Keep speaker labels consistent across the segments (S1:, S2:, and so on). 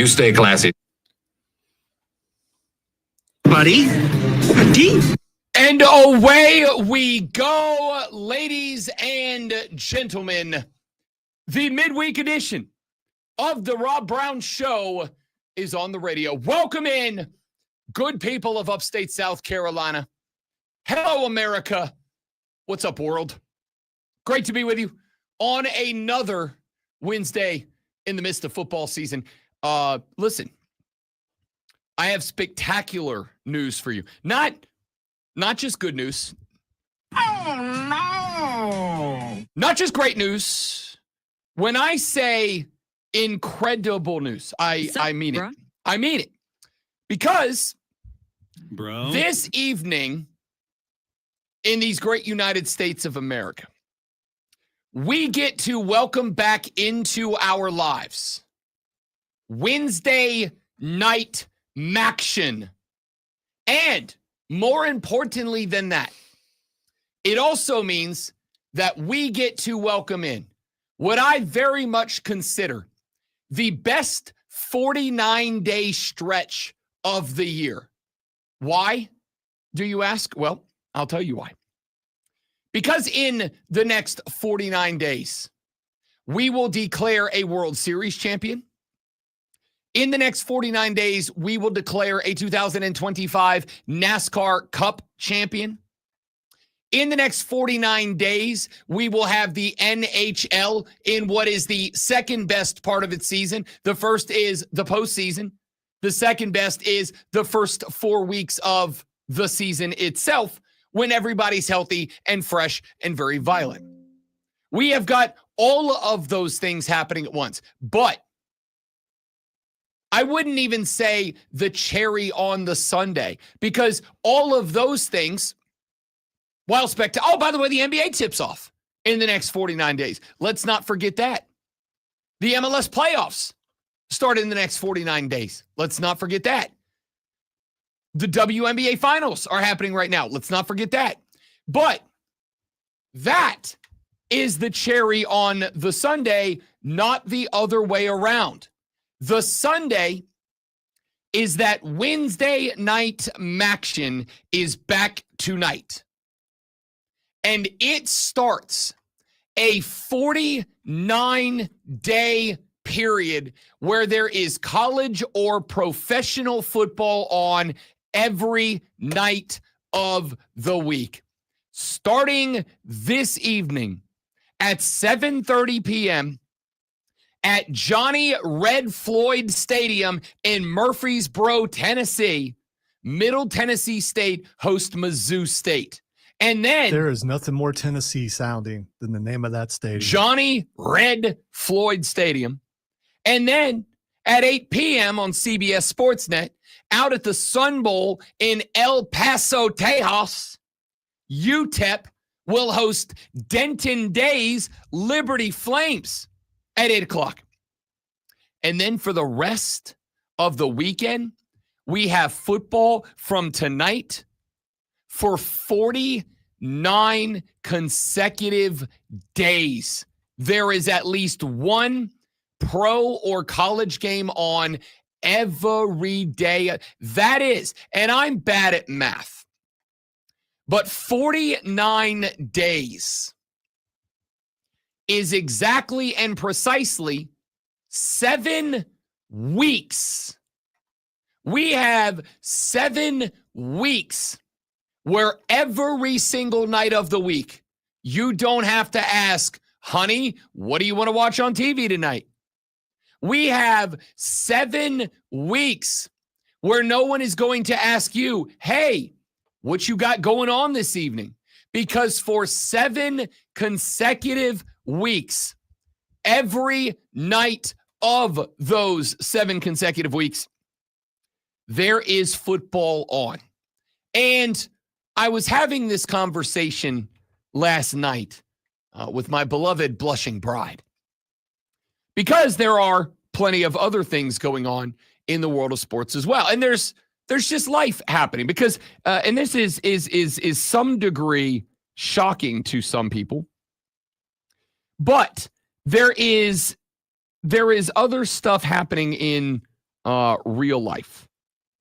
S1: You stay classy.
S2: Buddy.
S3: And away we go, ladies and gentlemen. The midweek edition of the Rob Brown Show is on the radio. Welcome in, good people of upstate South Carolina. Hello, America. What's up, world? Great to be with you on another Wednesday in the midst of football season. Listen, I have spectacular news for you. Not just good news.
S2: Oh, no.
S3: Not just great news. When I say incredible news, I mean it. I mean it. Because this evening in these great United States of America, we get to welcome back into our lives Wednesday night Maction. And more importantly than that, it also means that we get to welcome in what I very much consider the best 49-day stretch of the year. Why, do you ask? Well, I'll tell you why. Because in the next 49 days, we will declare a World Series champion. In the next 49 days, we will declare a 2025 NASCAR Cup champion. In the next 49 days, we will have the NHL in what is the second best part of its season. The first is the postseason. The second best is the first 4 weeks of the season itself, when everybody's healthy and fresh and very violent. We have got all of those things happening at once, but I wouldn't even say the cherry on the sundae, because all of those things, while spectacular. Oh, by the way, the NBA tips off in the next 49 days. Let's not forget that. The MLS playoffs start in the next 49 days. Let's not forget that. The WNBA finals are happening right now. Let's not forget that. But that is the cherry on the sundae, not the other way around. The sundae is that Wednesday night Maction is back tonight. And it starts a 49-day period where there is college or professional football on every night of the week. Starting this evening at 7:30 p.m. at Johnny Red Floyd Stadium in Murfreesboro, Tennessee, Middle Tennessee State hosts Mizzou State. And then
S4: there is nothing more Tennessee sounding than the name of that stadium.
S3: Johnny Red Floyd Stadium. And then at 8 p.m. on CBS Sportsnet, out at the Sun Bowl in El Paso, Texas, UTEP will host Denton Day's Liberty Flames at 8 o'clock. And then for the rest of the weekend, we have football from tonight for 49 consecutive days. There is at least one pro or college game on every day. That is, and I'm bad at math, but 49 days is exactly and precisely 7 weeks. We have 7 weeks where every single night of the week, you don't have to ask, honey, what do you want to watch on TV tonight? We have 7 weeks where no one is going to ask you, hey, what you got going on this evening? Because for 7 consecutive weeks, every night of those 7 consecutive weeks, there is football on. And I was having this conversation last night with my beloved blushing bride, because there are plenty of other things going on in the world of sports as well. And there's just life happening because, and this is some degree shocking to some people, but there is other stuff happening in real life.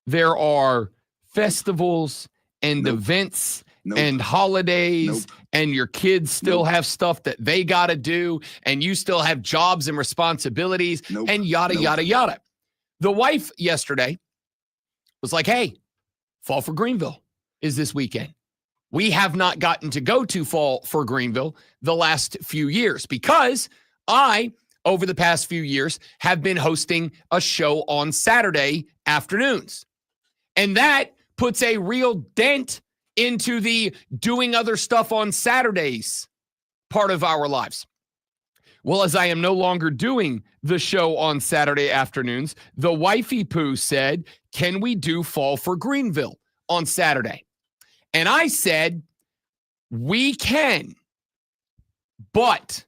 S3: There are festivals and events and holidays, and your kids still have stuff that they got to do, and you still have jobs and responsibilities, and yada, yada, yada. The wife yesterday was like, hey, Fall for Greenville is this weekend. We have not gotten to go to Fall for Greenville the last few years because I, over the past few years, have been hosting a show on Saturday afternoons. And that puts a real dent into the doing other stuff on Saturdays part of our lives. Well, as I am no longer doing the show on Saturday afternoons, the wifey poo said, can we do Fall for Greenville on Saturday? And I said, we can, but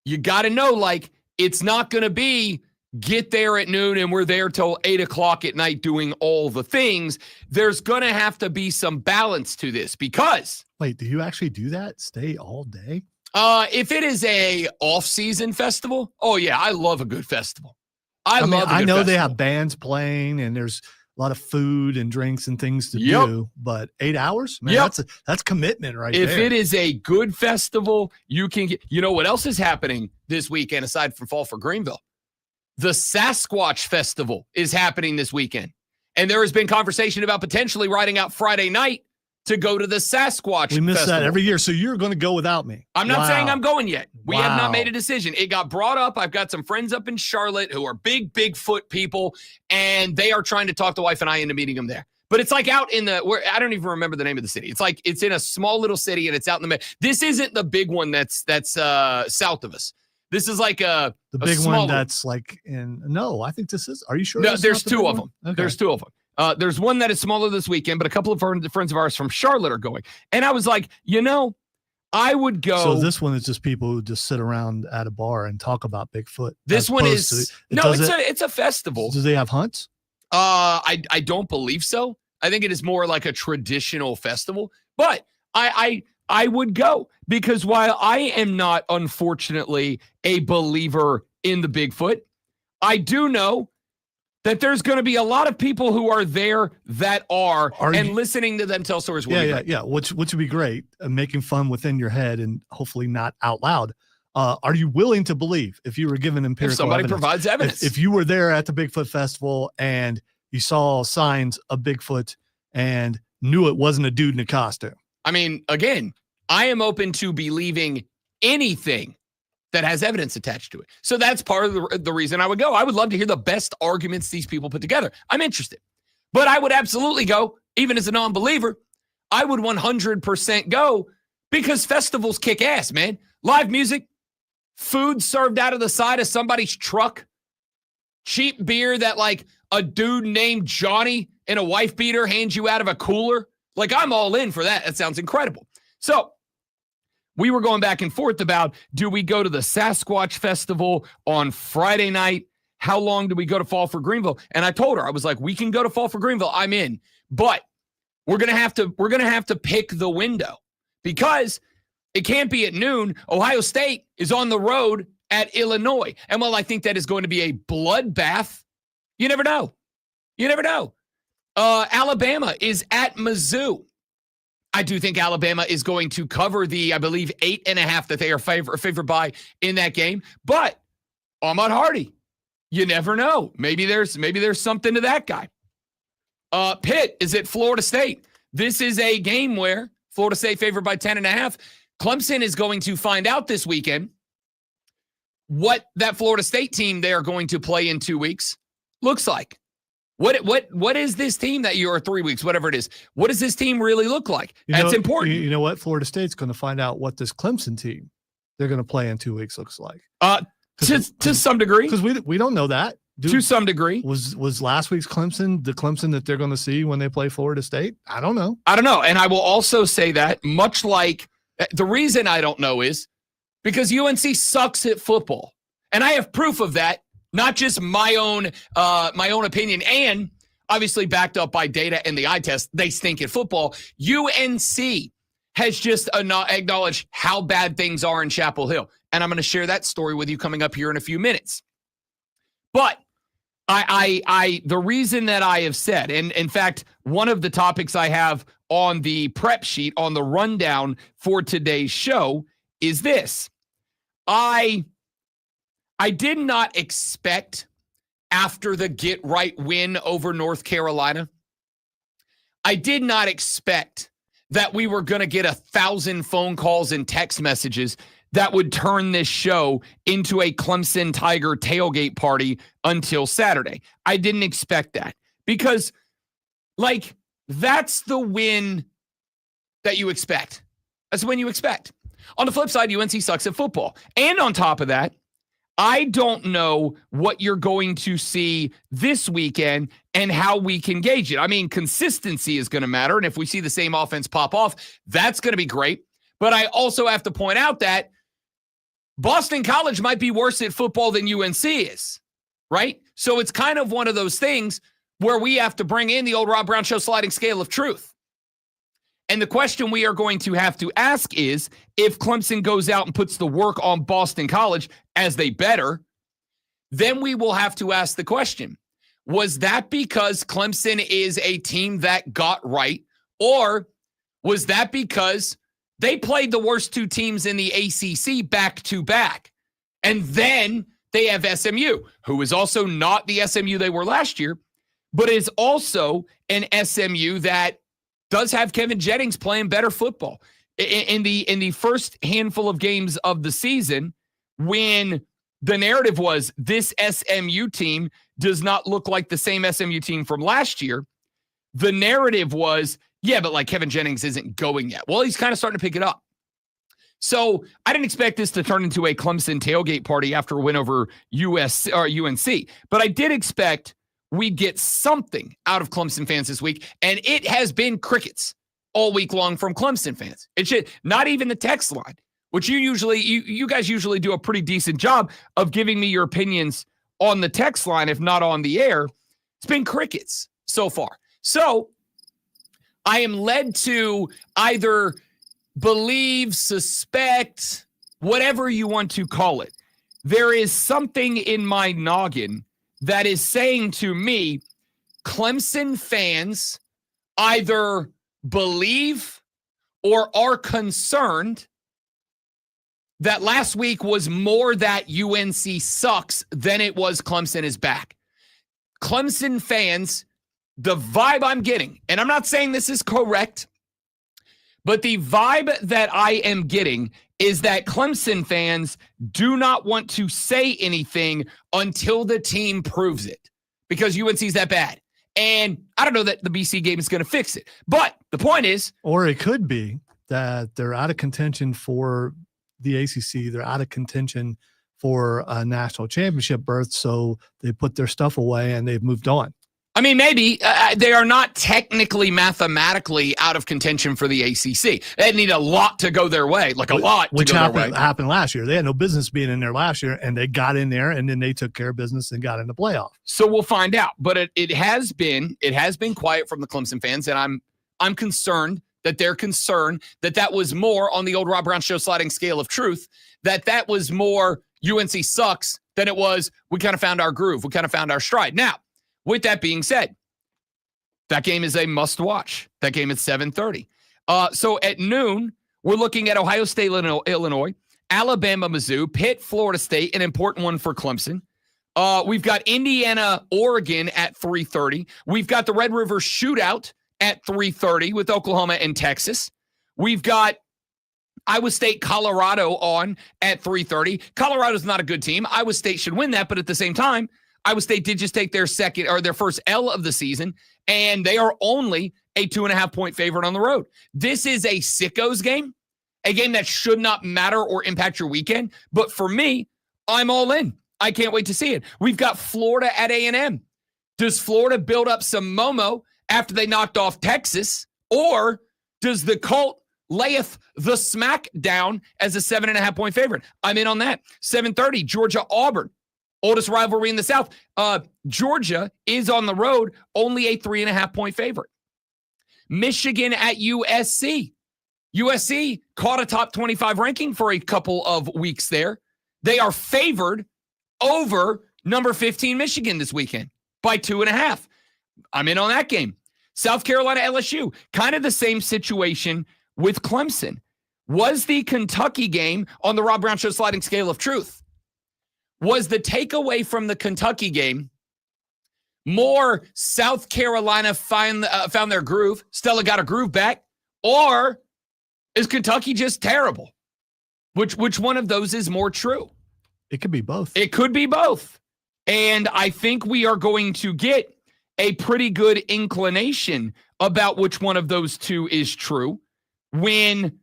S3: you got to know, like, it's not going to be get there at noon and we're there till 8 o'clock at night doing all the things. There's going to have to be some balance to this because.
S4: Wait, do you actually do that? Stay all day?
S3: If it is a off-season festival, oh yeah, I love a good festival. I know
S4: festival. They have bands playing and there's a lot of food and drinks and things to do, but 8 hours? Man, that's commitment right there.
S3: If it is a good festival, you can get, you know what else is happening this weekend aside from Fall for Greenville? The Sasquatch Festival is happening this weekend. And there has been conversation about potentially riding out Friday night to go to the Sasquatch
S4: We miss
S3: Festival.
S4: that every year, so you're going to go without me.
S3: I'm not saying I'm going yet. We have not made a decision. It got brought up. I've got some friends up in Charlotte who are big Bigfoot people, and they are trying to talk the wife and I into meeting them there. But it's like out in I don't even remember the name of the city. It's like it's in a small little city, and it's out in the middle. This isn't the big one that's south of us. This is like the
S4: big one that's like no, I think this is. Are you sure?
S3: No, there's two of them.
S4: Okay.
S3: There's two of them. There's one that is smaller this weekend, but a couple of friends of ours from Charlotte are going. And I was like, I would go.
S4: So this one is just people who just sit around at a bar and talk about Bigfoot.
S3: This one is it's a festival.
S4: Do they have hunts?
S3: I don't believe so. I think it is more like a traditional festival, but I would go because while I am not, unfortunately, a believer in the Bigfoot, I do know that there's going to be a lot of people who are there that are listening to them tell stories.
S4: Yeah. Which would be great, making fun within your head and hopefully not out loud. Are you willing to believe if you were given empirical
S3: if somebody
S4: evidence,
S3: provides evidence?
S4: If you were there at the Bigfoot Festival and you saw signs of Bigfoot and knew it wasn't a dude in a costume?
S3: I mean, again, I am open to believing anything that has evidence attached to it. So that's part of the reason I would go. I would love to hear the best arguments these people put together. I'm interested. But I would absolutely go, even as a non-believer. I would 100% go because festivals kick ass, man. Live music, food served out of the side of somebody's truck, cheap beer that like a dude named Johnny in a wife beater hands you out of a cooler. Like, I'm all in for that. That sounds incredible. So we were going back and forth about, do we go to the Sasquatch Festival on Friday night? How long do we go to Fall for Greenville? And I told her, I was like, we can go to Fall for Greenville. I'm in. But we're going to have to pick the window because it can't be at noon. Ohio State is on the road at Illinois. And while I think that is going to be a bloodbath, you never know. You never know. Alabama is at Mizzou. I do think Alabama is going to cover the, I believe, 8.5 that they are favored by in that game. But Ahmad Hardy, you never know. Maybe there's something to that guy. Pitt is at Florida State. This is a game where Florida State favored by 10.5. Clemson is going to find out this weekend what that Florida State team they are going to play in 2 weeks looks like. What is this team that you're 3 weeks, whatever it is? What does this team really look like? That's important.
S4: You know what? Florida State's going to find out what this Clemson team they're going to play in 2 weeks looks like.
S3: To some degree,
S4: because we don't know that.
S3: To some degree,
S4: was last week's Clemson the Clemson that they're going to see when they play Florida State? I don't know.
S3: And I will also say that much like the reason I don't know is because UNC sucks at football, and I have proof of that. Not just my own opinion, and obviously backed up by data and the eye test. They stink at football. UNC has just acknowledged how bad things are in Chapel Hill, and I'm going to share that story with you coming up here in a few minutes. But The reason that I have said, and in fact, one of the topics I have on the prep sheet, on the rundown for today's show is this. I did not expect, after the get-right win over North Carolina, I did not expect that we were going to get 1,000 phone calls and text messages that would turn this show into a Clemson Tiger tailgate party until Saturday. I didn't expect that because, that's the win that you expect. That's the win you expect. On the flip side, UNC sucks at football. And on top of that, I don't know what you're going to see this weekend and how we can gauge it. I mean, consistency is going to matter. And if we see the same offense pop off, that's going to be great. But I also have to point out that Boston College might be worse at football than UNC is, right? So it's kind of one of those things where we have to bring in the old Rob Brown Show sliding scale of truth. And the question we are going to have to ask is, if Clemson goes out and puts the work on Boston College, as they better, then we will have to ask the question, was that because Clemson is a team that got right, or was that because they played the worst two teams in the ACC back-to-back? And then they have SMU, who is also not the SMU they were last year, but is also an SMU that does have Kevin Jennings playing better football. In the first handful of games of the season, when the narrative was this SMU team does not look like the same SMU team from last year, the narrative was, yeah, but Kevin Jennings isn't going yet. Well, he's kind of starting to pick it up. So I didn't expect this to turn into a Clemson tailgate party after a win over UNC, but I did expect we'd get something out of Clemson fans this week, and it has been crickets all week long from Clemson fans. It should not even the text line, which you guys usually do a pretty decent job of giving me your opinions on the text line, if not on the air. It's been crickets so far. So I am led to either believe, suspect, whatever you want to call it. There is something in my noggin that is saying to me, Clemson fans either believe or are concerned that last week was more that UNC sucks than it was Clemson is back. Clemson fans, the vibe I'm getting, and I'm not saying this is correct, but the vibe that I am getting is that Clemson fans do not want to say anything until the team proves it, because UNC's that bad. And I don't know that the BC game is going to fix it. But the point is... Or
S4: it could be that they're out of contention for the ACC. They're out of contention for a national championship berth, so they put their stuff away and they've moved on.
S3: I mean, maybe they are not technically, mathematically out of contention for the ACC. They need a lot to go their way,
S4: which happened last year. They had no business being in there last year, and they got in there, and then they took care of business and got in the playoff.
S3: So we'll find out. But it has been quiet from the Clemson fans, and I'm concerned that they're concerned that was more on the old Rob Brown Show sliding scale of truth, that was more UNC sucks than it was we kind of found our groove, we kind of found our stride. Now, with that being said, that game is a must-watch. That game at 7:30. So at noon, we're looking at Ohio State, Illinois, Alabama, Mizzou, Pitt, Florida State, an important one for Clemson. We've got Indiana, Oregon at 3:30. We've got the Red River Shootout at 3:30 with Oklahoma and Texas. We've got Iowa State, Colorado on at 3:30. Colorado's not a good team. Iowa State should win that, but at the same time, Iowa State did just take their first L of the season, and they are only a 2.5-point favorite on the road. This is a sickos game, a game that should not matter or impact your weekend. But for me, I'm all in. I can't wait to see it. We've got Florida at A&M. Does Florida build up some Momo after they knocked off Texas, or does the Colt layeth the smack down as a 7.5-point favorite? I'm in on that. 7:30, Georgia, Auburn. Oldest rivalry in the South. Georgia is on the road, only a 3.5-point favorite. Michigan at USC. USC caught a top 25 ranking for a couple of weeks there. They are favored over number 15 Michigan this weekend. by 2.5. I'm in on that game. South Carolina, LSU, kind of the same situation with Clemson. Was the Kentucky game on the Rob Brown Show sliding scale of truth? Was the takeaway from the Kentucky game more South Carolina found their groove, Stella got a groove back, or is Kentucky just terrible? Which one of those is more true?
S4: It could be both.
S3: It could be both. And I think we are going to get a pretty good inclination about which one of those two is true when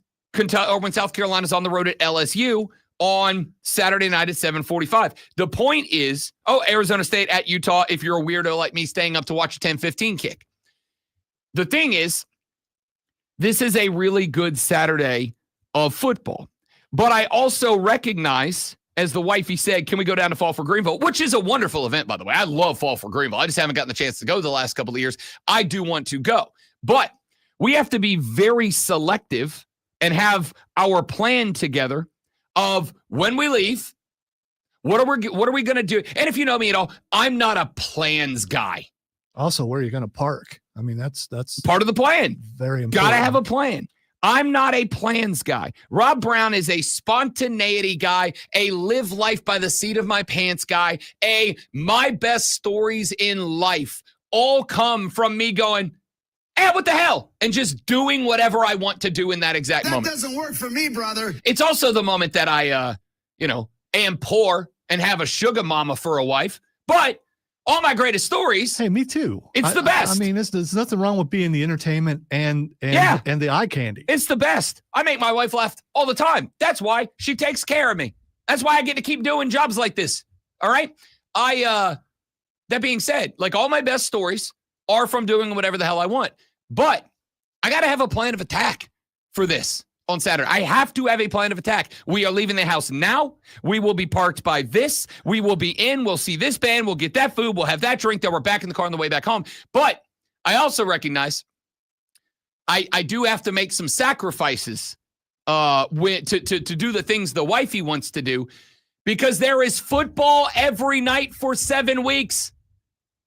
S3: South Carolina's on the road at LSU on Saturday night at 7:45. The point is, Arizona State at Utah, if you're a weirdo like me staying up to watch a 10-15 kick. The thing is, this is a really good Saturday of football. But I also recognize, as the wifey said, can we go down to Fall for Greenville, which is a wonderful event, by the way. I love Fall for Greenville. I just haven't gotten the chance to go the last couple of years. I do want to go. But we have to be very selective and have our plan together of when we leave, what are we going to do? And if you know me at all, I'm not a plans guy.
S4: Also, where you're going to park. I mean, that's
S3: part of the plan.
S4: Very important.
S3: Got to have a plan. I'm not a plans guy. Rob Brown is a spontaneity guy, a live life by the seat of my pants guy, a my best stories in life all come from me going, what the hell? And just doing whatever I want to do in that exact moment.
S2: That doesn't work for me, brother.
S3: It's also the moment that I, am poor and have a sugar mama for a wife. But all my greatest stories.
S4: Hey, me too.
S3: It's the best.
S4: I mean, there's nothing wrong with being the entertainment and the eye candy.
S3: It's the best. I make my wife laugh all the time. That's why she takes care of me. That's why I get to keep doing jobs like this. All right. That being said, like all my best stories are from doing whatever the hell I want. But I got to have a plan of attack for this on Saturday. I have to have a plan of attack. We are leaving the house now. We will be parked by this. We will be in. We'll see this band. We'll get that food. We'll have that drink. Then we're back in the car on the way back home. But I also recognize I do have to make some sacrifices to do the things the wifey wants to do, because there is football every night for 7 weeks.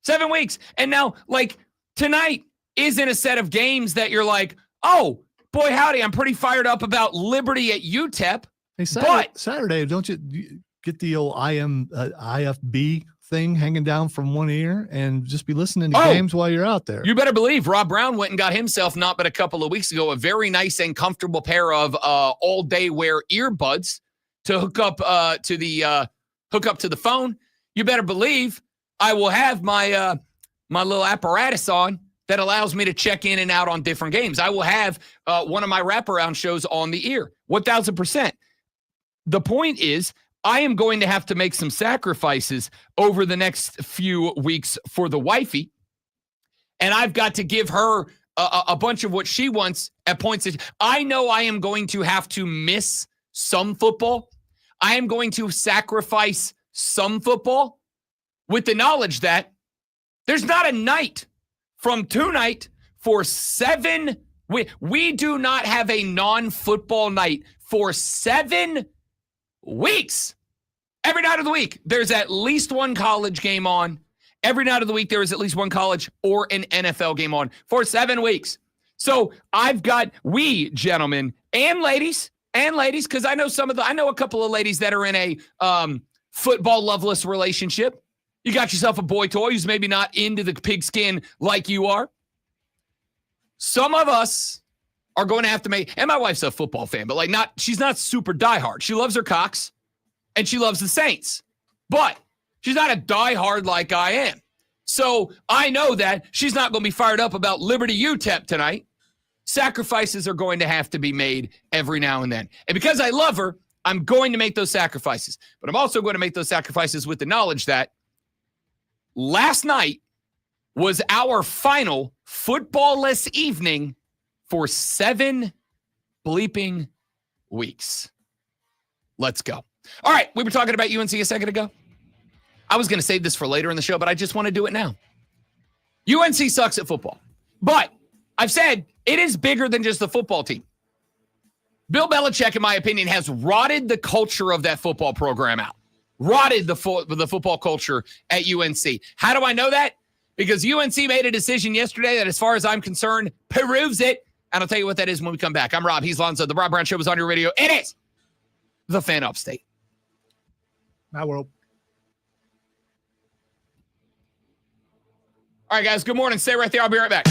S3: 7 weeks. And now, like, tonight isn't a set of games that you're like, oh, boy, howdy, I'm pretty fired up about Liberty at UTEP.
S4: Hey, Saturday, don't you get the old IFB thing hanging down from one ear and just be listening to games while you're out there?
S3: You better believe Rob Brown went and got himself, not but a couple of weeks ago, a very nice and comfortable pair of all-day wear earbuds to hook up to the phone. You better believe I will have my my little apparatus on that allows me to check in and out on different games. I will have one of my wraparound shows on the ear. 1,000%. The point is, I am going to have to make some sacrifices over the next few weeks for the wifey, and I've got to give her a bunch of what she wants at points. I know I am going to have to miss some football. I am going to sacrifice some football with the knowledge that there's not a night from tonight for 7. We do not have a non-football night for 7 weeks. Every night of the week, there's at least one college game on. Every night of the week, there is at least one college or an NFL game on for 7 weeks. So we gentlemen and ladies, because I know a couple of ladies that are in a football loveless relationship. You got yourself a boy toy who's maybe not into the pigskin like you are. Some of us are going to have to make, and my wife's a football fan, but she's not super diehard. She loves her Cox and she loves the Saints, but she's not a diehard like I am. So I know that she's not going to be fired up about Liberty UTEP tonight. Sacrifices are going to have to be made every now and then. And because I love her, I'm going to make those sacrifices. But I'm also going to make those sacrifices with the knowledge that last night was our final football-less evening for 7 bleeping weeks. Let's go. All right, we were talking about UNC a second ago. I was going to save this for later in the show, but I just want to do it now. UNC sucks at football. But I've said it is bigger than just the football team. Bill Belichick, in my opinion, has rotted the culture of that football program out. Rotted the football culture at UNC. How do I know that? because UNC made a decision yesterday that, as far as I'm concerned, proves it. And I'll tell you what that is when we come back. I'm Rob. He's Lonzo. The Rob Brown Show is on your radio. It is the Fan Upstate.
S4: My world.
S3: All right, guys. Good morning. Stay right there. I'll be right back.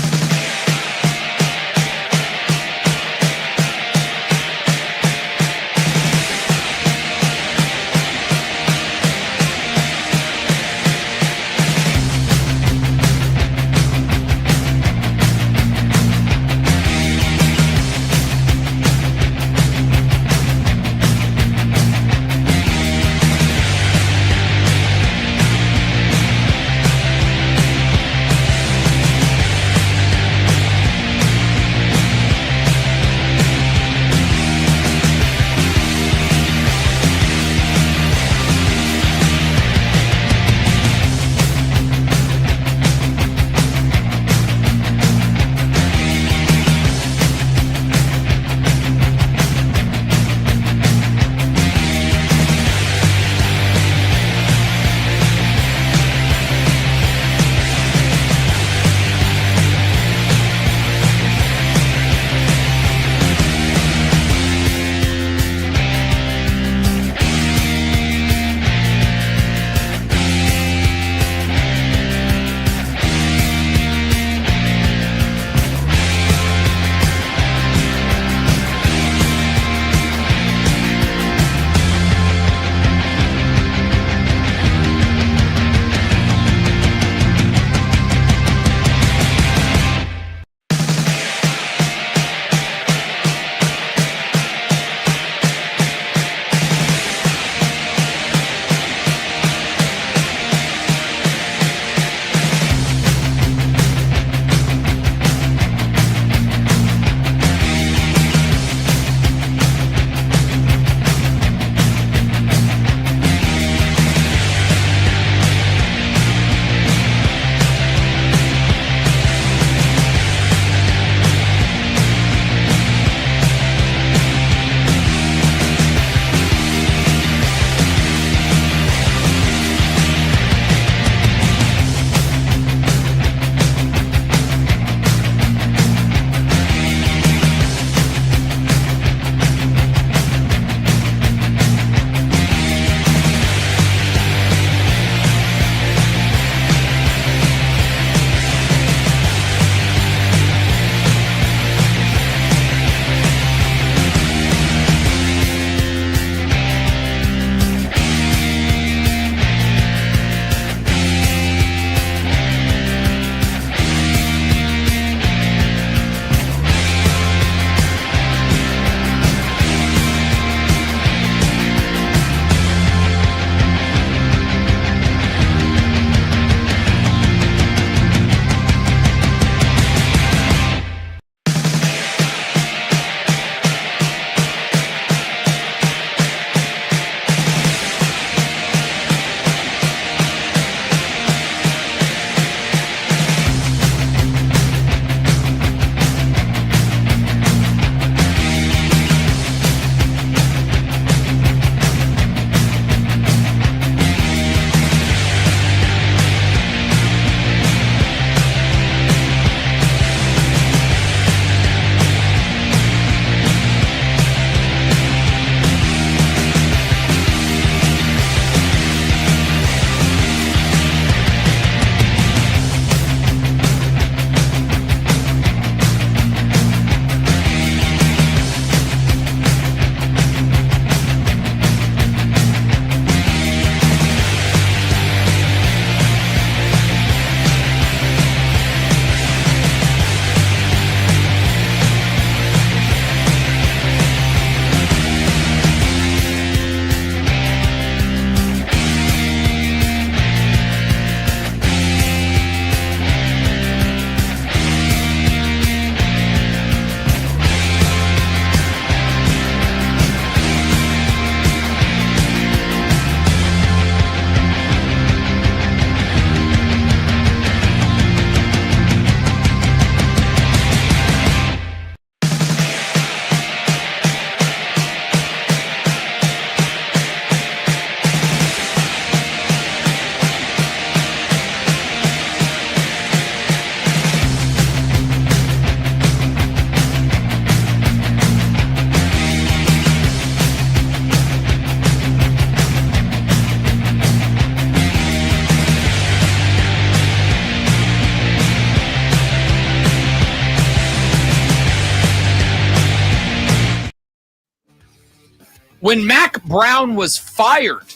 S3: When Mac Brown was fired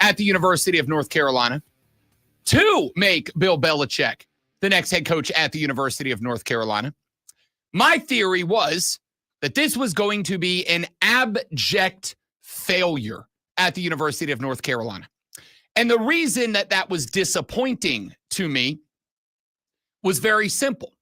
S3: at the University of North Carolina to make Bill Belichick the next head coach at the University of North Carolina, my theory was that this was going to be an abject failure at the University of North Carolina. And the reason that that was disappointing to me was very simple.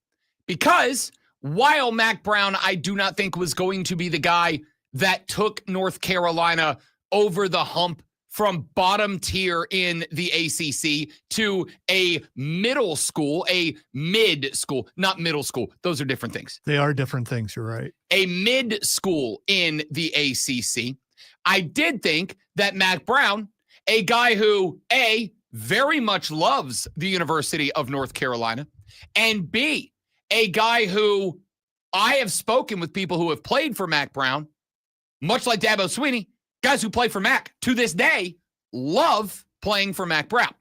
S3: Because while Mac Brown, I do not think was going to be the guy that took North Carolina over the hump from bottom tier in the ACC to a middle school, a mid school, not middle school. Those are different things.
S4: They are different things. You're right.
S3: A mid school in the ACC. I did think that Mac Brown, a guy who, A, very much loves the University of North Carolina, and B, a guy who I have spoken with people who have played for Mac Brown, much like Dabo Swinney, guys who play for Mac to this day love playing for Mac Brown.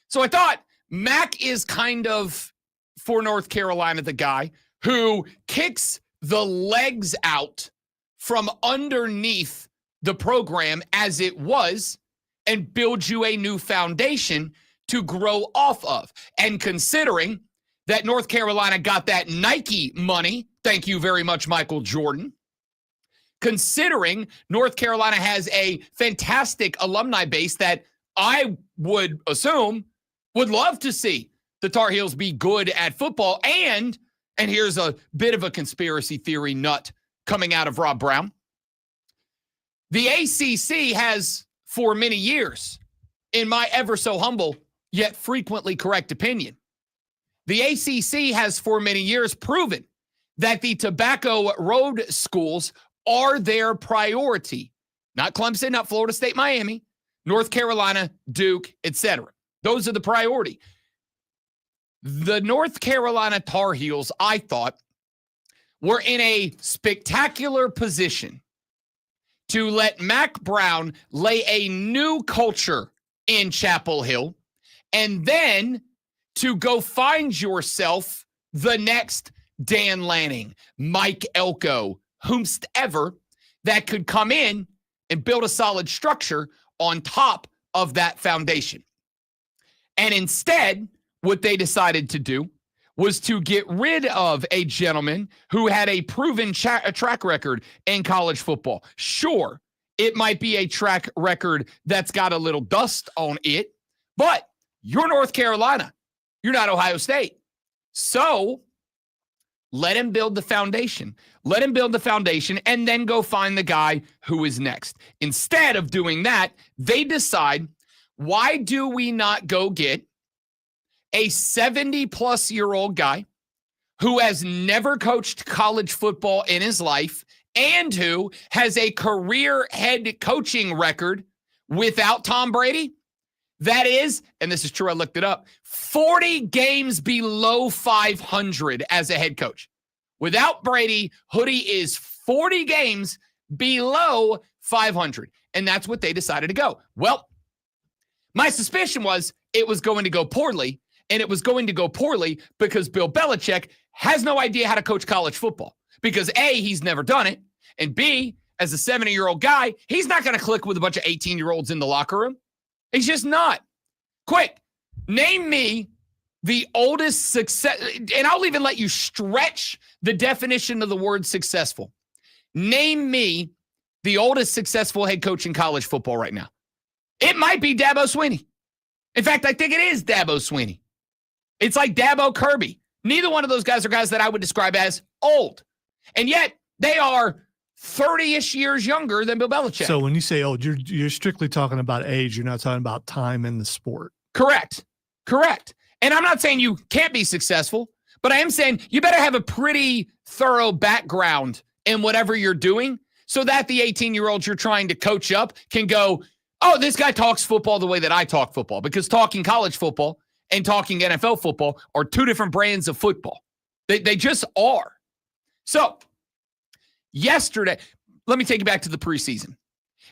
S3: So I thought Mac is kind of, for North Carolina, the guy who kicks the legs out from underneath the program as it was and builds you a new foundation to grow off of. And considering that North Carolina got that Nike money, thank you very much, Michael Jordan, considering North Carolina has a fantastic alumni base that I would assume would love to see the Tar Heels be good at football. And here's a bit of a conspiracy theory nut coming out of Rob Brown. The ACC has, for many years, in my ever so humble yet frequently correct opinion, the ACC has for many years proven that the Tobacco Road schools are their priority. Not Clemson, not Florida State, Miami, North Carolina, Duke, etc. Those are the priority. The North Carolina Tar Heels, I thought, were in a spectacular position to let Mac Brown lay a new culture in Chapel Hill, and then to go find yourself the next Dan Lanning, Mike Elko, whomstever that could come in and build a solid structure on top of that foundation. And instead, what they decided to do was to get rid of a gentleman who had a proven track record in college football. Sure, it might be a track record that's got a little dust on it, but you're North Carolina. You're not Ohio State. So let him build the foundation. Let him build the foundation and then go find the guy who is next. Instead of doing that, they decide, why do we not go get a 70-plus-year-old guy who has never coached college football in his life and who has a career head coaching record without Tom Brady? That is, and this is true, I looked it up, 40 games below 500 as a head coach. Without Brady, Hoodie is 40 games below 500. And that's what they decided to go. Well, my suspicion was it was going to go poorly, and it was going to go poorly because Bill Belichick has no idea how to coach college football. Because A, he's never done it, and B, as a 70-year-old guy, he's not going to click with a bunch of 18-year-olds in the locker room. He's just not. Quick, name me the oldest success, and I'll even let you stretch the definition of the word successful. Name me the oldest successful head coach in college football right now. It might be Dabo Swinney. In fact, I think it is Dabo Swinney. It's like Dabo Kirby. Neither one of those guys are guys that I would describe as old. And yet, they are 30-ish years younger than Bill Belichick.
S4: So when you say old, you're strictly talking about age. You're not talking about time in the sport.
S3: Correct. And I'm not saying you can't be successful, but I am saying you better have a pretty thorough background in whatever you're doing so that the 18-year-olds you're trying to coach up can go, oh, this guy talks football the way that I talk football, because talking college football and talking NFL football are two different brands of football. They just are. So yesterday, let me take you back to the preseason.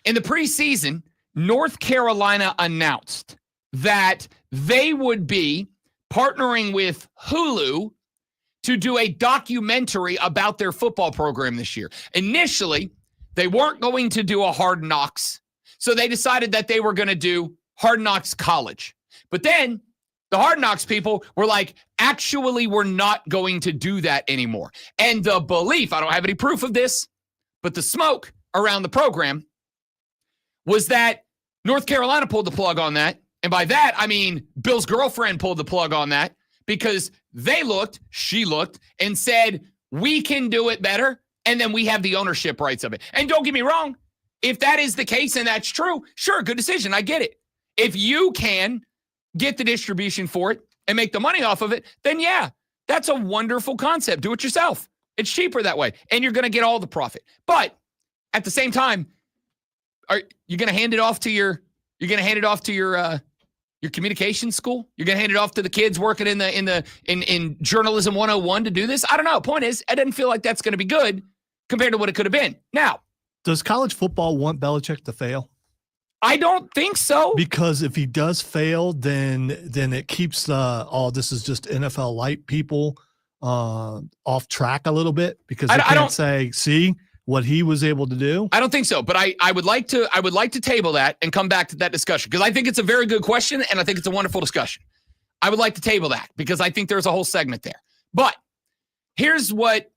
S3: In the preseason, North Carolina announced that they would be partnering with Hulu to do a documentary about their football program this year. Initially, They weren't going to do a Hard Knocks. So they decided that they were going to do Hard Knocks College. But then the Hard Knocks people were like, actually, we're not going to do that anymore. And the belief, I don't have any proof of this, but the smoke around the program was that North Carolina pulled the plug on that. And by that, I mean Bill's girlfriend pulled the plug on that because she looked and said, we can do it better. And then we have the ownership rights of it. And don't get me wrong. If that is the case and that's true, sure, good decision. I get it. If you can get the distribution for it and make the money off of it, then yeah, that's a wonderful concept. Do it yourself. It's cheaper that way. And you're going to get all the profit. But at the same time, are you going to hand it off to your communications school? You're going to hand it off to the kids working in journalism 101 to do this? I don't know. Point is, it doesn't feel like that's going to be good compared to what it could have been. Now,
S4: does college football want Belichick to fail?
S3: I don't think so.
S4: Because if he does fail, then it keeps this is just NFL light people off track a little bit because they can't say, see what he was able to do.
S3: I don't think so, but I would like to table that and come back to that discussion because I think it's a very good question and I think it's a wonderful discussion. I would like to table that because I think there's a whole segment there. But here's what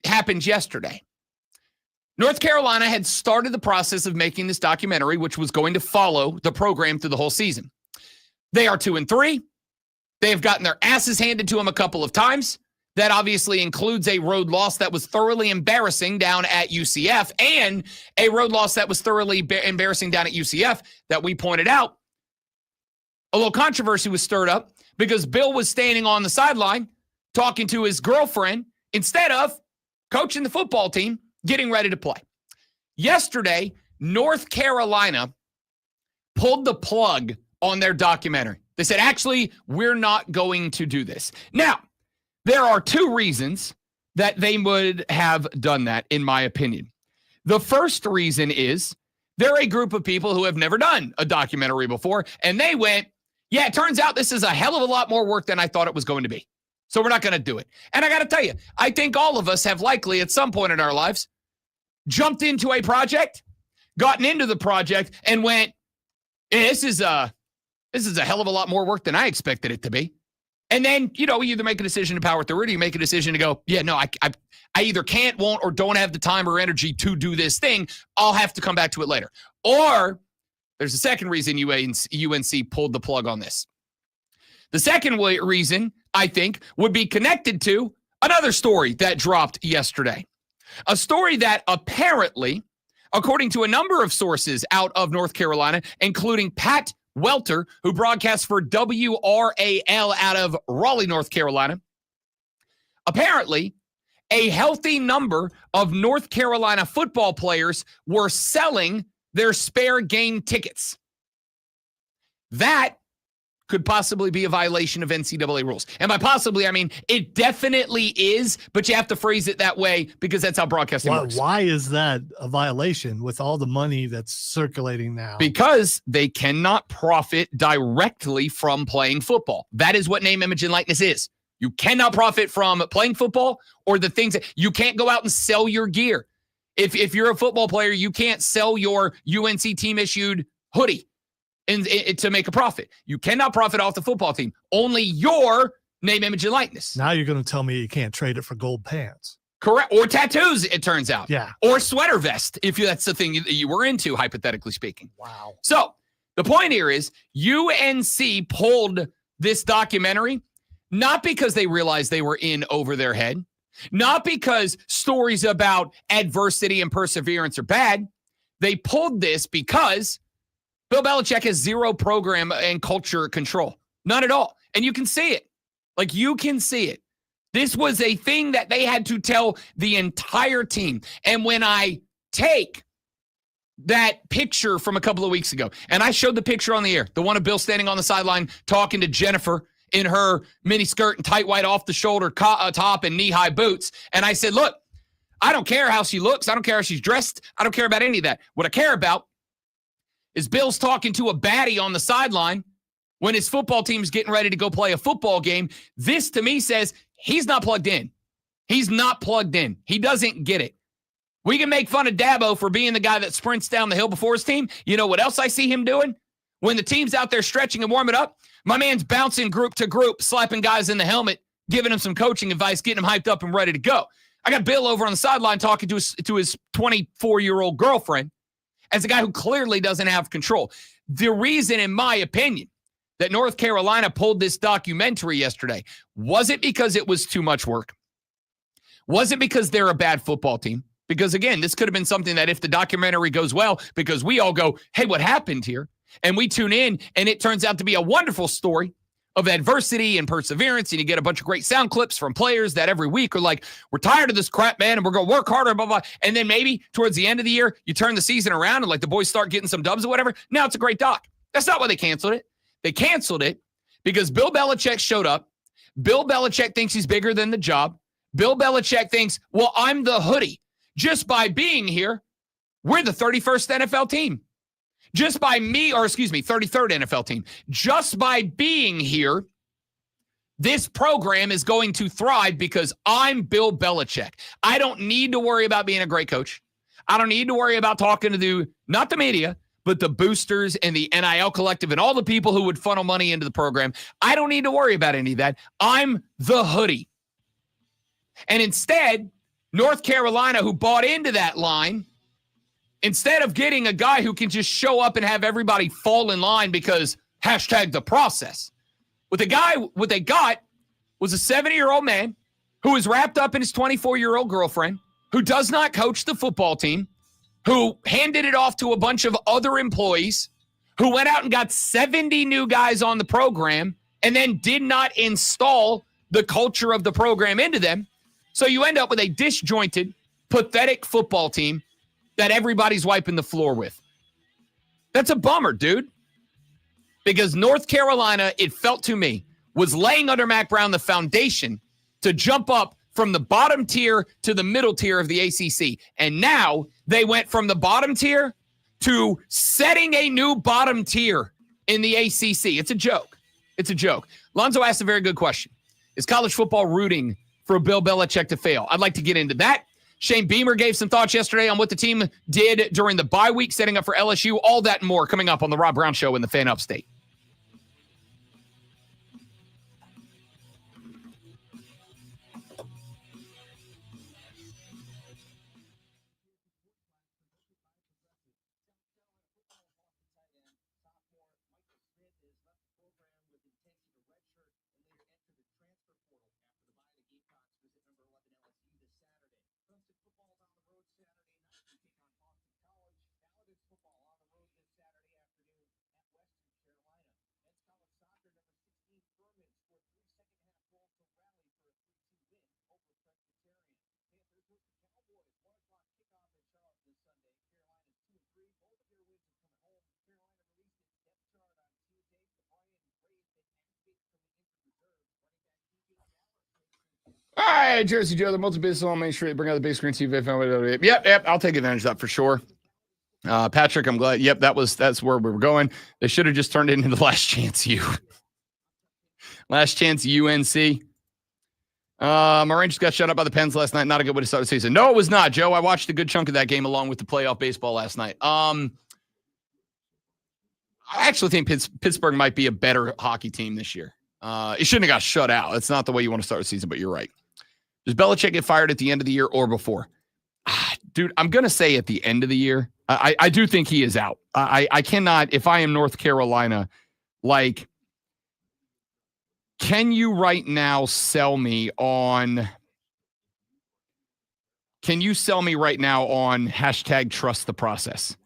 S3: happened yesterday. North Carolina had started the process of making this documentary, which was going to follow the program through the whole season. They are 2-3. They have gotten their asses handed to them a couple of times. That obviously includes a road loss that was thoroughly embarrassing down at UCF and a road loss that was thoroughly embarrassing down at UCF that we pointed out. A little controversy was stirred up because Bill was standing on the sideline talking to his girlfriend instead of coaching the football team, getting ready to play. Yesterday, North Carolina pulled the plug on their documentary. They said, actually, we're not going to do this. Now, there are two reasons that they would have done that, in my opinion. The first reason is they're a group of people who have never done a documentary before, and they went, yeah, it turns out this is a hell of a lot more work than I thought it was going to be. So we're not going to do it. And I got to tell you, I think all of us have likely at some point in our lives jumped into a project, gotten into the project, and went, this is a hell of a lot more work than I expected it to be. And then, you either make a decision to power through it or you make a decision to go, yeah, no, I either can't, won't, or don't have the time or energy to do this thing. I'll have to come back to it later. Or there's a second reason UNC pulled the plug on this. The second reason, I think, would be connected to another story that dropped yesterday. A story that apparently, according to a number of sources out of North Carolina, including Pat Welter, who broadcasts for WRAL out of Raleigh, North Carolina. Apparently, a healthy number of North Carolina football players were selling their spare game tickets. That could possibly be a violation of NCAA rules. And by possibly, I mean, it definitely is, but you have to phrase it that way because that's how broadcasting works.
S4: Why is that a violation with all the money that's circulating now?
S3: Because they cannot profit directly from playing football. That is what name, image, and likeness is. You cannot profit from playing football or the things that you can't go out and sell your gear. If you're a football player, you can't sell your UNC team issued hoodie and to make a profit. You cannot profit off the football team. Only your name, image, and likeness.
S4: Now you're going to tell me you can't trade it for gold pants.
S3: Correct. Or tattoos, it turns out.
S4: Yeah.
S3: Or sweater vest, if that's the thing you were into, hypothetically speaking.
S4: Wow.
S3: So the point here is UNC pulled this documentary, not because they realized they were in over their head, not because stories about adversity and perseverance are bad. They pulled this because Bill Belichick has zero program and culture control. None at all. And you can see it. Like, you can see it. This was a thing that they had to tell the entire team. And when I take that picture from a couple of weeks ago, and I showed the picture on the air, the one of Bill standing on the sideline talking to Jennifer in her mini skirt and tight white off-the-shoulder top and knee-high boots, and I said, look, I don't care how she looks. I don't care how she's dressed. I don't care about any of that. What I care about is Bill's talking to a baddie on the sideline when his football team's getting ready to go play a football game. This, to me, says he's not plugged in. He's not plugged in. He doesn't get it. We can make fun of Dabo for being the guy that sprints down the hill before his team. You know what else I see him doing? When the team's out there stretching and warming up, my man's bouncing group to group, slapping guys in the helmet, giving them some coaching advice, getting them hyped up and ready to go. I got Bill over on the sideline talking to his 24-year-old girlfriend as a guy who clearly doesn't have control. The reason, in my opinion, that North Carolina pulled this documentary yesterday, was it because it was too much work? Was it because they're a bad football team? Because, again, this could have been something that if the documentary goes well, because we all go, hey, what happened here? And we tune in, and it turns out to be a wonderful story of adversity and perseverance, and you get a bunch of great sound clips from players that every week are like, we're tired of this crap, man, and we're going to work harder, blah, blah. And then maybe towards the end of the year, you turn the season around, and like the boys start getting some dubs or whatever. Now it's a great doc. That's not why they canceled it. They canceled it because Bill Belichick showed up. Bill Belichick thinks he's bigger than the job. Bill Belichick thinks, well, I'm the hoodie. Just by being here, we're the 31st NFL team. Just by me, or excuse me, 33rd NFL team. Just by being here, this program is going to thrive because I'm Bill Belichick. I don't need to worry about being a great coach. I don't need to worry about talking to not the media, but the boosters and the NIL collective and all the people who would funnel money into the program. I don't need to worry about any of that. I'm the hoodie. And instead, North Carolina, who bought into that line, instead of getting a guy who can just show up and have everybody fall in line because #the process, what they got was a 70-year-old man who is wrapped up in his 24-year-old girlfriend, who does not coach the football team, who handed it off to a bunch of other employees, who went out and got 70 new guys on the program and then did not install the culture of the program into them. So you end up with a disjointed, pathetic football team that everybody's wiping the floor with. That's a bummer, dude. Because North Carolina, it felt to me, was laying under Mac Brown the foundation to jump up from the bottom tier to the middle tier of the ACC. And now they went from the bottom tier to setting a new bottom tier in the ACC. It's a joke. It's a joke. Lonzo asked a very good question. Is college football rooting for Bill Belichick to fail? I'd like to get into that. Shane Beamer gave some thoughts yesterday on what the team did during the bye week, setting up for LSU. All that and more coming up on the Rob Brown Show in the Fan Upstate. All right, Jersey Joe, the multi-business on Main Street. Bring out the big screen TV. Yep, I'll take advantage of that for sure. Patrick, I'm glad. Yep, that's where we were going. They should have just turned it into the Last Chance U. Last Chance UNC. My Rangers got shut up by the Pens last night. Not a good way to start the season. No, it was not, Joe. I watched a good chunk of that game along with the playoff baseball last night. I actually think Pittsburgh might be a better hockey team this year. It shouldn't have got shut out. It's not the way you want to start the season, but you're right. Does Belichick get fired at the end of the year or before? Dude, I'm going to say at the end of the year. I do think he is out. I cannot, if I am North Carolina, like, can you right now sell me on #trust the process?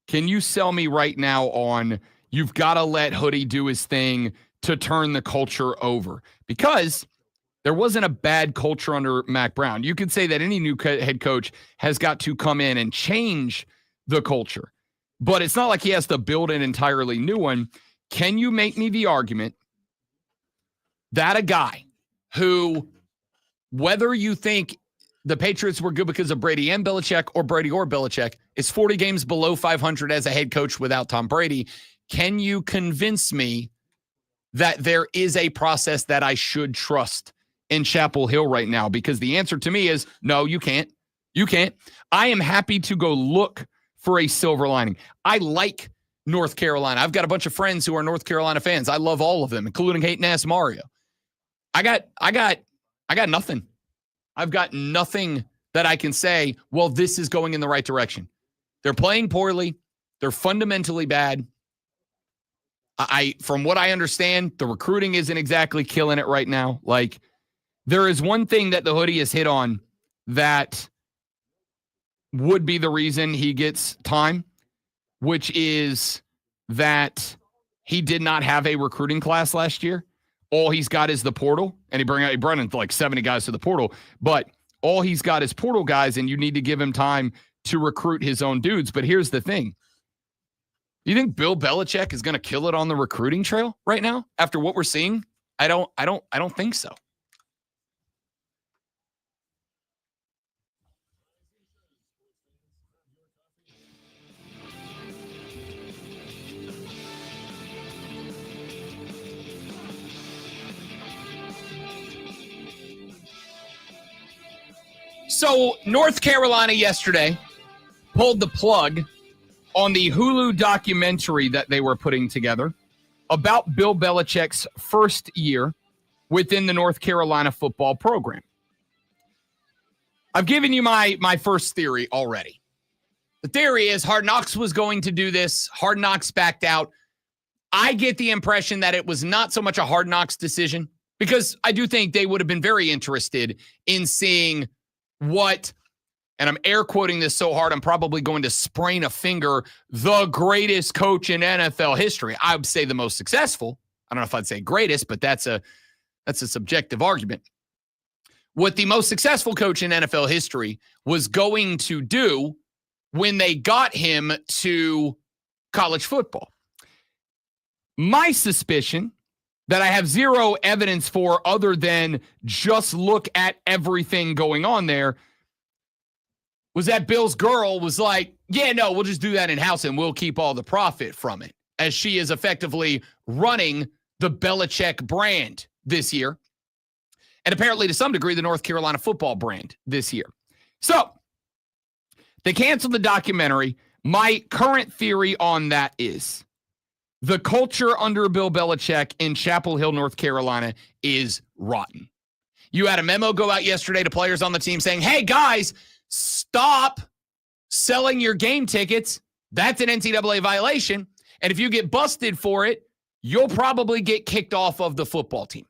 S3: Can you sell me right now on you've got to let Hoodie do his thing to turn the culture over? Because there wasn't a bad culture under Mac Brown. You could say that any new head coach has got to come in and change the culture, but it's not like he has to build an entirely new one. Can you make me the argument that a guy who, whether you think the Patriots were good because of Brady and Belichick or Brady or Belichick, is 40 games below 500 as a head coach without Tom Brady, can you convince me that there is a process that I should trust in Chapel Hill right now? Because the answer to me is no, you can't. You can't. I am happy to go look for a silver lining. I like North Carolina. I've got a bunch of friends who are North Carolina fans. I love all of them, including Hayden-ass Mario. I got nothing. I've got nothing that I can say, well, this is going in the right direction. They're playing poorly. They're fundamentally bad. From what I understand, the recruiting isn't exactly killing it right now. Like, there is one thing that the hoodie has hit on that would be the reason he gets time, which is that he did not have a recruiting class last year. All he's got is the portal, and he brought in like 70 guys to the portal, but all he's got is portal guys, and you need to give him time to recruit his own dudes. But here's the thing. You think Bill Belichick is going to kill it on the recruiting trail right now after what we're seeing? I don't think so. So North Carolina yesterday pulled the plug on the Hulu documentary that they were putting together about Bill Belichick's first year within the North Carolina football program. I've given you my first theory already. The theory is Hard Knocks was going to do this. Hard Knocks backed out. I get the impression that it was not so much a Hard Knocks decision, because I do think they would have been very interested in seeing what, and I'm air quoting this so hard, I'm probably going to sprain a finger, the greatest coach in NFL history. I would say the most successful. I don't know if I'd say greatest, but that's a subjective argument. What the most successful coach in NFL history was going to do when they got him to college football. My suspicion, that I have zero evidence for other than just look at everything going on there, was that Bill's girl was like, yeah, no, we'll just do that in-house and we'll keep all the profit from it, as she is effectively running the Belichick brand this year, and apparently to some degree the North Carolina football brand this year. So they canceled the documentary. My current theory on that is the culture under Bill Belichick in Chapel Hill, North Carolina is rotten. You had a memo go out yesterday to players on the team saying, hey, guys, stop selling your game tickets. That's an NCAA violation. And if you get busted for it, you'll probably get kicked off of the football team.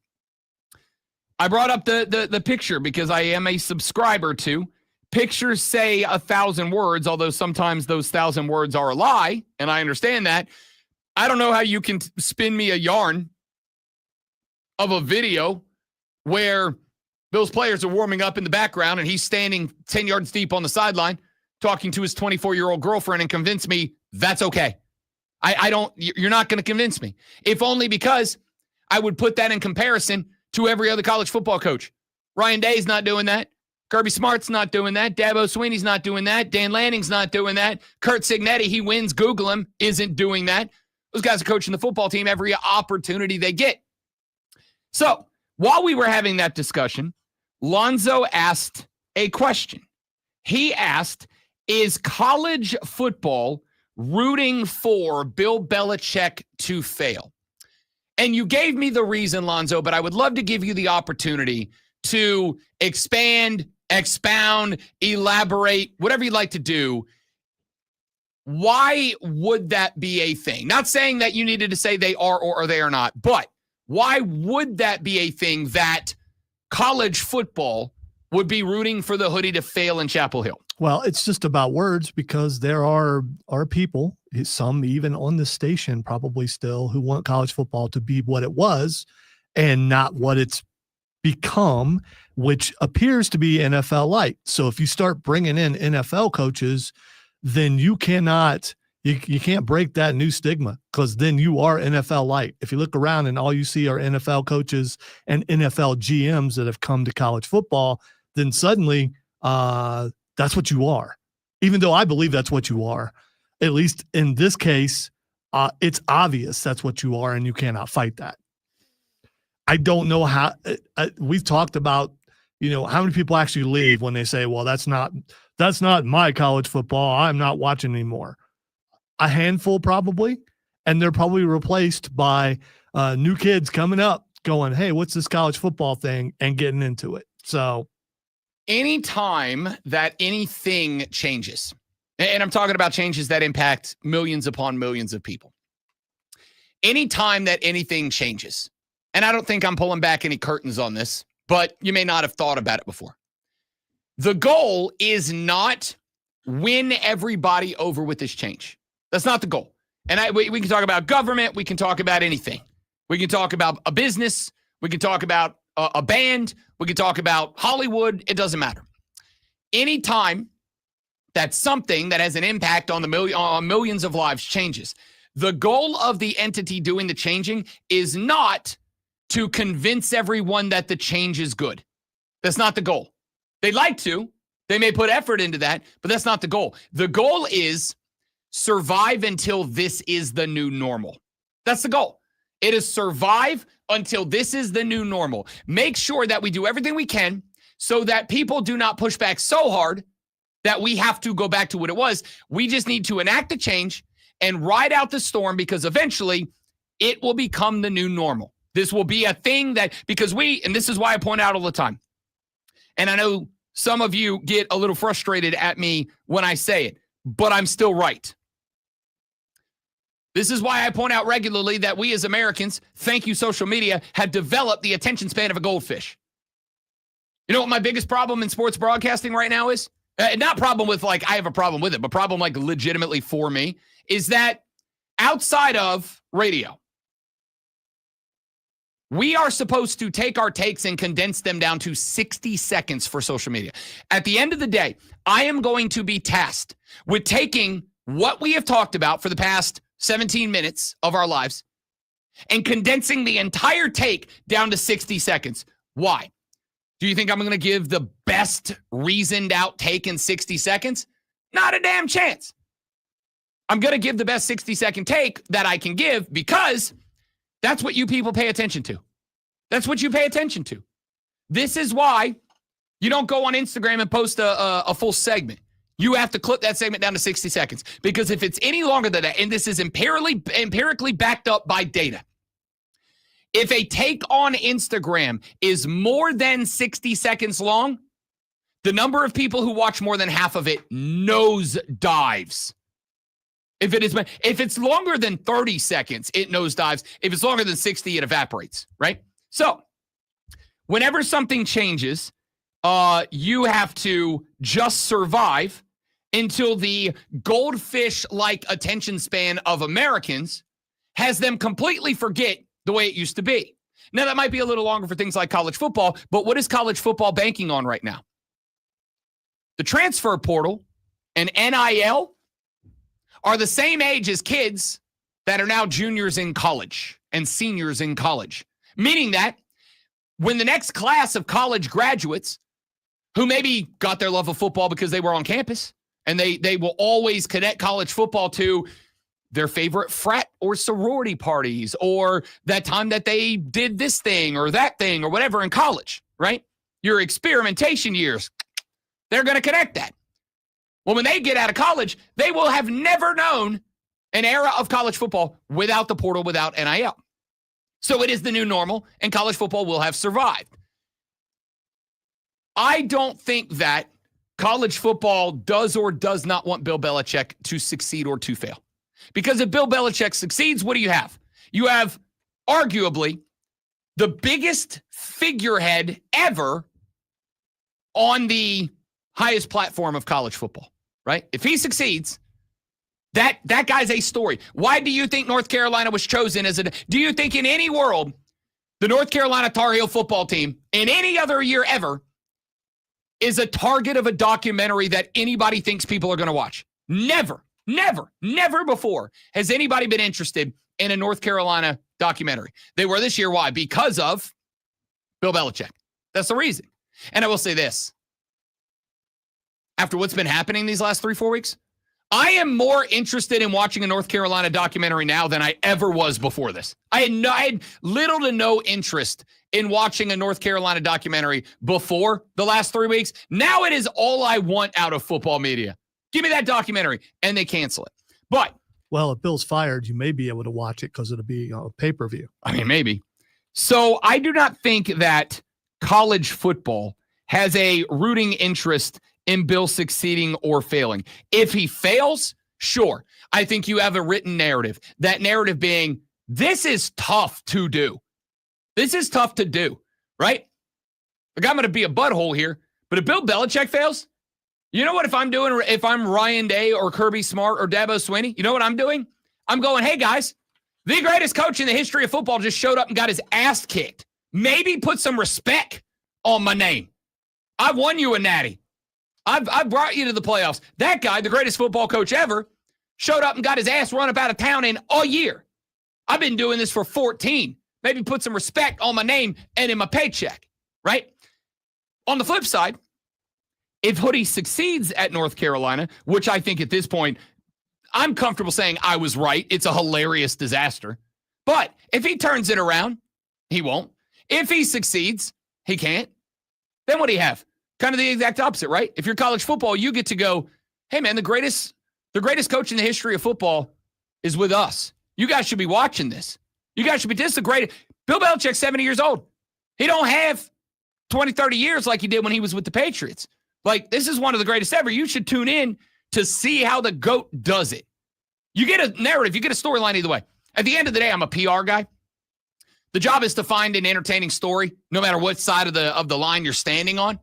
S3: I brought up the picture because I am a subscriber to. Pictures say 1,000 words, although sometimes those 1,000 words are a lie, and I understand that. I don't know how you can spin me a yarn of a video where Bill's players are warming up in the background and he's standing 10 yards deep on the sideline talking to his 24-year-old girlfriend and convince me that's okay. You're not going to convince me. If only because I would put that in comparison to every other college football coach. Ryan Day's not doing that. Kirby Smart's not doing that. Dabo Swinney's not doing that. Dan Lanning's not doing that. Kurt Cignetti, he wins, Google him, isn't doing that. Those guys are coaching the football team every opportunity they get. So while we were having that discussion, Lonzo asked a question. He asked, is college football rooting for Bill Belichick to fail? And you gave me the reason, Lonzo, but I would love to give you the opportunity to expand, expound, elaborate, whatever you'd like to do. Why would that be a thing? Not saying that you needed to say they are or they are not, but why would that be a thing that college football would be rooting for the hoodie to fail in Chapel Hill?
S4: Well, it's just about words, because there are people, some even on the station probably still, who want college football to be what it was and not what it's become, which appears to be NFL light. So if you start bringing in NFL coaches, then you can't break that new stigma, because then you are NFL light. If you look around and all you see are NFL coaches and NFL GMs that have come to college football, then suddenly that's what you are. Even though I believe that's what you are, at least in this case, it's obvious that's what you are, and you cannot fight that. I don't know how we've talked about how many people actually leave when they say, well, that's not my college football. I'm not watching anymore. A handful probably. And they're probably replaced by new kids coming up going, hey, what's this college football thing, and getting into it. So
S3: anytime that anything changes, and I'm talking about changes that impact millions upon millions of people, anytime that anything changes, and I don't think I'm pulling back any curtains on this, but you may not have thought about it before. The goal is not win everybody over with this change. That's not the goal. And we can talk about government. We can talk about anything. We can talk about a business. We can talk about a band. We can talk about Hollywood. It doesn't matter. Anytime that something that has an impact on on millions of lives changes, the goal of the entity doing the changing is not to convince everyone that the change is good. That's not the goal. They'd like to. They may put effort into that, but that's not the goal. The goal is survive until this is the new normal. That's the goal. It is survive until this is the new normal. Make sure that we do everything we can so that people do not push back so hard that we have to go back to what it was. We just need to enact the change and ride out the storm, because eventually it will become the new normal. This will be a thing that, because and this is why I point out all the time, and I know some of you get a little frustrated at me when I say it, but I'm still right. This is why I point out regularly that we as Americans, thank you social media, have developed the attention span of a goldfish. You know what my biggest problem in sports broadcasting right now is? Not problem with I have a problem with it, but problem legitimately for me is that outside of radio, we are supposed to take our takes and condense them down to 60 seconds for social media. At the end of the day, I am going to be tasked with taking what we have talked about for the past 17 minutes of our lives and condensing the entire take down to 60 seconds. Why? Do you think I'm going to give the best reasoned out take in 60 seconds? Not a damn chance. I'm going to give the best 60-second take that I can give, because that's what you people pay attention to. That's what you pay attention to. This is why you don't go on Instagram and post a full segment. You have to clip that segment down to 60 seconds, because if it's any longer than that, and this is empirically backed up by data, if a take on Instagram is more than 60 seconds long, the number of people who watch more than half of it nosedives. If it's longer than 30 seconds, it nosedives. If it's longer than 60, it evaporates, right? So whenever something changes, you have to just survive until the goldfish-like attention span of Americans has them completely forget the way it used to be. Now, that might be a little longer for things like college football, but what is college football banking on right now? The transfer portal and NIL are the same age as kids that are now juniors in college and seniors in college, meaning that when the next class of college graduates who maybe got their love of football because they were on campus, and they will always connect college football to their favorite frat or sorority parties, or that time that they did this thing or that thing or whatever in college, right? Your experimentation years, they're going to connect that. Well, when they get out of college, they will have never known an era of college football without the portal, without NIL. So it is the new normal, and college football will have survived. I don't think that college football does or does not want Bill Belichick to succeed or to fail. Because if Bill Belichick succeeds, what do you have? You have arguably the biggest figurehead ever on the highest platform of college football, right? If he succeeds, that guy's a story. Why do you think North Carolina was chosen do you think in any world, the North Carolina Tar Heel football team in any other year ever is a target of a documentary that anybody thinks people are going to watch? Never before has anybody been interested in a North Carolina documentary. They were this year. Why? Because of Bill Belichick. That's the reason. And I will say this. After what's been happening these last 3-4 weeks, I am more interested in watching a North Carolina documentary now than I ever was before this. I had little to no interest in watching a North Carolina documentary before the last 3 weeks. Now it is all I want out of football media. Give me that documentary, and they cancel it. But
S4: well, if Bill's fired, you may be able to watch it because it'll be a pay-per-view.
S3: I mean, maybe. So I do not think that college football has a rooting interest in Bill succeeding or failing. If he fails, sure. I think you have a written narrative. That narrative being, this is tough to do. This is tough to do, right? Like, I'm going to be a butthole here, but if Bill Belichick fails, you know what? If I'm Ryan Day or Kirby Smart or Dabo Swinney, you know what I'm doing? I'm going, hey, guys, the greatest coach in the history of football just showed up and got his ass kicked. Maybe put some respect on my name. I won you a natty. I've brought you to the playoffs. That guy, the greatest football coach ever, showed up and got his ass run up out of town in a year. I've been doing this for 14. Maybe put some respect on my name and in my paycheck, right? On the flip side, if Hoodie succeeds at North Carolina, which I think at this point, I'm comfortable saying I was right. It's a hilarious disaster. But if he turns it around, he won't. If he succeeds, he can't. Then what do you have? Kind of the exact opposite, right? If you're college football, you get to go, hey, man, the greatest coach in the history of football is with us. You guys should be watching this. You guys should be, this is the greatest. Bill Belichick's 70 years old. He don't have 20, 30 years like he did when he was with the Patriots. Like, this is one of the greatest ever. You should tune in to see how the GOAT does it. You get a narrative. You get a storyline either way. At the end of the day, I'm a PR guy. The job is to find an entertaining story, no matter what side of the line you're standing on.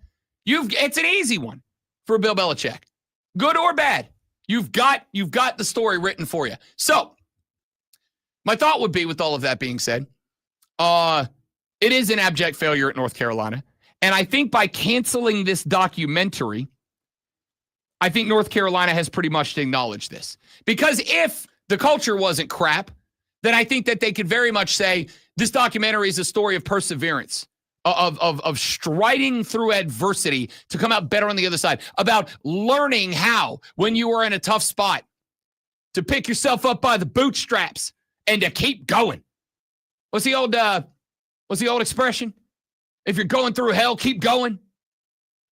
S3: It's an easy one for Bill Belichick. Good or bad. You've got the story written for you. So, my thought would be, with all of that being said, it is an abject failure at North Carolina. And I think by canceling this documentary, I think North Carolina has pretty much acknowledged this. Because if the culture wasn't crap, then I think that they could very much say, this documentary is a story of perseverance, of striding through adversity to come out better on the other side, about learning how, when you are in a tough spot, to pick yourself up by the bootstraps and to keep going. What's the old expression? If you're going through hell, keep going.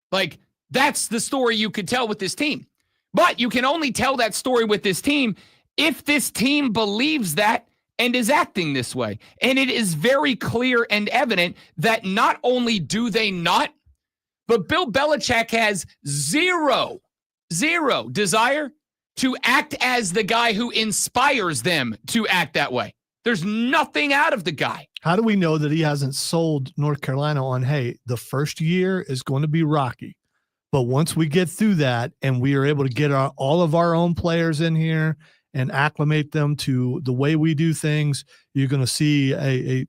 S3: Like, that's the story you could tell with this team. But you can only tell that story with this team if this team believes that and is acting this way. And it is very clear and evident that not only do they not, but Bill Belichick has zero desire to act as the guy who inspires them to act that way. There's nothing out of the guy.
S4: How do we know that he hasn't sold North Carolina on, hey, the first year is going to be rocky, but once we get through that and we are able to get all of our own players in here and acclimate them to the way we do things, you're going to see a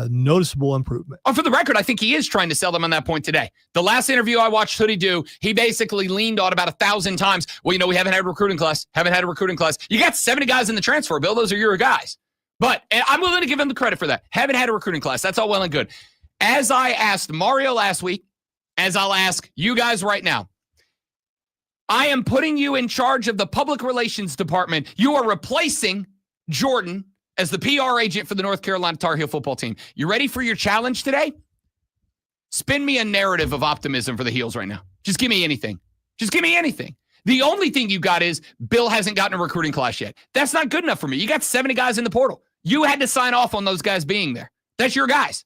S4: noticeable improvement.
S3: Oh, for the record, I think he is trying to sell them on that point today. The last interview I watched Hoodie do, he basically leaned on about 1,000 times. Well, we haven't had a recruiting class. You got 70 guys in the transfer, Bill. Those are your guys. But I'm willing to give him the credit for that. Haven't had a recruiting class. That's all well and good. As I asked Mario last week, as I'll ask you guys right now, I am putting you in charge of the public relations department. You are replacing Jordan as the PR agent for the North Carolina Tar Heel football team. You ready for your challenge today? Spin me a narrative of optimism for the Heels right now. Just give me anything. Just give me anything. The only thing you got is Bill hasn't gotten a recruiting class yet. That's not good enough for me. You got 70 guys in the portal. You had to sign off on those guys being there. That's your guys.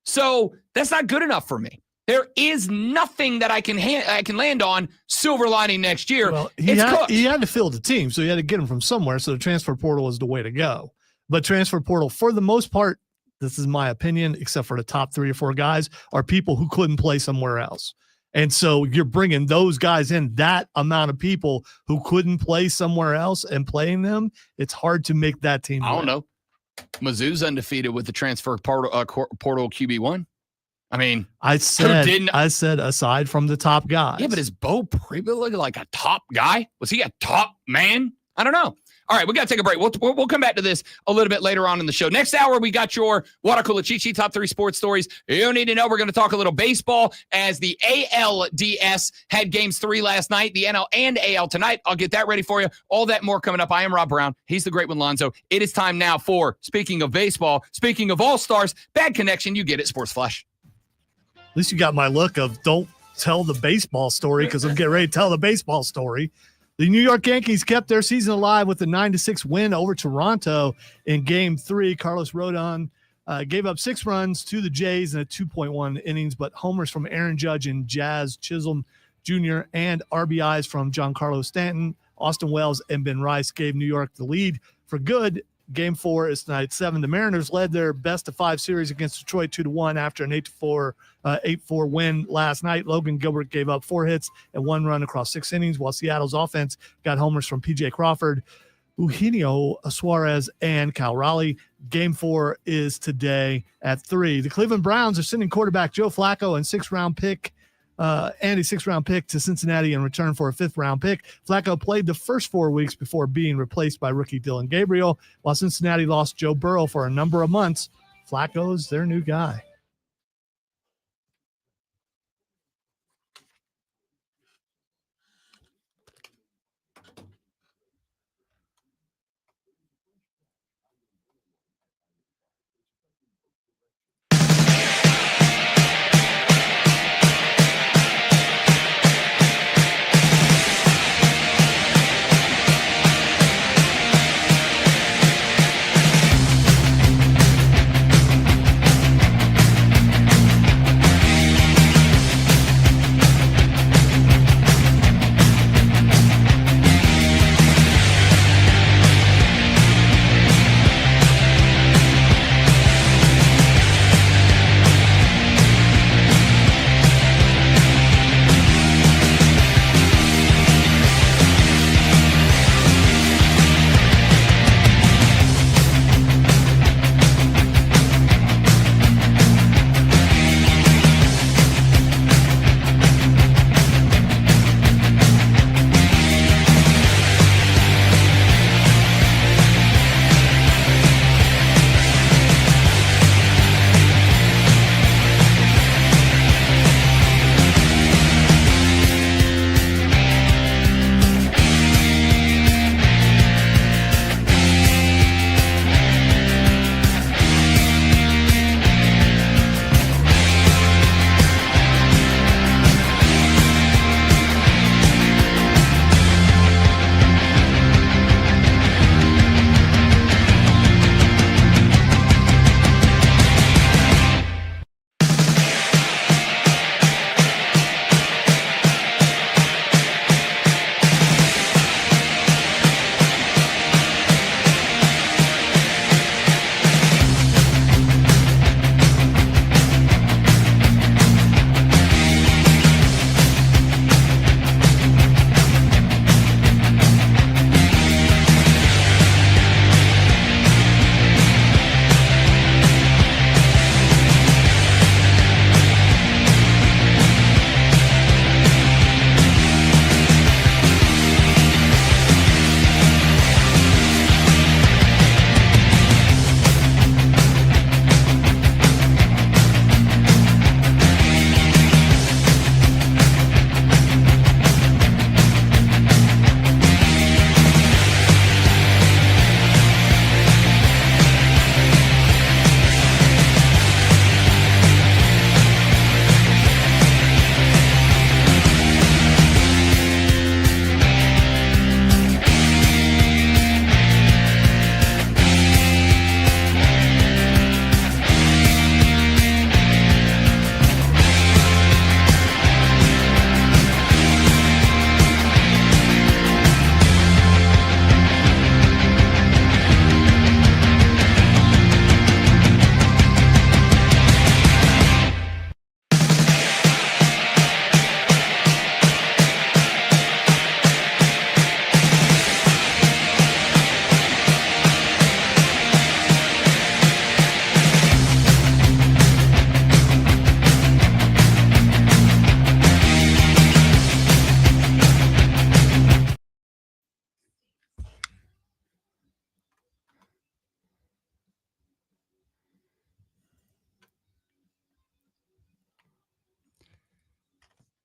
S3: So that's not good enough for me. There is nothing that I can land on silver lining next year.
S4: Well, he had to fill the team, so he had to get them from somewhere. So the transfer portal is the way to go. But transfer portal, for the most part, this is my opinion, except for the top 3 or 4 guys, are people who couldn't play somewhere else. And so you're bringing those guys in, that amount of people who couldn't play somewhere else and playing them, it's hard to make that team.
S3: I don't know. Mizzou's undefeated with the transfer portal QB1. I mean,
S4: I said aside from the top guys.
S3: Yeah, but is Bo Pribble like a top guy? Was he a top man? I don't know. All right, we got to take a break. We'll come back to this a little bit later on in the show. Next hour, we got your Water Cooler Cheat Sheet, top 3 sports stories you need to know. We're going to talk a little baseball as the ALDS had games 3 last night, the NL and AL tonight. I'll get that ready for you. All that more coming up. I am Rob Brown. He's the great one, Lonzo. It is time now for, speaking of baseball, speaking of all-stars, Bad Connection. You get it, Sports Flush.
S4: At least you got my look of don't tell the baseball story because I'm getting ready to tell the baseball story. The New York Yankees kept their season alive with a 9-6 win over Toronto in Game 3. Carlos Rodon gave up 6 runs to the Jays in a 2.1 innings, but homers from Aaron Judge and Jazz Chisholm Jr. and RBIs from Giancarlo Stanton, Austin Wells, and Ben Rice gave New York the lead for good. Game 4 is tonight at 7. The Mariners led their best-of-5 series against Detroit 2-1 after an 8-4 win last night. Logan Gilbert gave up 4 hits and 1 run across 6 innings, while Seattle's offense got homers from P.J. Crawford, Eugenio Suarez, and Cal Raleigh. Game 4 is today at 3. The Cleveland Browns are sending quarterback Joe Flacco and 6th-round pick and a 6th-round pick to Cincinnati in return for a 5th-round pick. Flacco played the first 4 weeks before being replaced by rookie Dylan Gabriel, while Cincinnati lost Joe Burrow for a number of months. Flacco's their new guy.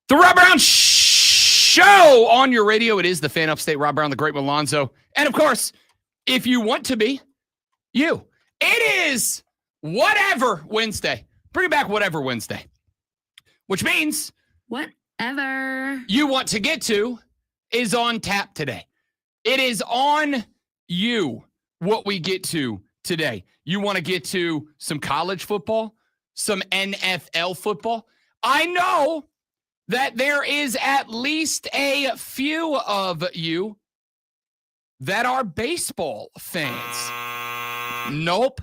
S3: The Rob Brown Show on your radio. It is the Fan Upstate, Rob Brown, the Great Malonzo. And, of course, if you want to be, you. It is Whatever Wednesday. Bring it back Whatever Wednesday. Which means
S1: whatever
S3: you want to get to is on tap today. It is on you what we get to today. You want to get to some college football, some NFL football. I know that there is at least a few of you that are baseball fans. Nope.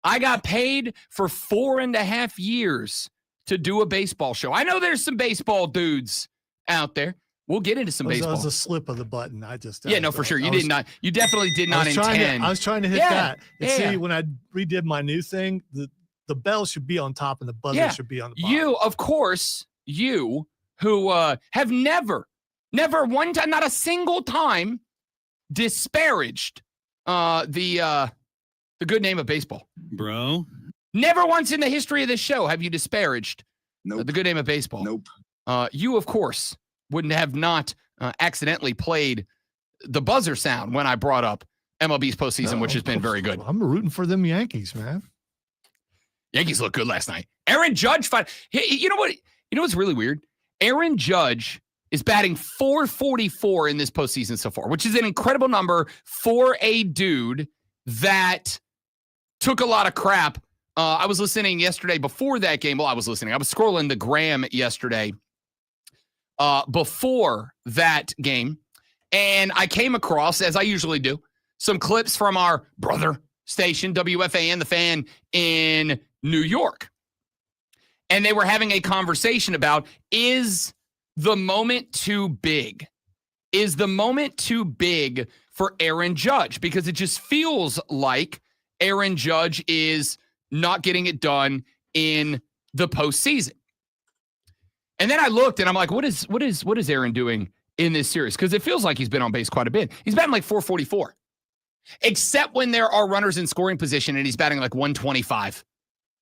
S3: I got paid for 4.5 years to do a baseball show. I know there's some baseball dudes out there. We'll get into some baseball.
S4: That was a slip of the button.
S3: For sure. You definitely did not intend.
S4: I was trying to hit that. And see, when I redid my new thing, the bell should be on top and the buzzer should be on the bottom.
S3: You, of course, you who have never one time, not a single time, disparaged the good name of baseball.
S5: Bro.
S3: Never once in the history of this show have you disparaged the good name of baseball.
S5: Nope.
S3: You, of course, wouldn't have not accidentally played the buzzer sound when I brought up MLB's postseason, which has been very good.
S4: I'm rooting for them Yankees, man.
S3: Yankees look good last night. Aaron Judge, you know what? You know what's really weird? Aaron Judge is batting .444 in this postseason so far, which is an incredible number for a dude that took a lot of crap. I was listening yesterday before that game. Well, I was scrolling the gram yesterday before that game, and I came across, as I usually do, some clips from our brother station, WFAN, The Fan, in New York. And they were having a conversation about, is the moment too big? Is the moment too big for Aaron Judge? Because it just feels like Aaron Judge is not getting it done in the postseason. And then I looked and I'm like, what is Aaron doing in this series? Because it feels like he's been on base quite a bit. He's batting like .444. Except when there are runners in scoring position and he's batting like 125.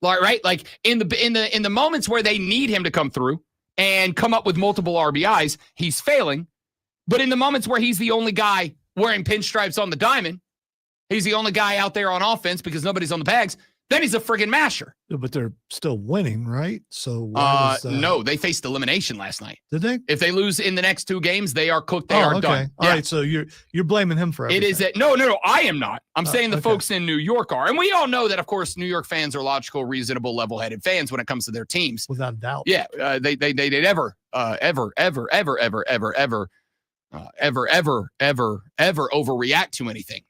S3: Right? Like in the moments where they need him to come through and come up with multiple RBIs, he's failing. But in the moments where he's the only guy wearing pinstripes on the diamond, he's the only guy out there on offense because nobody's on the bags, then he's a friggin' masher.
S4: But they're still winning, right? So
S3: no, they faced elimination last night.
S4: Did they?
S3: If they lose in the next 2 games, they are cooked. They are done.
S4: All right, so you're blaming him for everything.
S3: It is no, I am not. I'm saying the folks in New York are. And we all know that, of course, New York fans are logical, reasonable, level-headed fans when it comes to their teams.
S4: Without a doubt.
S3: Yeah, they never ever overreact to anything.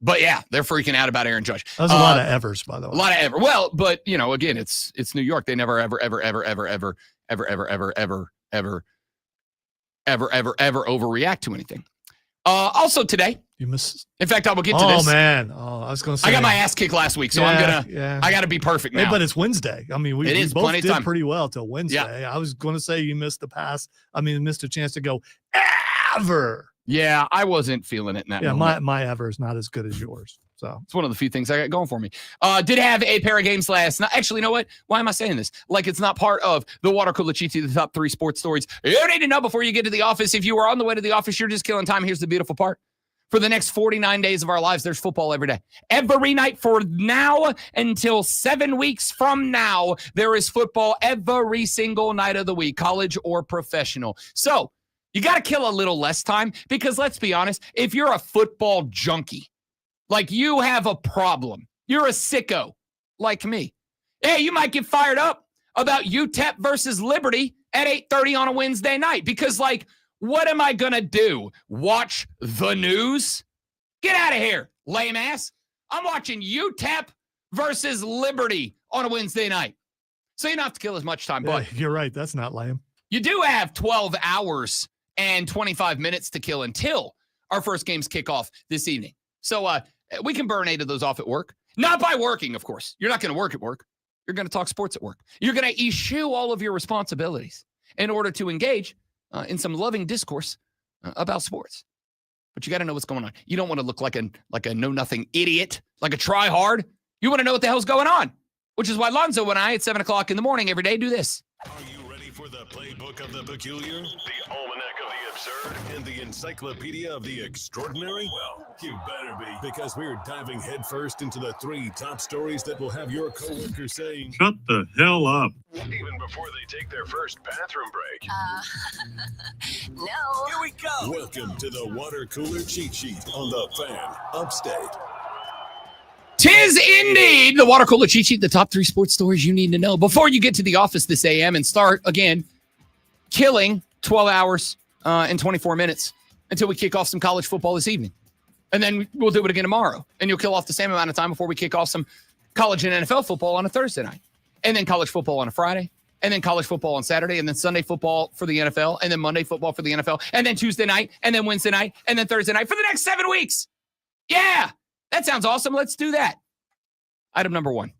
S3: But yeah, they're freaking out about Aaron Judge.
S4: That was a lot of evers, by the way.
S3: A lot of ever. Well, but again, it's New York. They never ever overreact to anything. Also today,
S4: you missed.
S3: In fact, I will get to this.
S4: Oh man, I was going to say
S3: I got my ass kicked last week, so I got to be perfect now.
S4: Hey, but it's Wednesday. I mean, we both did pretty well till Wednesday. Yeah. I was going to say you missed the pass. I mean, missed a chance to go ever.
S3: Yeah, I wasn't feeling it in that moment.
S4: My ever is not as good as yours. So
S3: it's one of the few things I got going for me. Did have a pair of games last night. Actually, you know what? Why am I saying this? Like it's not part of the Water Cooler Cheat Sheet, the top 3 sports stories you need to know before you get to the office. If you are on the way to the office, you're just killing time. Here's the beautiful part. For the next 49 days of our lives, there's football every day. Every night for now until 7 weeks from now, there is football every single night of the week, college or professional. So you got to kill a little less time because let's be honest, if you're a football junkie, like you have a problem, you're a sicko like me. Hey, you might get fired up about UTEP versus Liberty at 8:30 on a Wednesday night because what am I going to do? Watch the news? Get out of here, lame ass. I'm watching UTEP versus Liberty on a Wednesday night. So you don't have to kill as much time, but
S4: you're right. That's not lame.
S3: You do have 12 hours and 25 minutes to kill until our first games kick off this evening. So we can burn 8 of those off at work. Not by working, of course. You're not going to work at work. You're going to talk sports at work. You're going to eschew all of your responsibilities in order to engage in some loving discourse about sports. But you got to know what's going on. You don't want to look like a know-nothing idiot, like a try-hard. You want to know what the hell's going on, which is why Lonzo and I at 7 o'clock in the morning every day do this.
S6: Are you ready
S5: for the playbook of the peculiar, the almanac of the absurd, and the encyclopedia of the extraordinary? Well, you better be, because we're diving headfirst into the 3 top stories that will have your coworkers saying,
S6: "Shut the hell up,"
S5: even before they take their first bathroom break.
S7: No.
S5: Here we go. Welcome to the water cooler cheat sheet on the Fan Upstate.
S3: Tis indeed the water cooler cheat sheet, the top 3 sports stories you need to know before you get to the office this AM and start, again, killing 12 hours and 24 minutes until we kick off some college football this evening. And then we'll do it again tomorrow. And you'll kill off the same amount of time before we kick off some college and NFL football on a Thursday night. And then college football on a Friday. And then college football on Saturday. And then Sunday football for the NFL. And then Monday football for the NFL. And then Tuesday night. And then Wednesday night. And then Thursday night for the next 7 weeks. Yeah. That sounds awesome. Let's do that. Item number 1.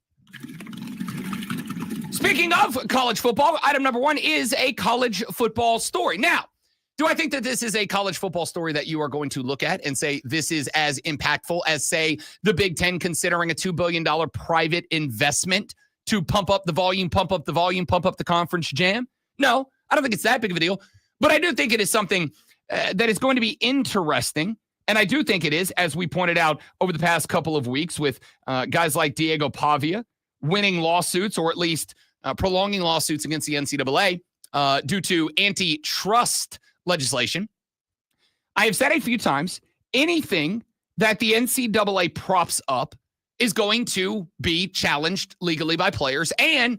S3: Speaking of college football, item number 1 is a college football story. Now, do I think that this is a college football story that you are going to look at and say this is as impactful as, say, the Big Ten considering a $2 billion private investment to pump up the volume, pump up the conference jam? No, I don't think it's that big of a deal. But I do think it is something that is going to be interesting. And I do think it is, as we pointed out over the past couple of weeks with guys like Diego Pavia winning lawsuits, or at least prolonging lawsuits against the NCAA due to antitrust legislation. I have said a few times, anything that the NCAA props up is going to be challenged legally by players. And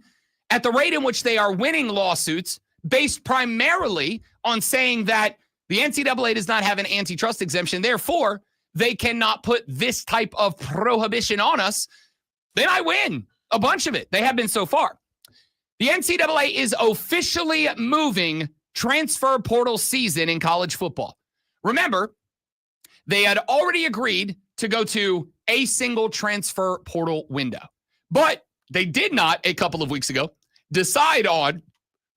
S3: at the rate in which they are winning lawsuits based primarily on saying that the NCAA does not have an antitrust exemption, therefore, they cannot put this type of prohibition on us, then I win a bunch of it. They have been so far. The NCAA is officially moving transfer portal season in college football. Remember, they had already agreed to go to a single transfer portal window, but they did not, a couple of weeks ago, decide on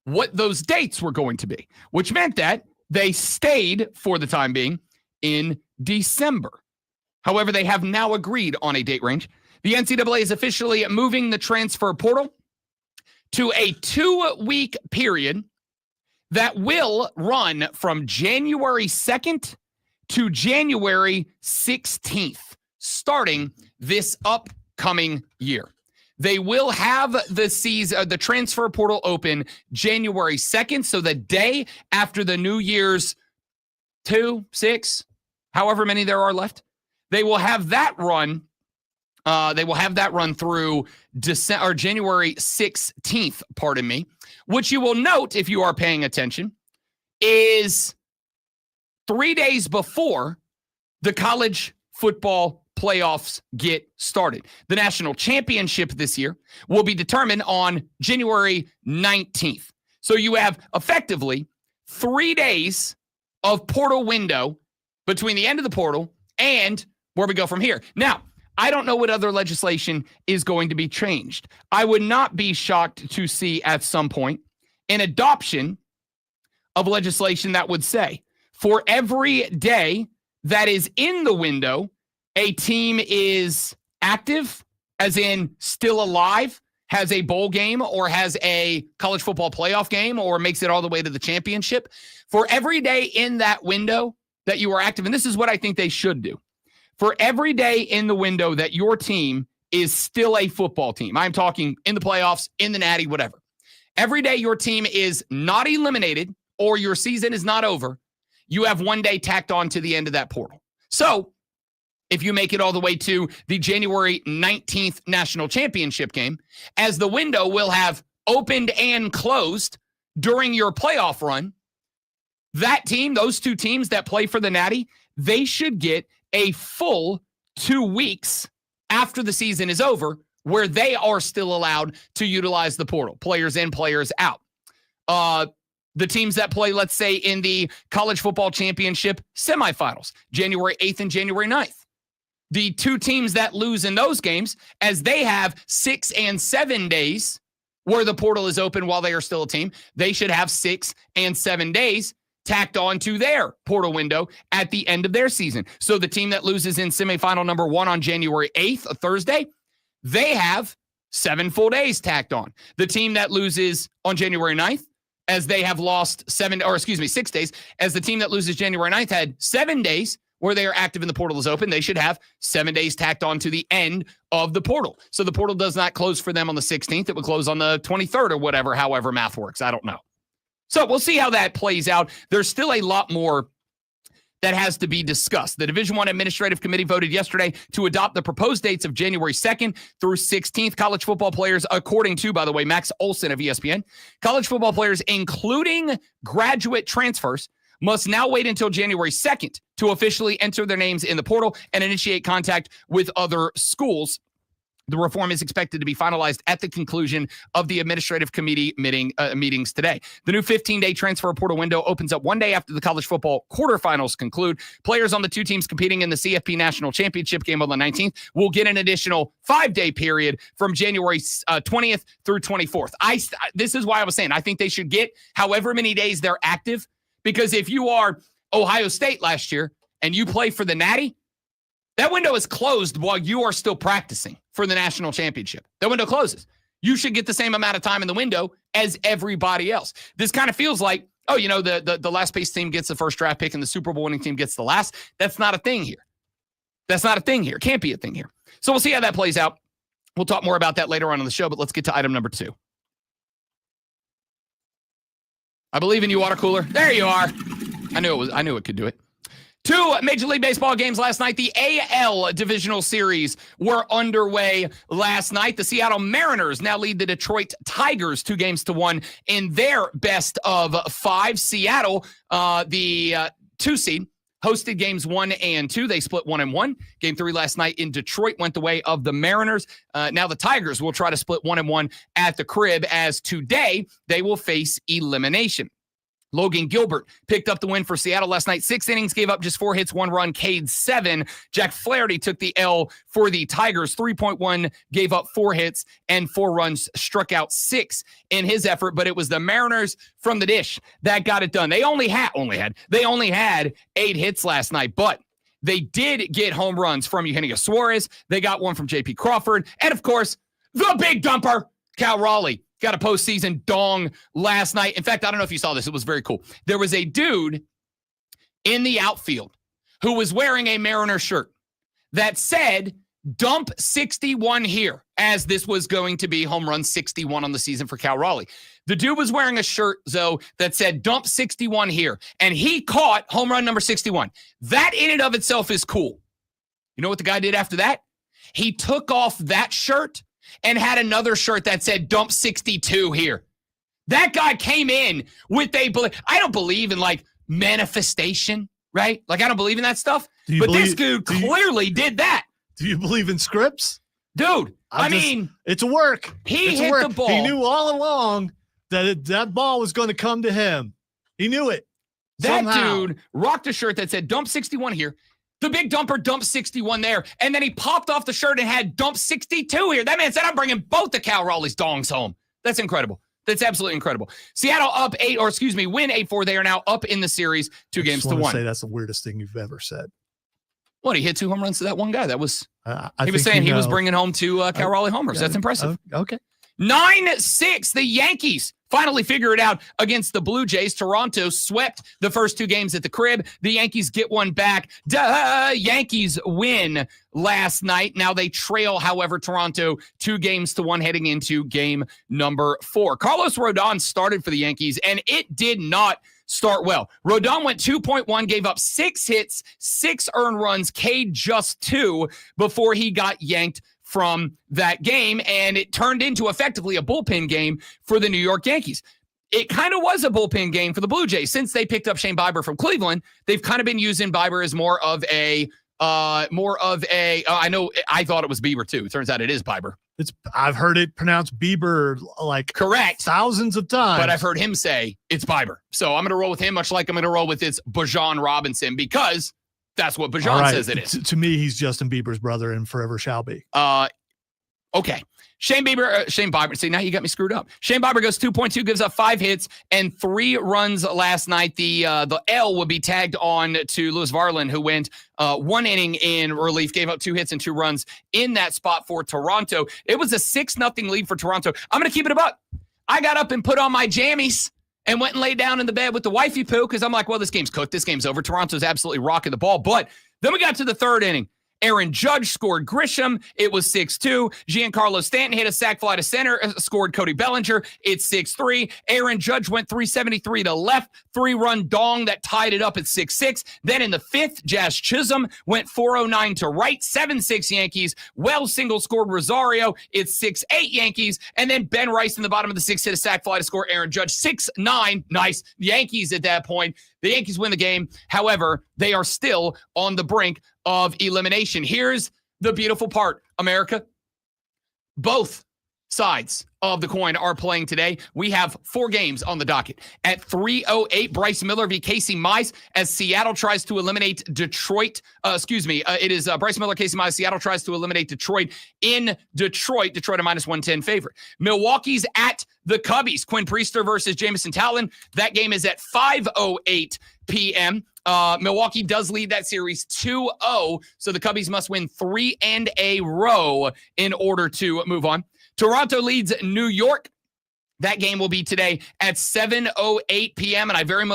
S3: what those dates were going to be, which meant that they stayed, for the time being, in December. However, they have now agreed on a date range. The NCAA is officially moving the transfer portal to a 2-week period that will run from January 2nd to January 16th, starting this upcoming year. They will have the transfer portal open January 2nd, so the day after the New Year's 2, 6, however many there are left. They will have that run. Through January 16th, pardon me, which you will note, if you are paying attention, is 3 days before the college football playoffs get started. The national championship this year will be determined on January 19th. So you have effectively 3 days of portal window between the end of the portal and where we go from here. Now, I don't know what other legislation is going to be changed. I would not be shocked to see at some point an adoption of legislation that would say for every day that is in the window, a team is active, as in still alive, has a bowl game or has a college football playoff game or makes it all the way to the championship. For every day in that window that you are active, and this is what I think they should do. For every day in the window that your team is still a football team, I'm talking in the playoffs, in the natty, whatever. Every day your team is not eliminated or your season is not over, you have 1 day tacked on to the end of that portal. So if you make it all the way to the January 19th national championship game, as the window will have opened and closed during your playoff run, that team, those 2 teams that play for the natty, they should get a full 2 weeks after the season is over where they are still allowed to utilize the portal, players in, players out. The teams that play, let's say, in the college football championship semifinals, January 8th and January 9th. The 2 teams that lose in those games, as they have 6 and 7 days where the portal is open while they are still a team, they should have 6 and 7 days tacked on to their portal window at the end of their season. So the team that loses in semifinal number 1 on January 8th, a Thursday, they have 7 full days tacked on. The team that loses on January 9th as they have lost 6 days, as the team that loses January 9th had 7 days where they are active and the portal is open. They should have 7 days tacked on to the end of the portal. So the portal does not close for them on the 16th. It would close on the 23rd or whatever, however math works. I don't know. So we'll see how that plays out. There's still a lot more that has to be discussed. The Division I Administrative Committee voted yesterday to adopt the proposed dates of January 2nd through 16th. College football players, according to, by the way, Max Olson of ESPN, college football players, including graduate transfers, must now wait until January 2nd to officially enter their names in the portal and initiate contact with other schools. The reform is expected to be finalized at the conclusion of the administrative committee meetings today. The new 15-day transfer portal window opens up 1 day after the college football quarterfinals conclude. Players on the two teams competing in the CFP National Championship game on the 19th will get an additional 5-day period from January 20th through 24th. This is why I was saying I think they should get however many days they're active, because if you are Ohio State last year and you play for the Natty, that window is closed while you are still practicing for the national championship. That window closes. You should get the same amount of time in the window as everybody else. This kind of feels like, the last place team gets the first draft pick and the Super Bowl winning team gets the last. That's not a thing here. It can't be a thing here. So we'll see how that plays out. We'll talk more about that later on in the show, but let's get to item number 2. I believe in you, water cooler. There you are. I knew it could do it. 2 Major League Baseball games last night. The AL Divisional Series were underway last night. The Seattle Mariners now lead the Detroit Tigers 2-1 in their best of 5. Seattle, the 2 seed, hosted games 1 and 2. They split 1-1. Game 3 last night in Detroit went the way of the Mariners. Now the Tigers will try to split 1-1 at the crib, as today they will face elimination. Logan Gilbert picked up the win for Seattle last night. 6 innings, gave up just 4 hits, 1 run, K'd 7. Jack Flaherty took the L for the Tigers. 3.1, gave up 4 hits and 4 runs, struck out 6 in his effort. But it was the Mariners from the dish that got it done. They only had 8 hits last night, but they did get home runs from Eugenio Suarez. They got one from J.P. Crawford. And, of course, the big dumper, Cal Raleigh. Got a postseason dong last night. In fact, I don't know if you saw this. It was very cool. There was a dude in the outfield who was wearing a Mariner shirt that said, dump 61 here, as this was going to be home run 61 on the season for Cal Raleigh. The dude was wearing a shirt, though, that said, dump 61 here, and he caught home run number 61. That in and of itself is cool. You know what the guy did after that? He took off that shirt and had another shirt that said dump 62 here. That guy came in with I don't believe in like manifestation, right? Like I don't believe in that stuff. But this dude clearly did that.
S4: Do you believe in scripts?
S3: Dude, I mean,
S4: it's a work.
S3: He hit the ball.
S4: He knew all along that ball was going to come to him. He knew it.
S3: That dude rocked a shirt that said dump 61 here. The big dumper dumped 61 there, and then he popped off the shirt and had dump 62 here. That man said, I'm bringing both the Cal Raleigh's dongs home. That's incredible. That's absolutely incredible. Seattle win 8-4. They are now up in the series 2-1.
S4: I want to say that's the weirdest thing you've ever said.
S3: What, he hit 2 home runs to that one guy? That was,
S4: he
S3: was saying he was bringing home 2 Cal Raleigh homers. That's impressive.
S4: Okay.
S3: 9-6, the Yankees finally figure it out against the Blue Jays. Toronto swept the first 2 games at the crib. The Yankees get one back. Yankees win last night. Now they trail, however, Toronto 2-1 heading into game number 4. Carlos Rodon started for the Yankees, and it did not start well. Rodon went 2.1, gave up 6 hits, 6 earned runs, K'd just 2 before he got yanked from that game, and it turned into effectively a bullpen game for the New York Yankees. It kind of was a bullpen game for the Blue Jays. Since they picked up Shane Bieber from Cleveland, they've kind of been using Bieber as more of a I thought it was Bieber too. It turns out it is Bieber.
S4: I've heard it pronounced Bieber like
S3: correct
S4: thousands of times,
S3: but I've heard him say it's Bieber. So I'm going to roll with him, much like I'm going to roll with it's Bajan Robinson, because that's what Bajan says it is.
S4: To me, he's Justin Bieber's brother and forever shall be.
S3: Okay. Shane Bieber. See, now you got me screwed up. Shane Bieber goes 2.2, gives up 5 hits and 3 runs last night. The L would be tagged on to Louis Varland, who went 1 inning in relief, gave up 2 hits and 2 runs in that spot for Toronto. It was a 6-0 lead for Toronto. I'm going to keep it a buck. I got up and put on my jammies and went and laid down in the bed with the wifey poo because I'm like, well, this game's cooked. This game's over. Toronto's absolutely rocking the ball. But then we got to the third inning. Aaron Judge scored Grisham. It was 6-2. Giancarlo Stanton hit a sac fly to center, scored Cody Bellinger. It's 6-3. Aaron Judge went 373 to left, 3-run dong that tied it up at 6-6. Then in the fifth, Jazz Chisholm went 409 to right, 7-6 Yankees. Wells single scored Rosario. It's 6-8 Yankees. And then Ben Rice in the bottom of the sixth hit a sac fly to score Aaron Judge. 6-9. Nice. Yankees at that point. The Yankees win the game. However, they are still on the brink of elimination. Here's the beautiful part, America. Both sides of the coin are playing today. We have 4 games on the docket. At 3:08, Bryce Miller v. Casey Mize as Seattle tries to eliminate Detroit. It is Bryce Miller, Casey Mize. Seattle tries to eliminate Detroit in Detroit. Detroit a -110 favorite. Milwaukee's at the Cubbies. Quinn Priester versus Jamison Talon. That game is at 5:08 p.m. Milwaukee does lead that series 2-0, so the Cubbies must win 3 in a row in order to move on. Toronto leads New York. That game will be today at 7:08 p.m., and I very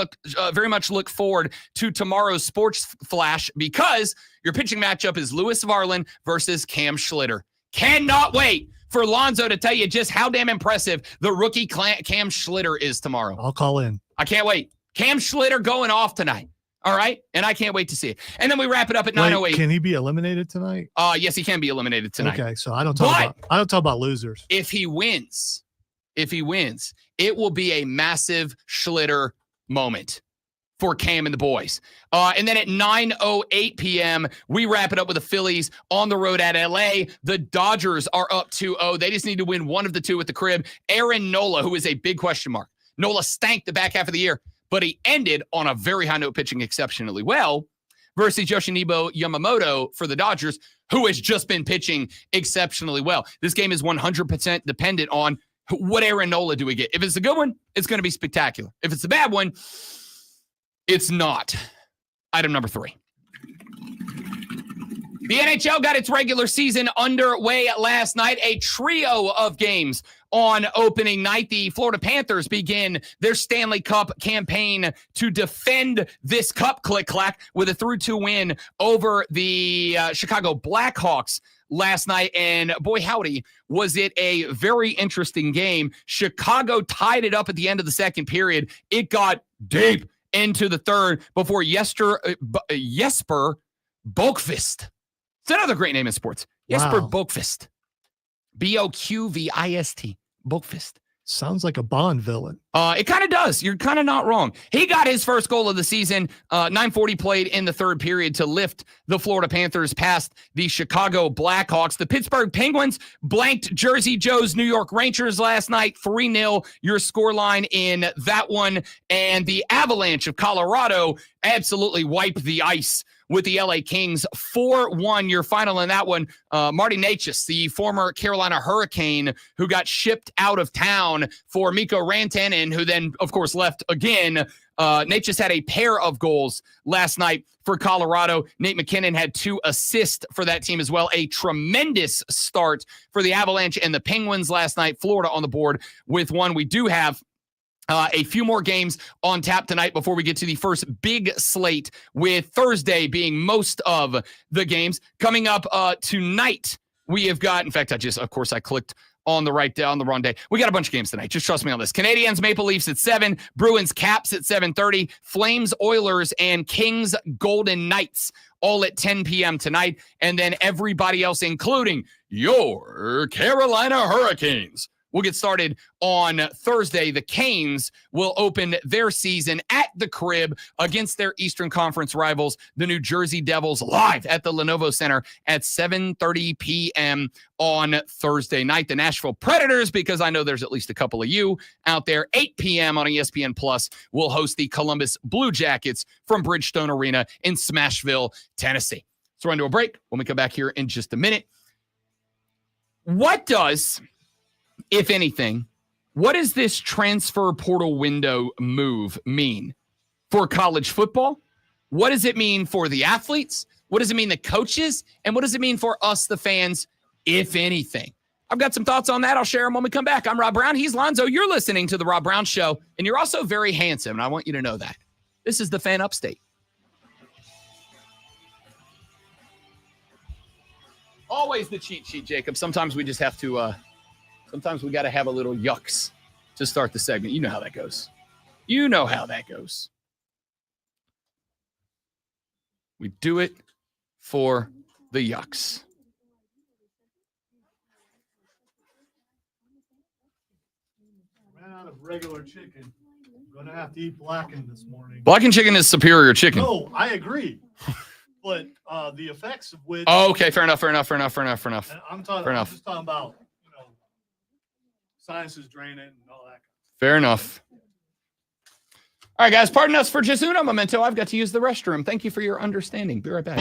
S3: much look forward to tomorrow's Sports Flash because your pitching matchup is Lewis Varlin versus Cam Schlitter. Cannot wait for Lonzo to tell you just how damn impressive the rookie Cam Schlitter is tomorrow.
S4: I'll call in.
S3: I can't wait. Cam Schlitter going off tonight. All right? And I can't wait to see it. And then we wrap it up at 9:08.
S4: Can he be eliminated tonight?
S3: Yes, he can be eliminated tonight.
S4: Okay, so I don't talk about losers.
S3: If he wins, it will be a massive Schlitter moment for Cam and the boys. And then at 9:08 p.m., we wrap it up with the Phillies on the road at LA. The Dodgers are up 2-0. They just need to win one of the two at the crib. Aaron Nola, who is a big question mark. Nola stank the back half of the year, but he ended on a very high note, pitching exceptionally well, versus Yoshinobu Yamamoto for the Dodgers, who has just been pitching exceptionally well. This game is 100% dependent on what Aaron Nola do we get. If it's a good one, it's going to be spectacular. If it's a bad one, it's not. Item number 3. The NHL got its regular season underway last night. A trio of games on opening night. The Florida Panthers begin their Stanley Cup campaign to defend this cup, click-clack, with a 3-2 win over the Chicago Blackhawks last night. And boy, howdy, was it a very interesting game. Chicago tied it up at the end of the second period. It got deep into the third before Jesper Boqvist. It's another great name in sports. Jesper Boqvist. Boqvist. Boqvist.
S4: Sounds like a Bond villain.
S3: It kind of does. You're kind of not wrong. He got his first goal of the season. 9:40 played in the third period to lift the Florida Panthers past the Chicago Blackhawks. The Pittsburgh Penguins blanked Jersey Joe's New York Rangers last night. 3-0 your scoreline in that one. And the Avalanche of Colorado absolutely wiped the ice with the LA Kings. 4-1 your final in that one. Marty Necas, the former Carolina Hurricane, who got shipped out of town for Mikko Rantanen, who then, of course, left again. Necas had a pair of goals last night for Colorado. Nate McKinnon had 2 assists for that team as well. A tremendous start for the Avalanche and the Penguins last night. Florida on the board with 1. We do have a few more games on tap tonight before we get to the first big slate, with Thursday being most of the games. Coming up tonight, we have got, in fact, I clicked on the wrong day. We got a bunch of games tonight. Just trust me on this. Canadiens, Maple Leafs at 7, Bruins, Caps at 7:30, Flames, Oilers, and Kings, Golden Knights, all at 10 p.m. tonight. And then everybody else, including your Carolina Hurricanes, we'll get started on Thursday. The Canes will open their season at the crib against their Eastern Conference rivals, the New Jersey Devils, live at the Lenovo Center at 7:30 p.m. on Thursday night. The Nashville Predators, because I know there's at least a couple of you out there, 8 p.m. on ESPN Plus, will host the Columbus Blue Jackets from Bridgestone Arena in Smashville, Tennessee. Let's run to a break. When we come back here in just a minute, what does, if anything, what does this transfer portal window move mean for college football? What does it mean for the athletes? What does it mean the coaches? And what does it mean for us, the fans, if anything? I've got some thoughts on that. I'll share them when we come back. I'm Rob Brown. He's Lonzo. You're listening to The Rob Brown Show, and you're also very handsome, and I want you to know that. This is the Fan Upstate. Always the cheat sheet, Jacob. Sometimes we just have to, sometimes we got to have a little yucks to start the segment. You know how that goes. You know how that goes. We do it for the yucks.
S4: Ran out of regular chicken. I'm gonna have to eat blackened this morning.
S3: Blackened chicken is superior chicken.
S4: No, I agree. But the effects of which.
S3: Oh, okay, fair enough.
S4: I'm just talking about, sinuses draining and all that.
S3: Fair enough. All right, guys, pardon us for just uno momento. I've got to use the restroom. Thank you for your understanding. Be right back.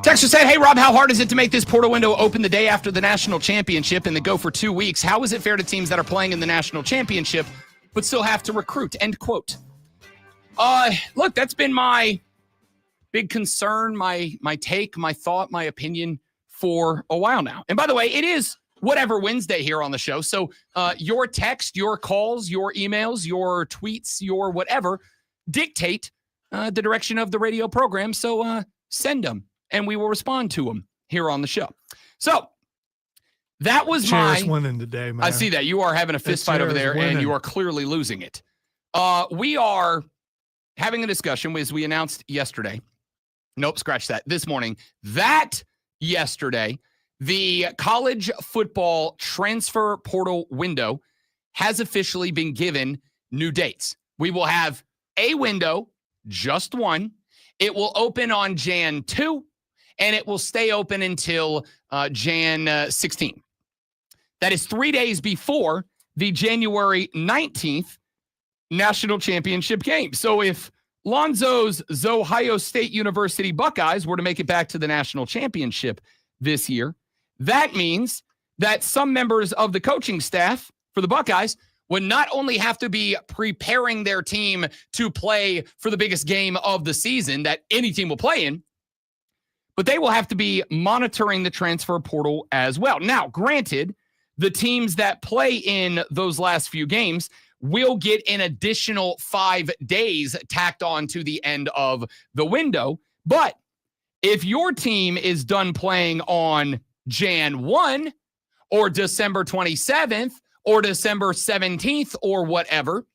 S3: Texter said, hey, Rob, how hard is it to make this portal window open the day after the national championship and then go for 2 weeks? How is it fair to teams that are playing in the national championship but still have to recruit? End quote. Look, that's been my big concern, my take, my thought, my opinion for a while now. And by the way, it is whatever Wednesday here on the show. So your text, your calls, your emails, your tweets, your whatever dictate the direction of the radio program. So send them and we will respond to them here on the show. So that was
S4: Chair's winning today, man.
S3: I see that. You are having a fist fight over there and you are clearly losing it. We are having a discussion as we announced yesterday. Nope, scratch that. This morning. That yesterday, the college football transfer portal window has officially been given new dates. We will have a window, just one. It will open on Jan 2, and it will stay open until Jan 16. That is 3 days before the January 19th national championship game. So if Lonzo's Ohio State University Buckeyes were to make it back to the national championship this year, that means that some members of the coaching staff for the Buckeyes would not only have to be preparing their team to play for the biggest game of the season that any team will play in, but they will have to be monitoring the transfer portal as well. Now, granted, the teams that play in those last few games will get an additional 5 days tacked on to the end of the window. But if your team is done playing on Jan 1 or December 27th or December 17th or whatever,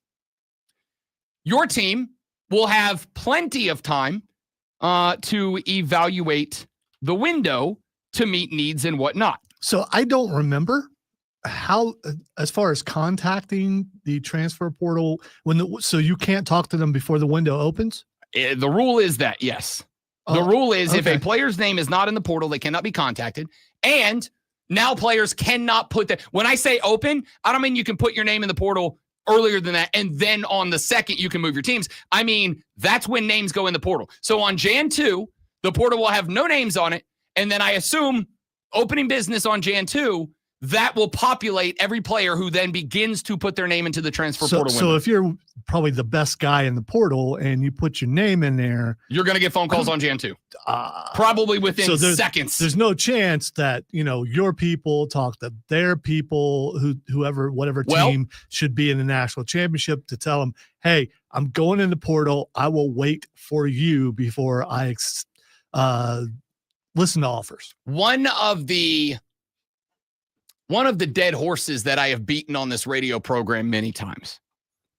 S3: your team will have plenty of time to evaluate the window to meet needs and whatnot.
S4: So I don't remember how, as far as contacting the transfer portal, so you can't talk to them before the window opens?
S3: The rule is that, yes. The rule is if a player's name is not in the portal, they cannot be contacted. And now players cannot put that. When I say open, I don't mean you can put your name in the portal earlier than that, and then on the second you can move your teams. I mean, that's when names go in the portal. So on Jan 2, the portal will have no names on it, and then I assume opening business on Jan 2, that will populate every player who then begins to put their name into the transfer portal window.
S4: So if you're probably the best guy in the portal and you put your name in there,
S3: you're going to get phone calls on Jan 2. Probably within seconds.
S4: There's no chance that, your people talk to their people, whatever team should be in the national championship, to tell them, hey, I'm going in the portal. I will wait for you before I listen to offers.
S3: One of the dead horses that I have beaten on this radio program many times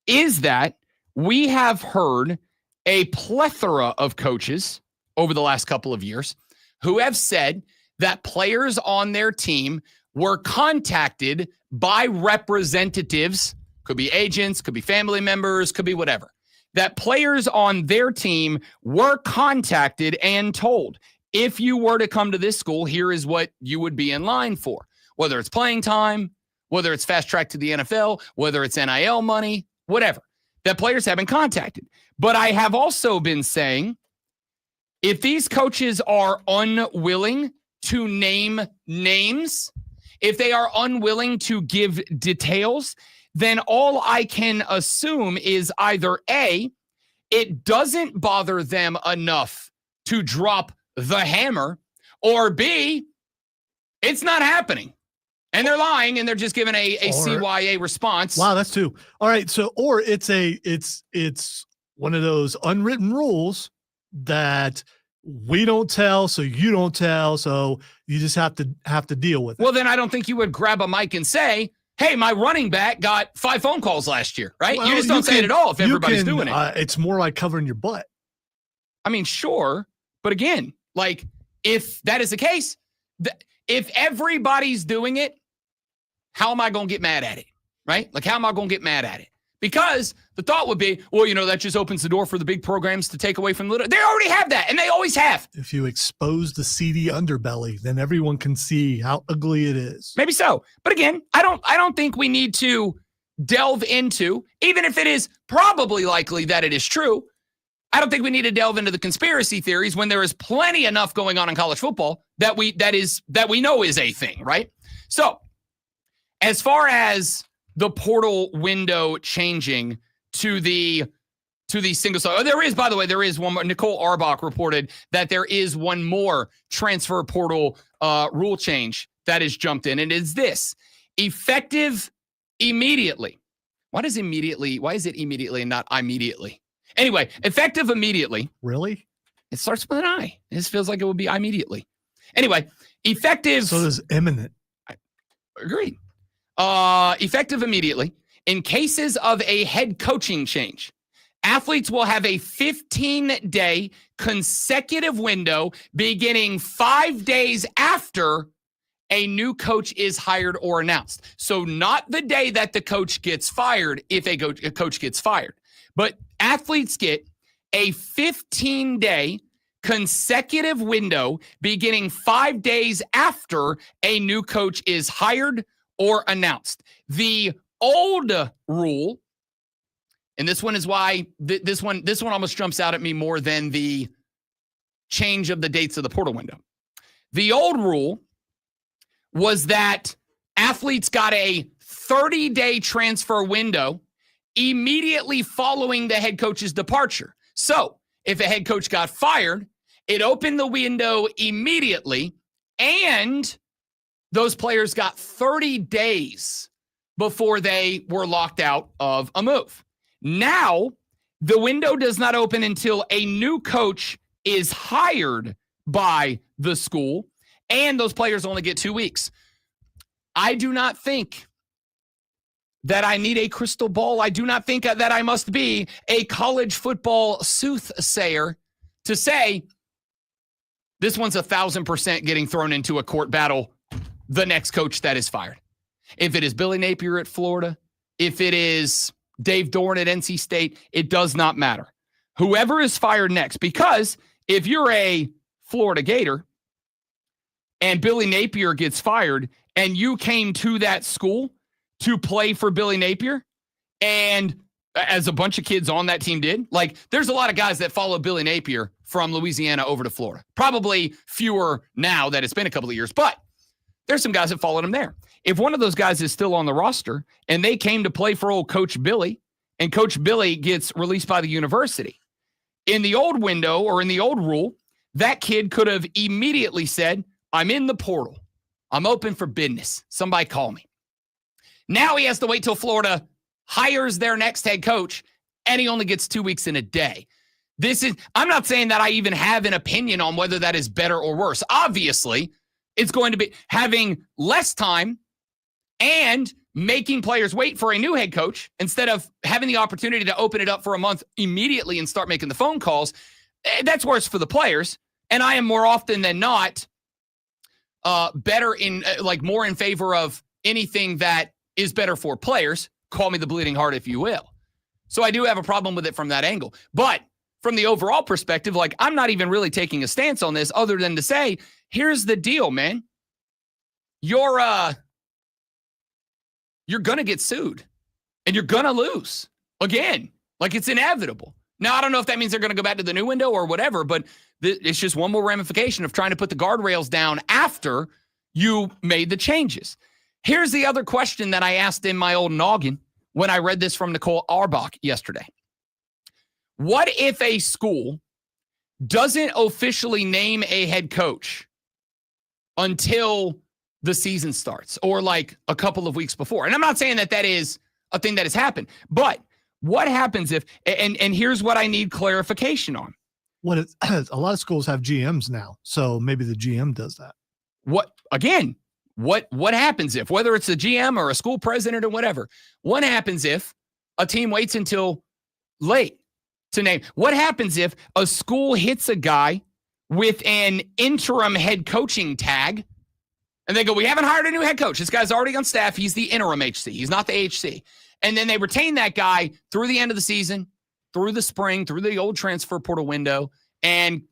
S3: is that we have heard a plethora of coaches over the last couple of years who have said that players on their team were contacted by representatives, could be agents, could be family members, could be whatever, that players on their team were contacted and told, if you were to come to this school, here is what you would be in line for. Whether it's playing time, whether it's fast track to the NFL, whether it's NIL money, whatever, that players have been contacted. But I have also been saying, if these coaches are unwilling to name names, if they are unwilling to give details, then all I can assume is either A, it doesn't bother them enough to drop the hammer, or B, it's not happening. And they're lying, and they're just giving a CYA response.
S4: Wow, that's two. All right, so or it's one of those unwritten rules that we don't tell, so you don't tell, so you just have to deal with it.
S3: Well, then I don't think you would grab a mic and say, hey, my running back got 5 phone calls last year, right?
S4: Well,
S3: you just don't say it at all if everybody's doing it.
S4: It's more like covering your butt.
S3: I mean, sure. But again, like, if that is the case, if everybody's doing it, how am I going to get mad at it, right? Like, how am I going to get mad at it? Because the thought would be, well, that just opens the door for the big programs to take away from the little. They already have that, and they always have.
S4: If you expose the seedy underbelly, then everyone can see how ugly it is.
S3: Maybe so. But again, I don't think we need to delve into, even if it is probably likely that it is true, I don't think we need to delve into the conspiracy theories when there is plenty enough going on in college football that we know is a thing, right? So, as far as the portal window changing to to the single star. Oh, there is, by the way, there is one more. Nicole Arbach reported that there is one more transfer portal rule change that has jumped in, and it's this: effective immediately. Why is it immediately and not immediately? Anyway, effective immediately.
S4: Really?
S3: It starts with an I. This feels like it would be immediately. Anyway, effective.
S4: So does imminent.
S3: Agreed. Effective immediately. In cases of a head coaching change, athletes will have a 15-day consecutive window beginning 5 days after a new coach is hired or announced. So not the day that the coach gets fired if a coach gets fired, but athletes get a 15-day consecutive window beginning 5 days after a new coach is hired or announced. The old rule, and this one is why this one almost jumps out at me more than the change of the dates of the portal window. The old rule was that athletes got a 30-day transfer window immediately following the head coach's departure. So if a head coach got fired, it opened the window immediately, and those players got 30 days before they were locked out of a move. Now, the window does not open until a new coach is hired by the school, and those players only get 2 weeks. I do not think that I need a crystal ball. I do not think that I must be a college football soothsayer to say this one's 1,000% getting thrown into a court battle, the next coach that is fired. If it is Billy Napier at Florida, if it is Dave Doran at NC State, it does not matter. Whoever is fired next, because if you're a Florida Gator and Billy Napier gets fired and you came to that school to play for Billy Napier, and as a bunch of kids on that team did, like there's a lot of guys that follow Billy Napier from Louisiana over to Florida. Probably fewer now that it's been a couple of years, but there's some guys that followed him there. If one of those guys is still on the roster and they came to play for old Coach Billy, and Coach Billy gets released by the university, in the old window or in the old rule, that kid could have immediately said, I'm in the portal. I'm open for business. Somebody call me. Now he has to wait till Florida hires their next head coach, and he only gets 2 weeks in a day. I'm not saying that I even have an opinion on whether that is better or worse. Obviously, it's going to be having less time and making players wait for a new head coach instead of having the opportunity to open it up for a month immediately and start making the phone calls. That's worse for the players. And I am more often than not better in more in favor of anything that is better for players. Call me the bleeding heart, if you will. So I do have a problem with it from that angle. But from the overall perspective, I'm not even really taking a stance on this other than to say, here's the deal, man. You're going to get sued and you're going to lose again. It's inevitable. Now, I don't know if that means they're going to go back to the new window or whatever, but it's just one more ramification of trying to put the guardrails down after you made the changes. Here's the other question that I asked in my old noggin when I read this from Nicole Arbach yesterday. What if a school doesn't officially name a head coach until the season starts or a couple of weeks before? And I'm not saying that is a thing that has happened, but what happens if, and here's what I need clarification on.
S4: A lot of schools have GMs now, so maybe the GM does that.
S3: What happens if, whether it's a GM or a school president or whatever, what happens if a team waits until late to name? What happens if a school hits a guy with an interim head coaching tag and they go, we haven't hired a new head coach. This guy's already on staff. He's the interim HC. He's not the HC. And then they retain that guy through the end of the season, through the spring, through the old transfer portal window, and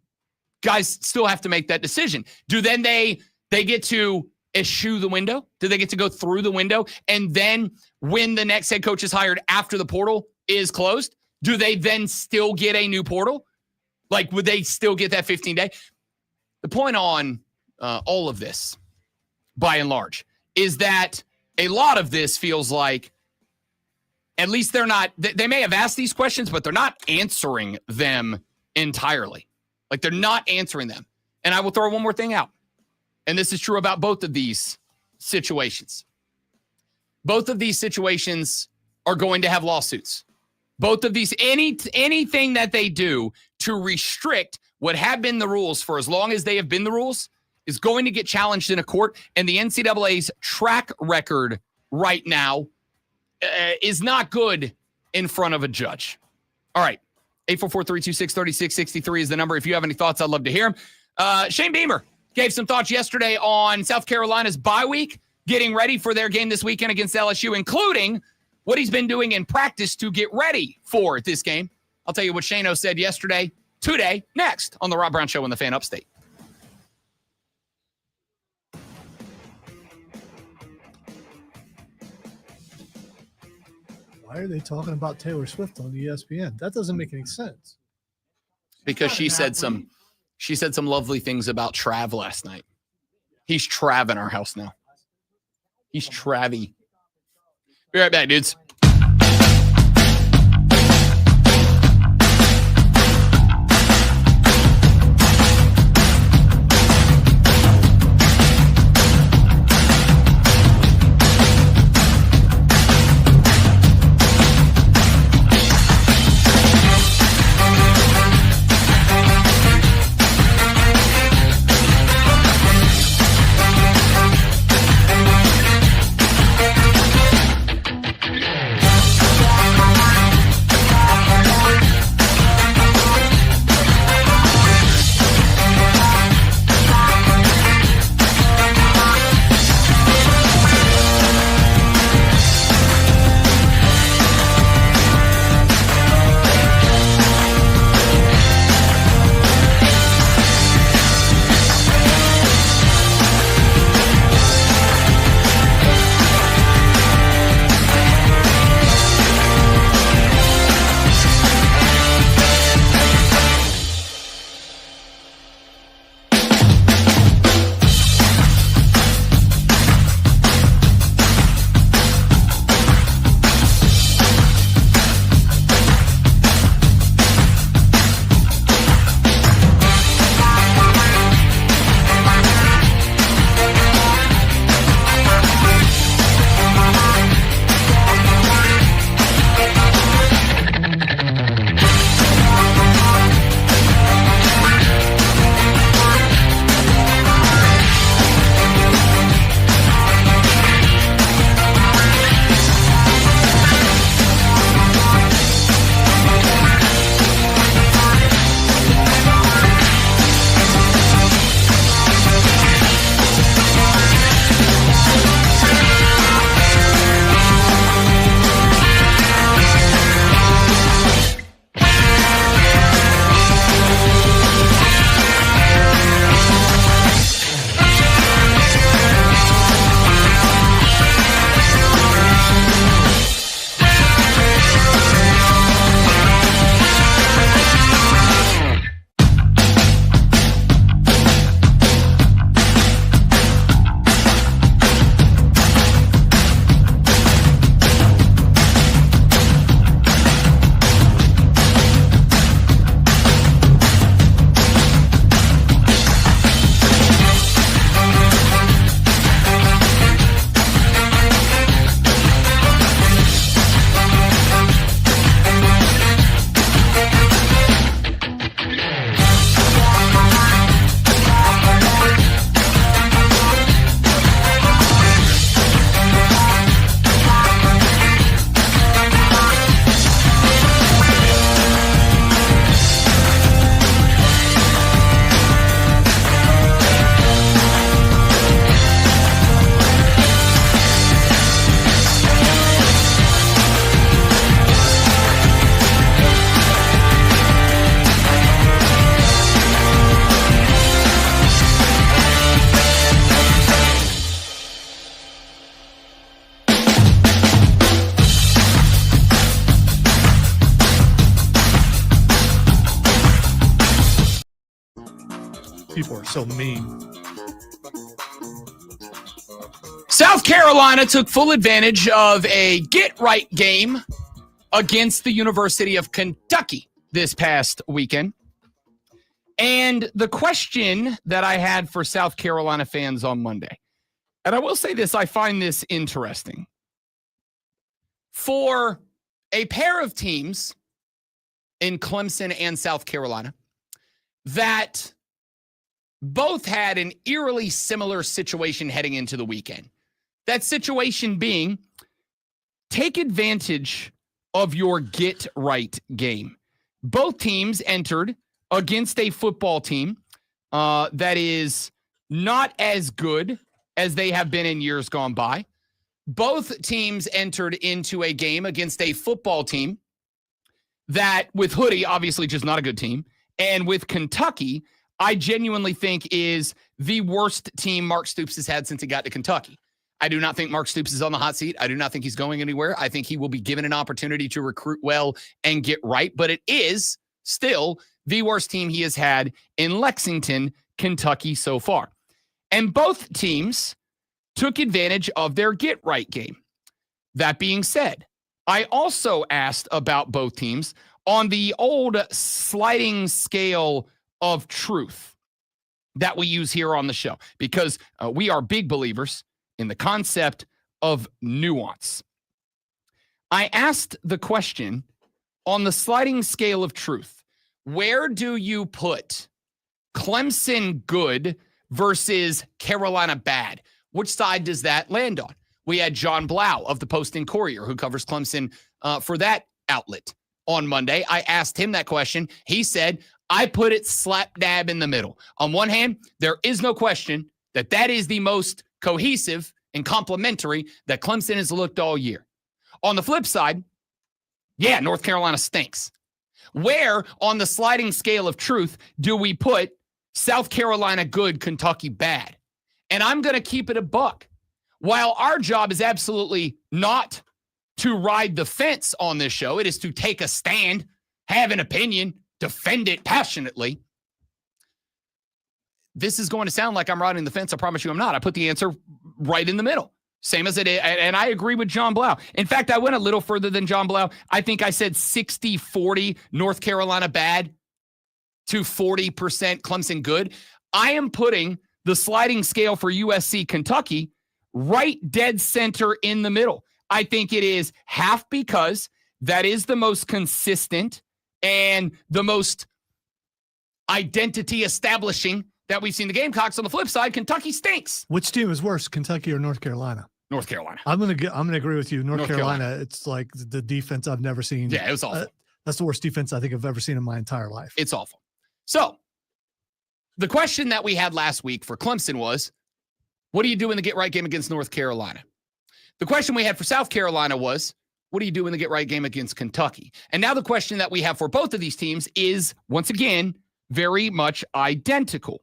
S3: guys still have to make that decision. Do then they get to eschew the window? Do they get to go through the window? And then when the next head coach is hired after the portal is closed, do they then still get a new portal? Would they still get that 15-day? The point on all of this, by and large, is that a lot of this feels like At least they're not, they may have asked these questions, but they're not answering them entirely. Like they're not answering them. And I will throw one more thing out. And this is true about both of these situations. Both of these situations are going to have lawsuits. Both of these, anything that they do to restrict what have been the rules for as long as they have been the rules is going to get challenged in a court. And the NCAA's track record right now is not good in front of a judge. All right. 844-326-3663 is the number. If you have any thoughts, I'd love to hear them. Shane Beamer gave some thoughts yesterday on South Carolina's bye week, getting ready for their game this weekend against LSU, including what he's been doing in practice to get ready for this game. I'll tell you what Shane-O said yesterday, today, next on the Rob Brown Show in the Fan Upstate.
S4: Why are they talking about Taylor Swift on ESPN? That doesn't make any sense.
S3: Because she said some lovely things about Trav last night. He's Trav in our house now. He's Travy. Be right back, dudes.
S4: People are so mean.
S3: South Carolina took full advantage of a get-right game against the University of Kentucky this past weekend. And the question that I had for South Carolina fans on Monday, and I will say this, I find this interesting. For a pair of teams in Clemson and South Carolina that both had an eerily similar situation heading into the weekend, that situation being take advantage of your get right game. Both teams entered against a football team that is not as good as they have been in years gone by. Both teams entered into a game against a football team that, with Hoodie, obviously just not a good team, and with Kentucky, I genuinely think is the worst team Mark Stoops has had since he got to Kentucky. I do not think Mark Stoops is on the hot seat. I do not think he's going anywhere. I think he will be given an opportunity to recruit well and get right, but it is still the worst team he has had in Lexington, Kentucky so far. And both teams took advantage of their get-right game. That being said, I also asked about both teams on the old sliding scale of truth that we use here on the show, because we are big believers in the concept of nuance. I asked the question, on the sliding scale of truth, where do you put Clemson good versus Carolina bad? Which side does that land on? We had John Blau of the Post-Courier, who covers Clemson for that outlet on Monday. I asked him that question. He said, I put it slap dab in the middle. On one hand, there is no question that that is the most cohesive and complementary that Clemson has looked all year. On the flip side, yeah, North Carolina stinks. Where on the sliding scale of truth do we put South Carolina good, Kentucky bad? And I'm going to keep it a buck. While our job is absolutely not to ride the fence on this show, it is to take a stand, have an opinion, defend it passionately. This is going to sound like I'm riding the fence. I promise you I'm not. I put the answer right in the middle. Same as it is. And I agree with John Blau. In fact, I went a little further than John Blau. I think I said 60-40 North Carolina bad to 40% Clemson good. I am putting the sliding scale for USC Kentucky right dead center in the middle. I think it is half because that is the most consistent and the most identity establishing that we've seen the Gamecocks. On the flip side, Kentucky stinks.
S4: Which team is worse, Kentucky or North Carolina?
S3: North Carolina.
S4: I'm gonna agree with you. North Carolina, it's like the defense I've never seen.
S3: Yeah, it was awful.
S4: That's the worst defense I think I've ever seen in my entire life.
S3: It's awful. So the question that we had last week for Clemson was, what do you do in the get-right game against North Carolina? The question we had for South Carolina was, what do you do in the get-right game against Kentucky? And now the question that we have for both of these teams is, once again, very much identical.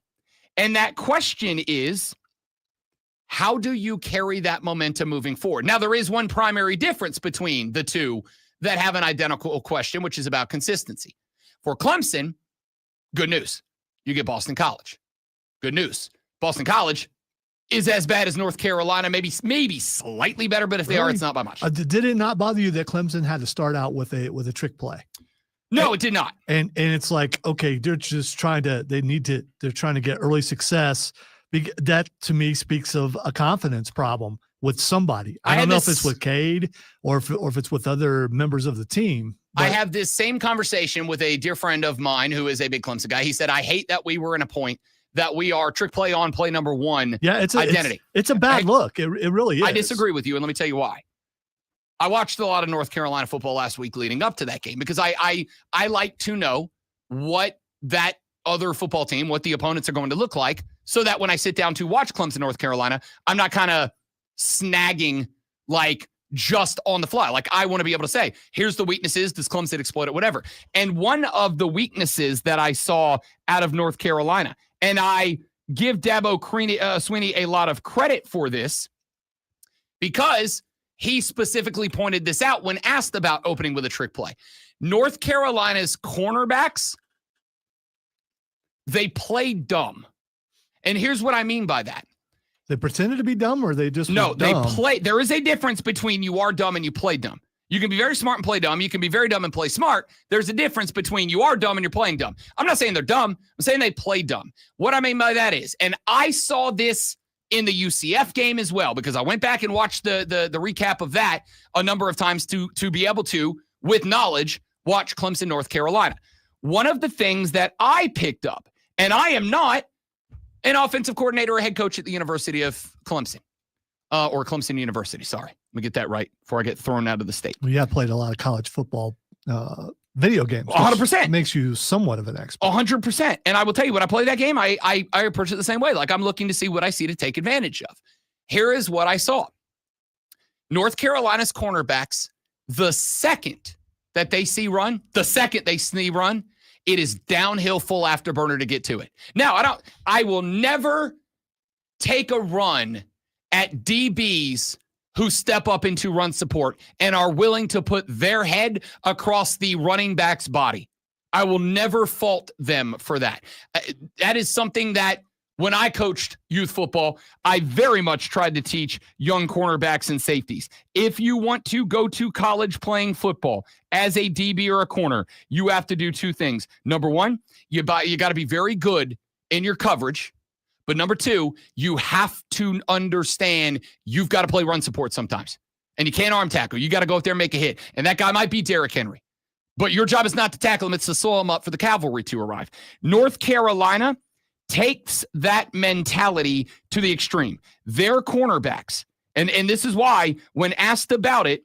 S3: And that question is, how do you carry that momentum moving forward? Now, there is one primary difference between the two that have an identical question, which is about consistency. For Clemson, good news. You get Boston College. Good news. Boston College is as bad as North Carolina, maybe slightly better, but if they are, it's not by much.
S4: Did it not bother you that Clemson had to start out with a trick play?
S3: No, it did not.
S4: And it's like, okay, they're trying to get early success. That to me speaks of a confidence problem with somebody. I don't know if it's with Cade or if it's with other members of the team.
S3: I have this same conversation with a dear friend of mine who is a big Clemson guy. He said, I hate that we were in a point that we are trick play on play number one.
S4: Yeah, it's
S3: identity.
S4: It's a bad look. It really is.
S3: I disagree with you, and let me tell you why. I watched a lot of North Carolina football last week leading up to that game because I like to know what that other football team, what the opponents are going to look like, so that when I sit down to watch Clemson, North Carolina, I'm not kind of snagging like just on the fly. Like I want to be able to say, here's the weaknesses. Does Clemson exploit it? Whatever. And one of the weaknesses that I saw out of North Carolina, and I give Dabo Sweeney a lot of credit for this because he specifically pointed this out when asked about opening with a trick play. North Carolina's cornerbacks, they play dumb. And here's what I mean by that.
S4: They pretended to be dumb or they just
S3: No, they
S4: dumb?
S3: play. There is a difference between you are dumb and you play dumb. You can be very smart and play dumb. You can be very dumb and play smart. There's a difference between you are dumb and you're playing dumb. I'm not saying they're dumb. I'm saying they play dumb. What I mean by that is, and I saw this in the UCF game as well, because I went back and watched the recap of that a number of times to be able to, with knowledge, watch Clemson, North Carolina. One of the things that I picked up, and I am not an offensive coordinator or head coach at the University of Clemson, or Clemson University. Sorry. Let me get that right before I get thrown out of the state.
S4: Well, you have played a lot of college football video games.
S3: 100%.
S4: Makes you somewhat of an expert.
S3: 100%. And I will tell you, when I play that game, I approach it the same way. Like, I'm looking to see what I see to take advantage of. Here is what I saw. North Carolina's cornerbacks, the second that they see run, it is downhill full afterburner to get to it. Now, I will never take a run at DBs who step up into run support and are willing to put their head across the running back's body. I will never fault them for that. That is something that when I coached youth football, I very much tried to teach young cornerbacks and safeties. If you want to go to college playing football as a DB or a corner, you have to do two things. Number one, you got to be very good in your coverage. But number two, you have to understand you've got to play run support sometimes. And you can't arm tackle. You got to go out there and make a hit. And that guy might be Derrick Henry. But your job is not to tackle him. It's to slow him up for the cavalry to arrive. North Carolina takes that mentality to the extreme. Their cornerbacks, and this is why when asked about it,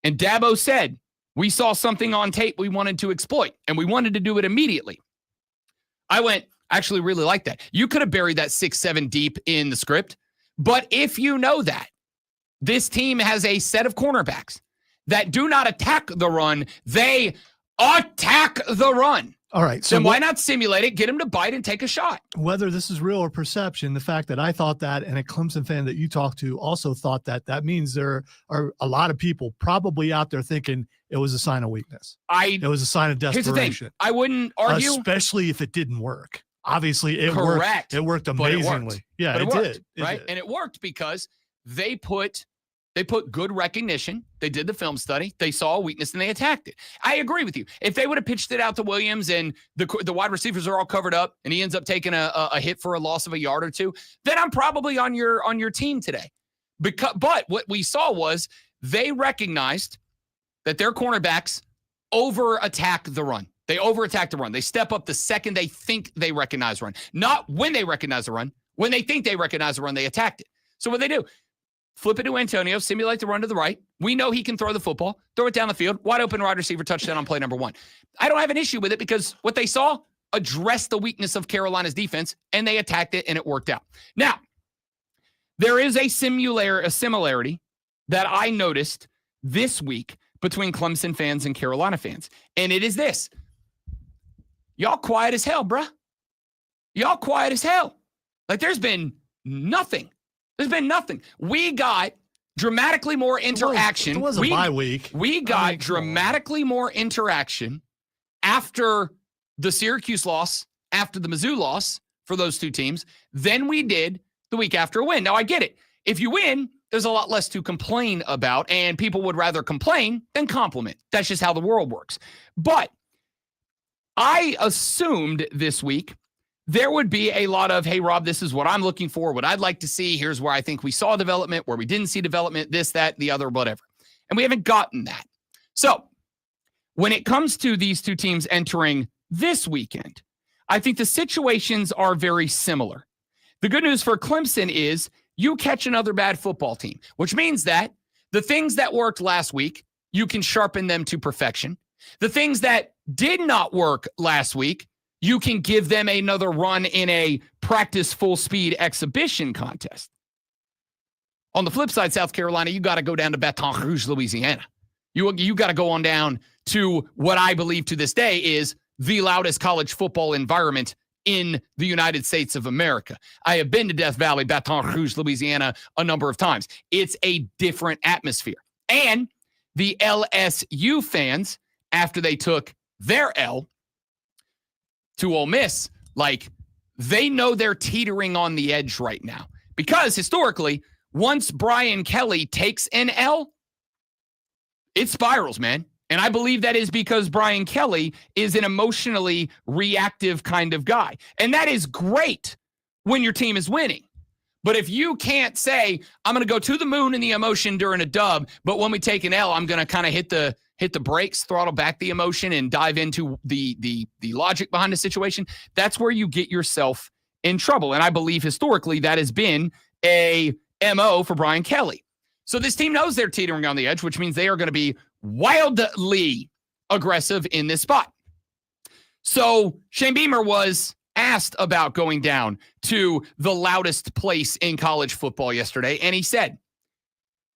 S3: and Dabo said, we saw something on tape we wanted to exploit, and we wanted to do it immediately. I went, I actually really like that. You could have buried that 6-7 deep in the script, but if you know that this team has a set of cornerbacks that do not attack the run, they attack the run.
S4: All right. So
S3: then why not simulate it, get him to bite and take a shot?
S4: Whether this is real or perception, the fact that I thought that and a Clemson fan that you talked to also thought that means there are a lot of people probably out there thinking it was a sign of weakness. It was a sign of desperation.
S3: Here's the thing. I wouldn't argue.
S4: Especially if it didn't work. Obviously, it
S3: Correct.
S4: worked. It worked amazingly.
S3: It worked.
S4: Yeah,
S3: but
S4: it
S3: worked,
S4: did.
S3: Right? And it worked because they put good recognition. They did the film study. They saw a weakness and they attacked it. I agree with you. If they would have pitched it out to Williams and the wide receivers are all covered up and he ends up taking a hit for a loss of a yard or two, then I'm probably on your team today. But what we saw was they recognized that their cornerbacks over-attack the run. They over-attack the run. They step up the second they think they recognize run. Not when they recognize the run. When they think they recognize the run, they attacked it. So what they do, flip it to Antonio, simulate the run to the right. We know he can throw the football, throw it down the field, wide open wide receiver touchdown on play number one. I don't have an issue with it because what they saw addressed the weakness of Carolina's defense, and they attacked it, and it worked out. Now, there is a similarity that I noticed this week between Clemson fans and Carolina fans, and it is this. Y'all quiet as hell, bruh. Y'all quiet as hell. Like, there's been nothing. There's been nothing. We got dramatically more interaction.
S4: It was a bye week.
S3: We got dramatically more interaction after the Syracuse loss, after the Mizzou loss for those two teams, than we did the week after a win. Now, I get it. If you win, there's a lot less to complain about, and people would rather complain than compliment. That's just how the world works. But I assumed this week there would be a lot of, hey, Rob, this is what I'm looking for, what I'd like to see. Here's where I think we saw development, where we didn't see development, this, that, the other, whatever. And we haven't gotten that. So when it comes to these two teams entering this weekend, I think the situations are very similar. The good news for Clemson is you catch another bad football team, which means that the things that worked last week, you can sharpen them to perfection. The things that did not work last week, you can give them another run in a practice full speed exhibition contest. On the flip side, South Carolina, you got to go down to Baton Rouge, Louisiana. You got to go on down to what I believe to this day is the loudest college football environment in the United States of America. I have been to Death Valley, Baton Rouge, Louisiana a number of times. It's a different atmosphere. And the LSU fans, after they took their L to Ole Miss, like, they know they're teetering on the edge right now. Because historically, once Brian Kelly takes an L, it spirals, man. And I believe that is because Brian Kelly is an emotionally reactive kind of guy. And that is great when your team is winning. But if you can't say, I'm going to go to the moon in the emotion during a dub, but when we take an L, I'm going to kind of hit the brakes, throttle back the emotion, and dive into the logic behind the situation, that's where you get yourself in trouble. And I believe historically that has been a MO for Brian Kelly. So this team knows they're teetering on the edge, which means they are going to be wildly aggressive in this spot. So Shane Beamer was asked about going down to the loudest place in college football yesterday, and he said,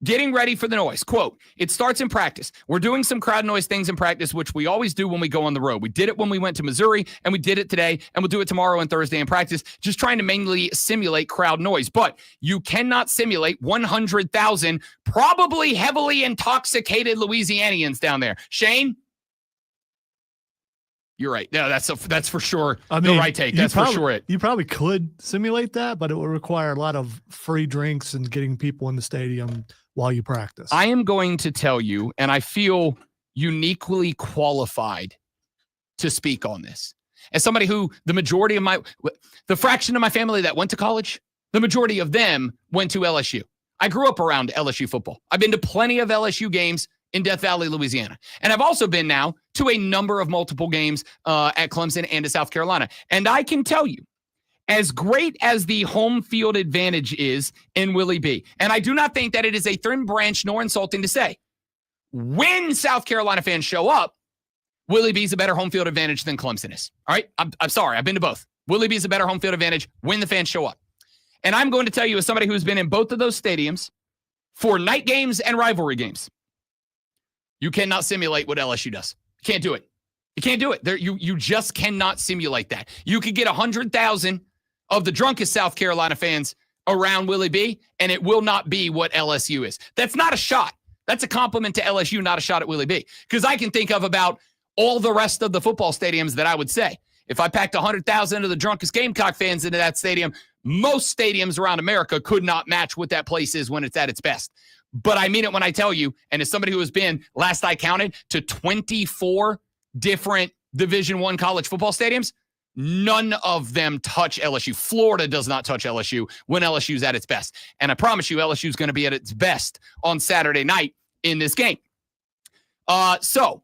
S3: getting ready for the noise. Quote, it starts in practice. We're doing some crowd noise things in practice, which we always do when we go on the road. We did it when we went to Missouri, and we did it today, and we'll do it tomorrow and Thursday in practice, just trying to mainly simulate crowd noise. But you cannot simulate 100,000 probably heavily intoxicated Louisianians down there. Shane? You're right. No, that's for sure the right take. That's for sure it.
S4: You probably could simulate that, but it would require a lot of free drinks and getting people in the stadium while you practice.
S3: I am going to tell you, and I feel uniquely qualified to speak on this. As somebody who the fraction of my family that went to college, the majority of them went to LSU. I grew up around LSU football. I've been to plenty of LSU games in Death Valley, Louisiana. And I've also been now to a number of multiple games at Clemson and to South Carolina. And I can tell you, as great as the home field advantage is in Willie B, and I do not think that it is a thin branch nor insulting to say, when South Carolina fans show up, Willie B is a better home field advantage than Clemson is. All right? I'm sorry. I've been to both. Willie B is a better home field advantage when the fans show up. And I'm going to tell you, as somebody who's been in both of those stadiums for night games and rivalry games, you cannot simulate what LSU does. You can't do it. You can't do it. You just cannot simulate that. You could get 100,000 of the drunkest South Carolina fans around Willie B, and it will not be what LSU is. That's not a shot. That's a compliment to LSU, not a shot at Willie B. Because I can think of about all the rest of the football stadiums that I would say, if I packed 100,000 of the drunkest Gamecock fans into that stadium, most stadiums around America could not match what that place is when it's at its best. But I mean it when I tell you, and as somebody who has been, last I counted, to 24 different Division I college football stadiums, none of them touch LSU. Florida does not touch LSU when LSU's at its best. And I promise you, LSU's going to be at its best on Saturday night in this game. So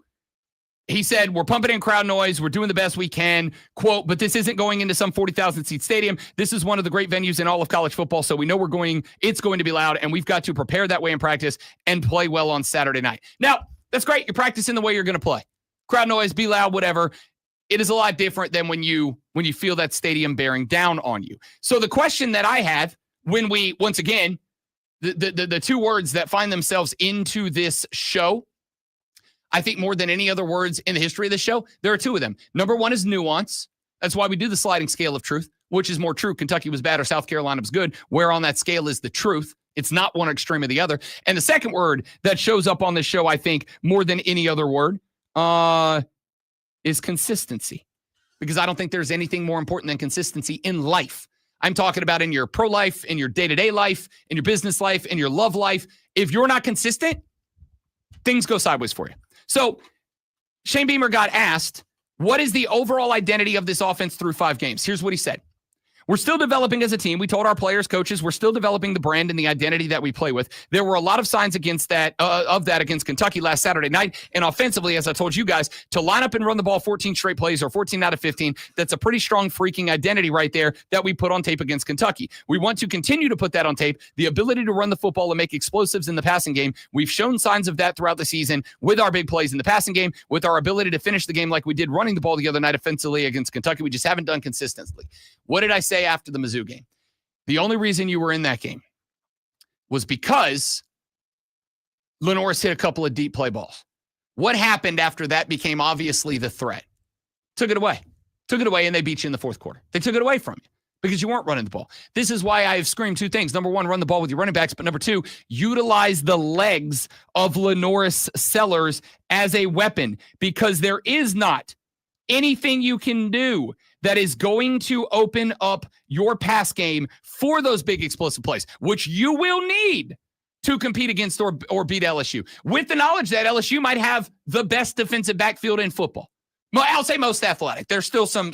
S3: he said, we're pumping in crowd noise. We're doing the best we can. Quote, but this isn't going into some 40,000 seat stadium. This is one of the great venues in all of college football. So we know it's going to be loud, and we've got to prepare that way in practice and play well on Saturday night. Now, that's great. You're practicing the way you're going to play. Crowd noise, be loud, whatever. It is a lot different than when you feel that stadium bearing down on you. So the question that I have when we, once again, the two words that find themselves into this show, I think more than any other words in the history of the show, there are two of them. Number one is nuance. That's why we do the sliding scale of truth. Which is more true? Kentucky was bad or South Carolina was good? Where on that scale is the truth? It's not one extreme or the other. And the second word that shows up on this show, I think, more than any other word, is consistency. Because I don't think there's anything more important than consistency in life. I'm talking about in your pro life, in your day-to-day life, in your business life, in your love life. If you're not consistent, things go sideways for you. So Shane Beamer got asked, what is the overall identity of this offense through 5 games? Here's what he said. We're still developing as a team. We told our players, coaches, we're still developing the brand and the identity that we play with. There were a lot of signs against that against Kentucky last Saturday night. And offensively, as I told you guys, to line up and run the ball 14 straight plays or 14 out of 15, that's a pretty strong freaking identity right there that we put on tape against Kentucky. We want to continue to put that on tape. The ability to run the football and make explosives in the passing game. We've shown signs of that throughout the season with our big plays in the passing game, with our ability to finish the game like we did running the ball the other night offensively against Kentucky. We just haven't done consistently. What did I say after the Mizzou game? The only reason you were in that game was because Lenoris hit a couple of deep play balls. What happened after that became obviously the threat? Took it away, and they beat you in the fourth quarter. They took it away from you because you weren't running the ball. This is why I have screamed 2 things. Number 1, run the ball with your running backs. But number 2, utilize the legs of Lenoris Sellers as a weapon, because there is not anything you can do that is going to open up your pass game for those big explosive plays, which you will need to compete against or beat LSU, with the knowledge that LSU might have the best defensive backfield in football. I'll say most athletic. There's still some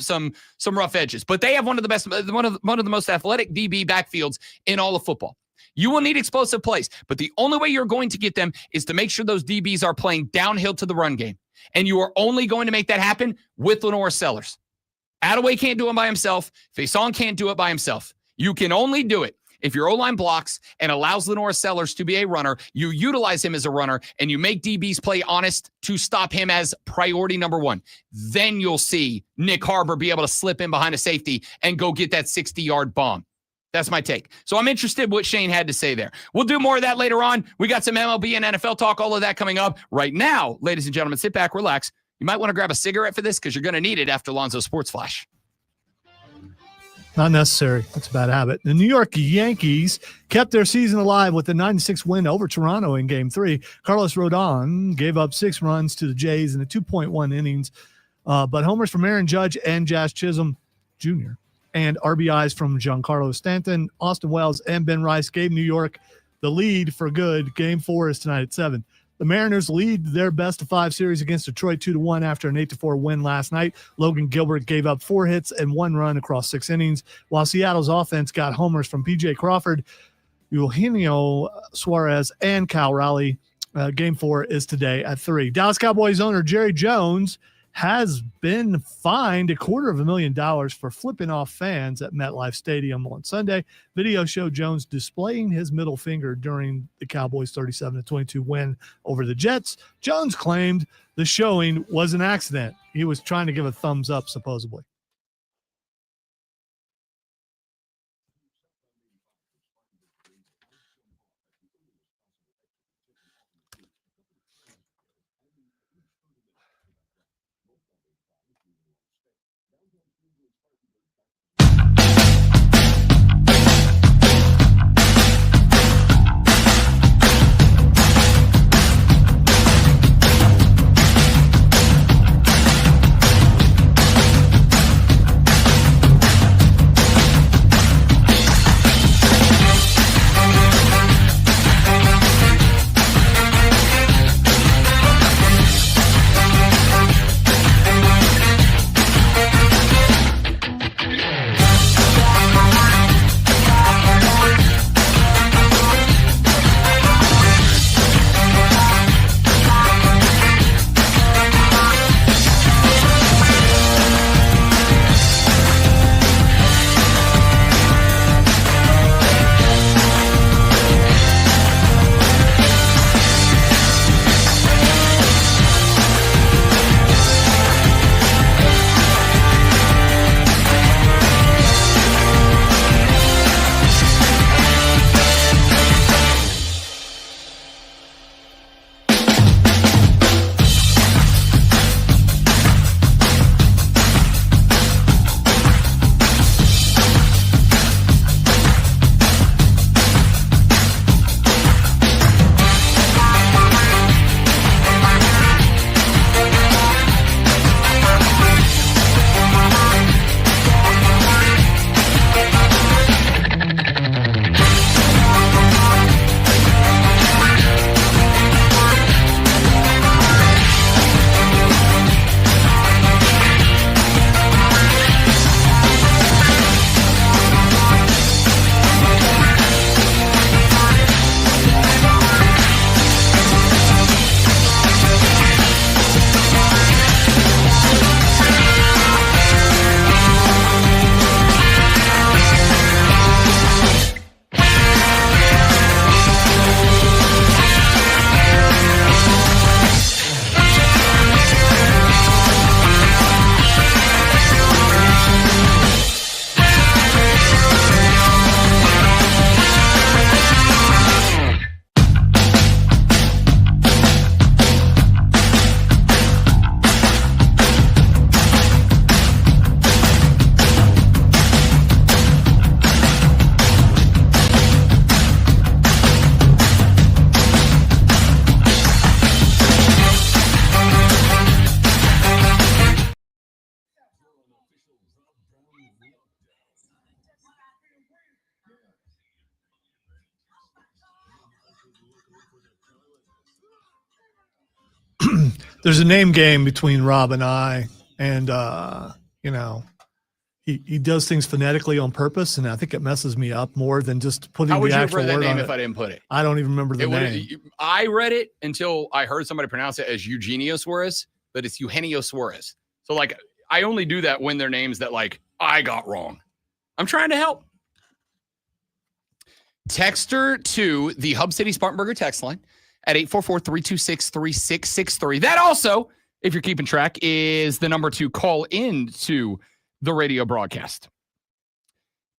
S3: rough edges, but they have one of the most athletic DB backfields in all of football. You will need explosive plays, but the only way you're going to get them is to make sure those DBs are playing downhill to the run game. And you are only going to make that happen with Lenore Sellers. Attaway can't do it by himself. Faison can't do it by himself. You can only do it if your O-line blocks and allows Lenore Sellers to be a runner. You utilize him as a runner, and you make DBs play honest to stop him as priority number one. Then you'll see Nick Harbor be able to slip in behind a safety and go get that 60-yard bomb. That's my take. So I'm interested what Shane had to say there. We'll do more of that later on. We got some MLB and NFL talk, all of that coming up. Right now, ladies and gentlemen, sit back, relax. You might want to grab a cigarette for this because you're going to need it after Lonzo's Sports Flash.
S4: Not necessary. That's a bad habit. The New York Yankees kept their season alive with a 9-6 win over Toronto in Game 3. Carlos Rodon gave up 6 runs to the Jays in a 2.1 innings, but homers from Aaron Judge and Jazz Chisholm Jr. and RBIs from Giancarlo Stanton, Austin Wells, and Ben Rice gave New York the lead for good. Game 4 is tonight at 7. The Mariners lead their best-of-5 series against Detroit 2-1 after an 8-4 win last night. Logan Gilbert gave up 4 hits and 1 run across 6 innings, while Seattle's offense got homers from P.J. Crawford, Eugenio Suarez, and Cal Raleigh. Game 4 is today at 3. Dallas Cowboys owner Jerry Jones has been fined $250,000 for flipping off fans at MetLife Stadium on Sunday. Video showed Jones displaying his middle finger during the Cowboys' 37-22 win over the Jets. Jones claimed the showing was an accident. He was trying to give a thumbs up, supposedly. There's a name game between Rob and I, and he does things phonetically on purpose, and I think it messes me up more than just putting the actual word on it. How would you read that name
S3: if I didn't put it?
S4: I don't even remember the name.
S3: I read it until I heard somebody pronounce it as Eugenio Suarez, but it's Eugenio Suarez. So, like, I only do that when they're names that, like, I got wrong. I'm trying to help. Texter to the Hub City Spartanburger text line at 844-326-3663. That also, if you're keeping track, is the number to call in to the radio broadcast.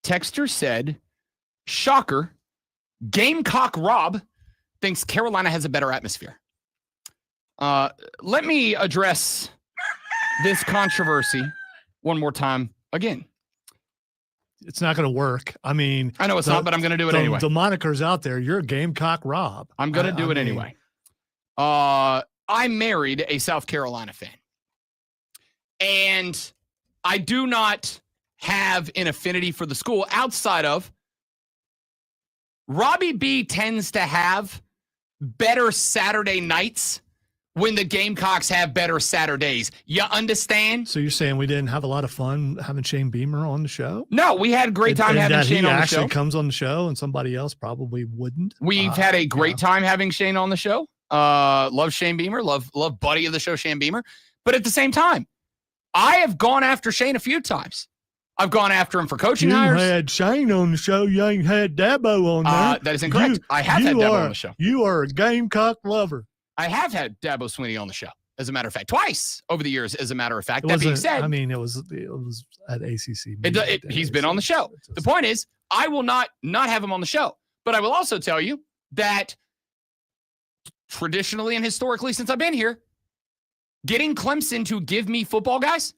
S3: Texter said, shocker, Gamecock Rob thinks Carolina has a better atmosphere. Let me address this controversy one more time again.
S4: It's not going to work. I mean,
S3: I know it's not, but I'm going to do it anyway.
S4: The moniker's out there. You're Gamecock Rob.
S3: I'm going to do it anyway. I married a South Carolina fan. And I do not have an affinity for the school outside of Robbie B tends to have better Saturday nights when the Gamecocks have better Saturdays. You understand?
S4: So you're saying we didn't have a lot of fun having Shane Beamer on the show?
S3: No, we had a great time having Shane on the show.
S4: He actually comes on the show and somebody else probably wouldn't.
S3: We've had a great time having Shane on the show. Love Shane Beamer. Love buddy of the show, Shane Beamer. But at the same time, I have gone after Shane a few times. I've gone after him for coaching hires.
S4: You had Shane on the show. You ain't had Dabo on there.
S3: That is incorrect. I have had Dabo on the show.
S4: You are a Gamecock lover.
S3: I have had Dabo Swinney on the show, as a matter of fact, twice over the years, as a matter of fact. That being said,
S4: I mean, it was at ACC.
S3: He's been on the show. The point is, I will not have him on the show. But I will also tell you that traditionally and historically, since I've been here, getting Clemson to give me football guys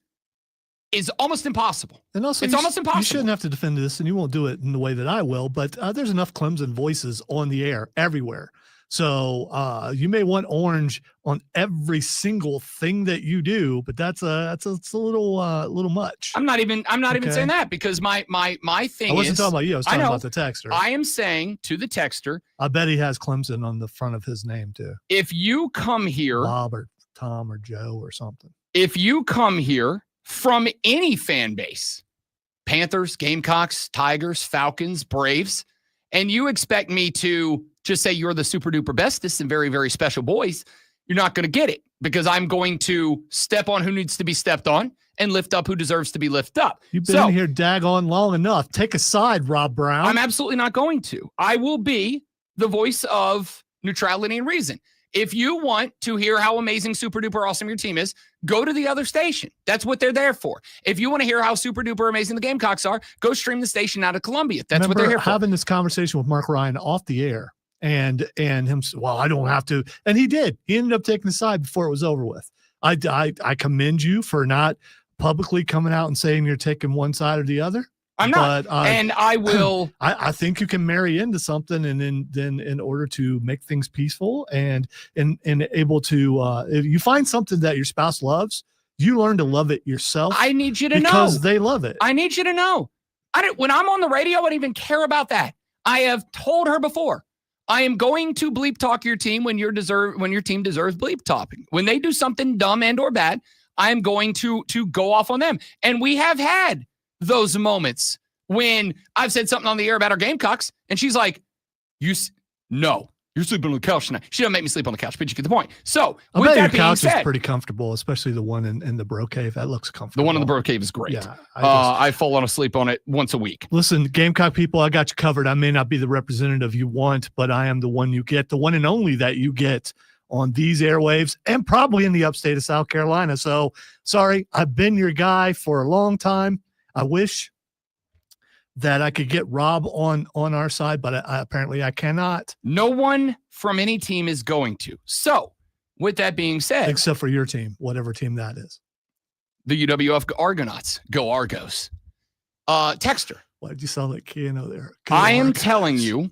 S3: is almost impossible.
S4: And also,
S3: it's almost impossible.
S4: You shouldn't have to defend this, and you won't do it in the way that I will, but there's enough Clemson voices on the air everywhere. So you may want orange on every single thing that you do, but that's a little much.
S3: I'm not even saying that, because my thing is,
S4: I wasn't talking about you. I was talking about the texter.
S3: I am saying to the texter,
S4: I bet he has Clemson on the front of his name too.
S3: If you come here,
S4: Bob or Tom or Joe or something.
S3: If you come here from any fan base, Panthers, Gamecocks, Tigers, Falcons, Braves, and you expect me to just say you're the super duper bestest and very, very special boys, you're not going to get it, because I'm going to step on who needs to be stepped on and lift up who deserves to be lifted up.
S4: You've been in here daggone long enough. Take a side, Rob Brown.
S3: I'm absolutely not going to. I will be the voice of neutrality and reason. If you want to hear how amazing, super duper awesome your team is, go to the other station. That's what they're there for. If you want to hear how super duper amazing the Gamecocks are, go stream the station out of Columbia. That's what they're here for.
S4: Having this conversation with Mark Ryan off the air, and him, well, I don't have to. And he did. He ended up taking the side before it was over with. I commend you for not publicly coming out and saying you're taking one side or the other.
S3: I'm not, and I will.
S4: I think you can marry into something, and then in order to make things peaceful and able to, if you find something that your spouse loves, you learn to love it yourself.
S3: I need you to know,
S4: because they love it.
S3: I need you to know. When I'm on the radio, I don't even care about that. I have told her before, I am going to bleep talk your team when your team deserves bleep talking. When they do something dumb and or bad, I am going to go off on them. And we have had those moments when I've said something on the air about our Gamecocks, and she's like, no, you're sleeping on the couch tonight. She doesn't make me sleep on the couch, but you get the point. So with that being
S4: couch
S3: said,
S4: is pretty comfortable, especially the one in the Bro Cave. That looks comfortable.
S3: The one in the Bro Cave is great.
S4: Yeah,
S3: I fall asleep on it once a week.
S4: Listen, Gamecock people, I got you covered. I may not be the representative you want, but I am the one you get, the one and only that you get on these airwaves and probably in the upstate of South Carolina. So sorry, I've been your guy for a long time. I wish that I could get Rob on our side, but apparently I cannot.
S3: No one from any team is going to. So with that being said,
S4: except for your team, whatever team that is.
S3: The UWF Argonauts. Go Argos. Texter.
S4: Why did you sound like Keanu there?
S3: I am telling you,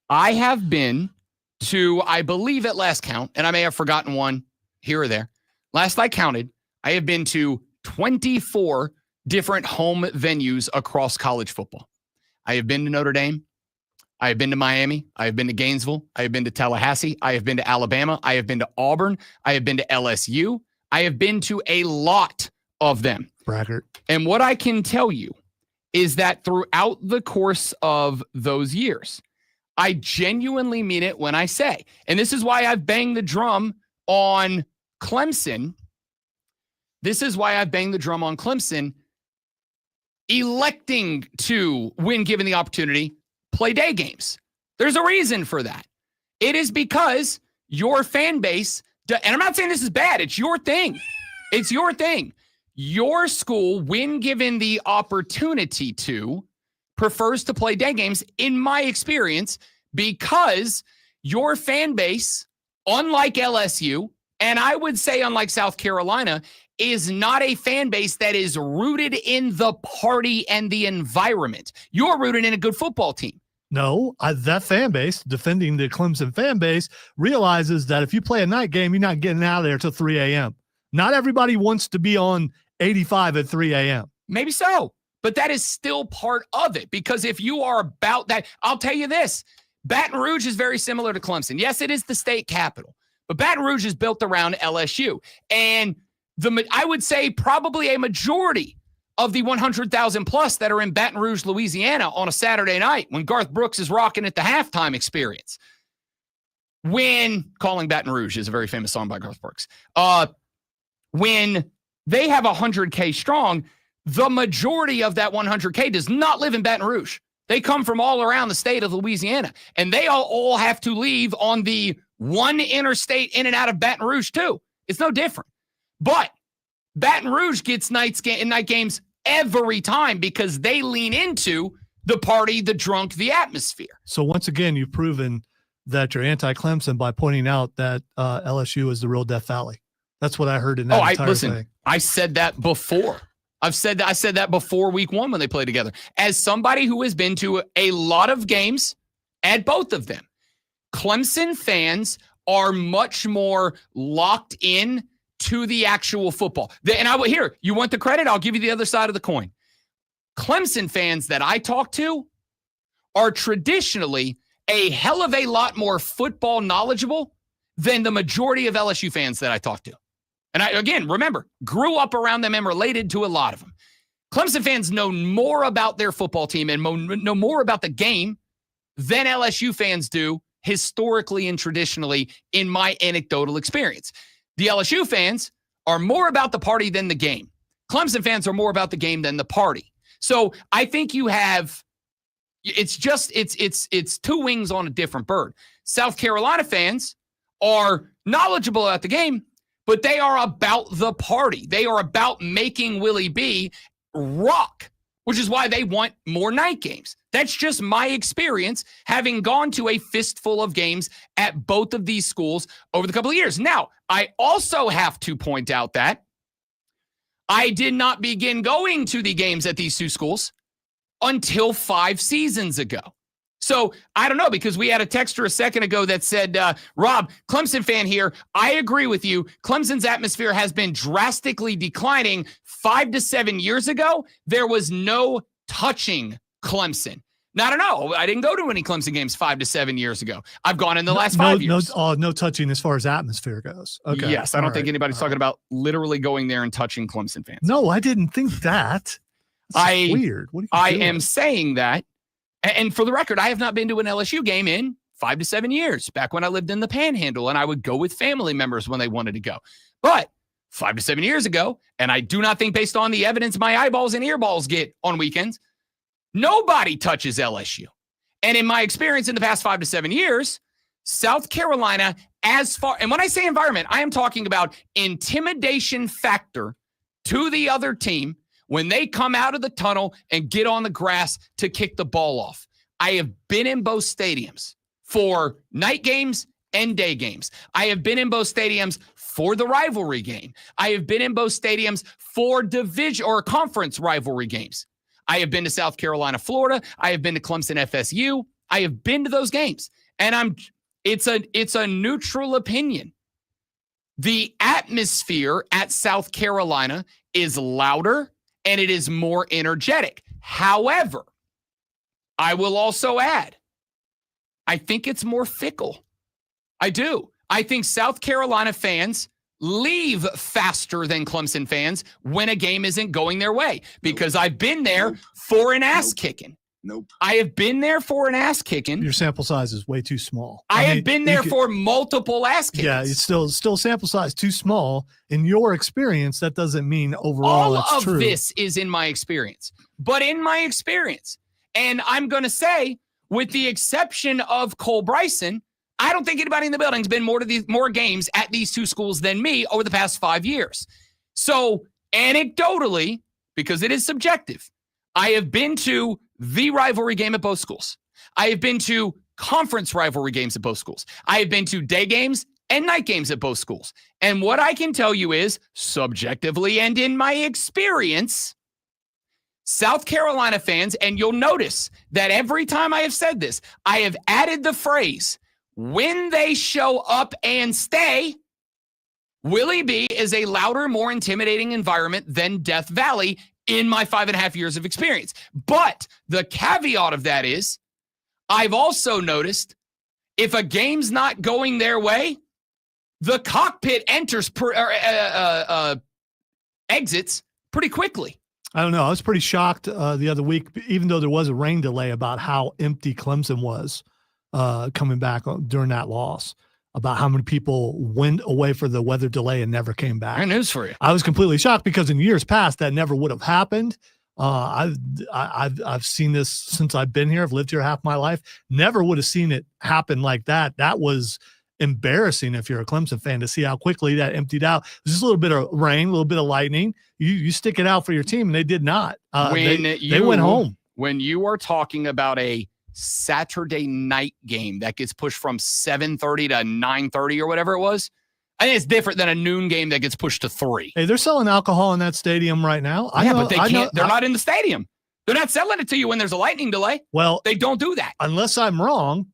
S3: I have been to, I believe at last count, and I may have forgotten one here or there. Last I counted, I have been to 24 different home venues across college football. I have been to Notre Dame. I have been to Miami. I have been to Gainesville. I have been to Tallahassee. I have been to Alabama. I have been to Auburn. I have been to LSU. I have been to a lot of them.
S4: Braggart.
S3: And what I can tell you is that throughout the course of those years, I genuinely mean it when I say, and this is why I've banged the drum on Clemson. This is why I've banged the drum on Clemson electing to, when given the opportunity, play day games. There's a reason for that. It is because your fan base, and I'm not saying this is bad, it's your thing. It's your thing. Your school, when given the opportunity to, prefers to play day games, in my experience, because your fan base, unlike LSU, and I would say unlike South Carolina, is not a fan base that is rooted in the party and the environment. You're rooted in a good football team.
S4: No, that fan base, defending the Clemson fan base, realizes that if you play a night game, you're not getting out of there till 3 a.m. Not everybody wants to be on 85 at 3 a.m.
S3: Maybe so, but that is still part of it, because if you are about that, I'll tell you this, Baton Rouge is very similar to Clemson. Yes, it is the state capital, but Baton Rouge is built around LSU. And I would say probably a majority of the 100,000 plus that are in Baton Rouge, Louisiana on a Saturday night when Garth Brooks is rocking at the halftime experience. When Calling Baton Rouge is a very famous song by Garth Brooks. When they have 100K strong, the majority of that 100K does not live in Baton Rouge. They come from all around the state of Louisiana, and they all have to leave on the one interstate in and out of Baton Rouge too. It's no different. But Baton Rouge gets night games every time because they lean into the party, the drunk, the atmosphere.
S4: So once again, you've proven that you're anti-Clemson by pointing out that LSU is the real Death Valley. That's what I heard in that entire thing.
S3: I said that before. I said that before week one when they played together. As somebody who has been to a lot of games at both of them, Clemson fans are much more locked in to the actual football. Here, you want the credit? I'll give you the other side of the coin. Clemson fans that I talk to are traditionally a hell of a lot more football knowledgeable than the majority of LSU fans that I talk to. And remember, grew up around them and related to a lot of them. Clemson fans know more about their football team and know more about the game than LSU fans do historically and traditionally in my anecdotal experience. The LSU fans are more about the party than the game. Clemson fans are more about the game than the party. So I think you have, it's two wings on a different bird. South Carolina fans are knowledgeable about the game, but they are about the party. They are about making Willie B rock, which is why they want more night games. That's just my experience, having gone to a fistful of games at both of these schools over the couple of years. Now, I also have to point out that I did not begin going to the games at these two schools until 5 seasons ago. So I don't know, because we had a texter a second ago that said, Rob, Clemson fan here, I agree with you. Clemson's atmosphere has been drastically declining. 5 to 7 years ago, there was no touching Clemson. Now, I don't know. I didn't go to any Clemson games 5 to 7 years ago. I've gone in the last 5 years.
S4: No touching as far as atmosphere goes. Okay.
S3: Yes, I don't think anybody's talking about literally going there and touching Clemson fans.
S4: No, I didn't think that. That's weird. What are you doing?
S3: Am saying that. And for the record, I have not been to an LSU game in 5 to 7 years, back when I lived in the Panhandle, and I would go with family members when they wanted to go. But 5 to 7 years ago, and I do not think based on the evidence my eyeballs and earballs get on weekends, nobody touches LSU. And in my experience in the past 5 to 7 years, South Carolina, and when I say environment, I am talking about intimidation factor to the other team when they come out of the tunnel and get on the grass to kick the ball off. I have been in both stadiums for night games and day games. I have been in both stadiums for the rivalry game. I have been in both stadiums for division or conference rivalry games. I have been to South Carolina, Florida. I have been to Clemson, FSU. I have been to those games. And it's a neutral opinion. The atmosphere at South Carolina is louder and it is more energetic. However, I will also add, I think it's more fickle. I do. I think South Carolina fans leave faster than Clemson fans when a game isn't going their way because I've been there for an ass kicking. I have been there for an ass kicking.
S4: Your sample size is way too small.
S3: I have been there for multiple ass kickings.
S4: Yeah, it's still sample size too small. In your experience, that doesn't mean overall it's true.
S3: All of this is in my experience. But in my experience, and I'm going to say, with the exception of Cole Bryson, I don't think anybody in the building has been more games at these two schools than me over the past 5 years. So anecdotally, because it is subjective, I have been to the rivalry game at both schools. I have been to conference rivalry games at both schools. I have been to day games and night games at both schools. And what I can tell you is, subjectively and in my experience, South Carolina fans, and you'll notice that every time I have said this, I have added the phrase, when they show up and stay, Willie B is a louder, more intimidating environment than Death Valley in my 5.5 years of experience. But the caveat of that is, I've also noticed if a game's not going their way, the cockpit exits pretty quickly.
S4: I don't know. I was pretty shocked the other week, even though there was a rain delay, about how empty Clemson was coming back during that loss, about how many people went away for the weather delay and never came back.
S3: I got news for you.
S4: I was completely shocked because in years past that never would have happened. I've seen this since I've been here. I've lived here half my life. Never would have seen it happen like that. That was embarrassing if you're a Clemson fan to see how quickly that emptied out. It was just a little bit of rain, a little bit of lightning. You stick it out for your team, and they did not. They went home.
S3: When you are talking about a Saturday night game that gets pushed from 7:30 to 9:30 or whatever it was, I think it's different than a noon game that gets pushed to 3.
S4: Hey, they're selling alcohol in that stadium right now.
S3: But they can't. They're not in the stadium. They're not selling it to you when there's a lightning delay.
S4: Well,
S3: they don't do that.
S4: Unless I'm wrong,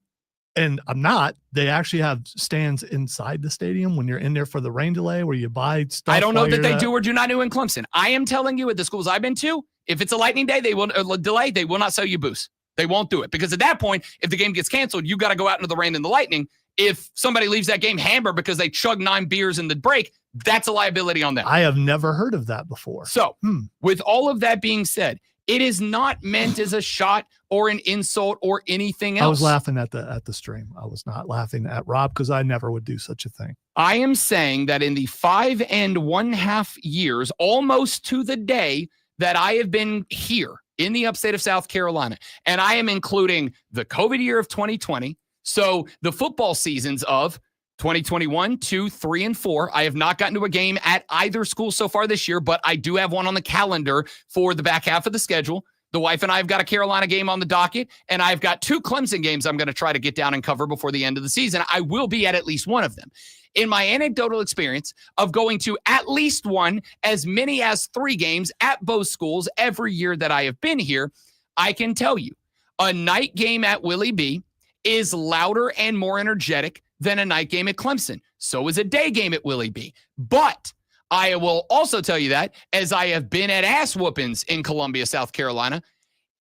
S4: and I'm not, they actually have stands inside the stadium when you're in there for the rain delay where you buy stuff.
S3: I don't know that they do or do not do in Clemson. I am telling you, at the schools I've been to, if it's a lightning day, they will delay. They will not sell you booze. They won't do it because at that point, if the game gets canceled, you got to go out into the rain and the lightning. If somebody leaves that game hammered because they chugged 9 beers in the break, that's a liability on them.
S4: I have never heard of that before.
S3: So with all of that being said, it is not meant as a shot or an insult or anything else.
S4: I was laughing at the stream. I was not laughing at Rob because I never would do such a thing.
S3: I am saying that in the 5.5 years, almost to the day that I have been here in the upstate of South Carolina, and I am including the COVID year of 2020, so the football seasons of 2021, 2, 3, and 4. I have not gotten to a game at either school so far this year, but I do have one on the calendar for the back half of the schedule. The wife and I have got a Carolina game on the docket, and I've got 2 Clemson games I'm going to try to get down and cover before the end of the season. I will be at least one of them. In my anecdotal experience of going to at least one, as many as 3 games at both schools every year that I have been here, I can tell you a night game at Willie B is louder and more energetic than a night game at Clemson. So is a day game at Willie B. But I will also tell you that, as I have been at ass whoopings in Columbia, South Carolina,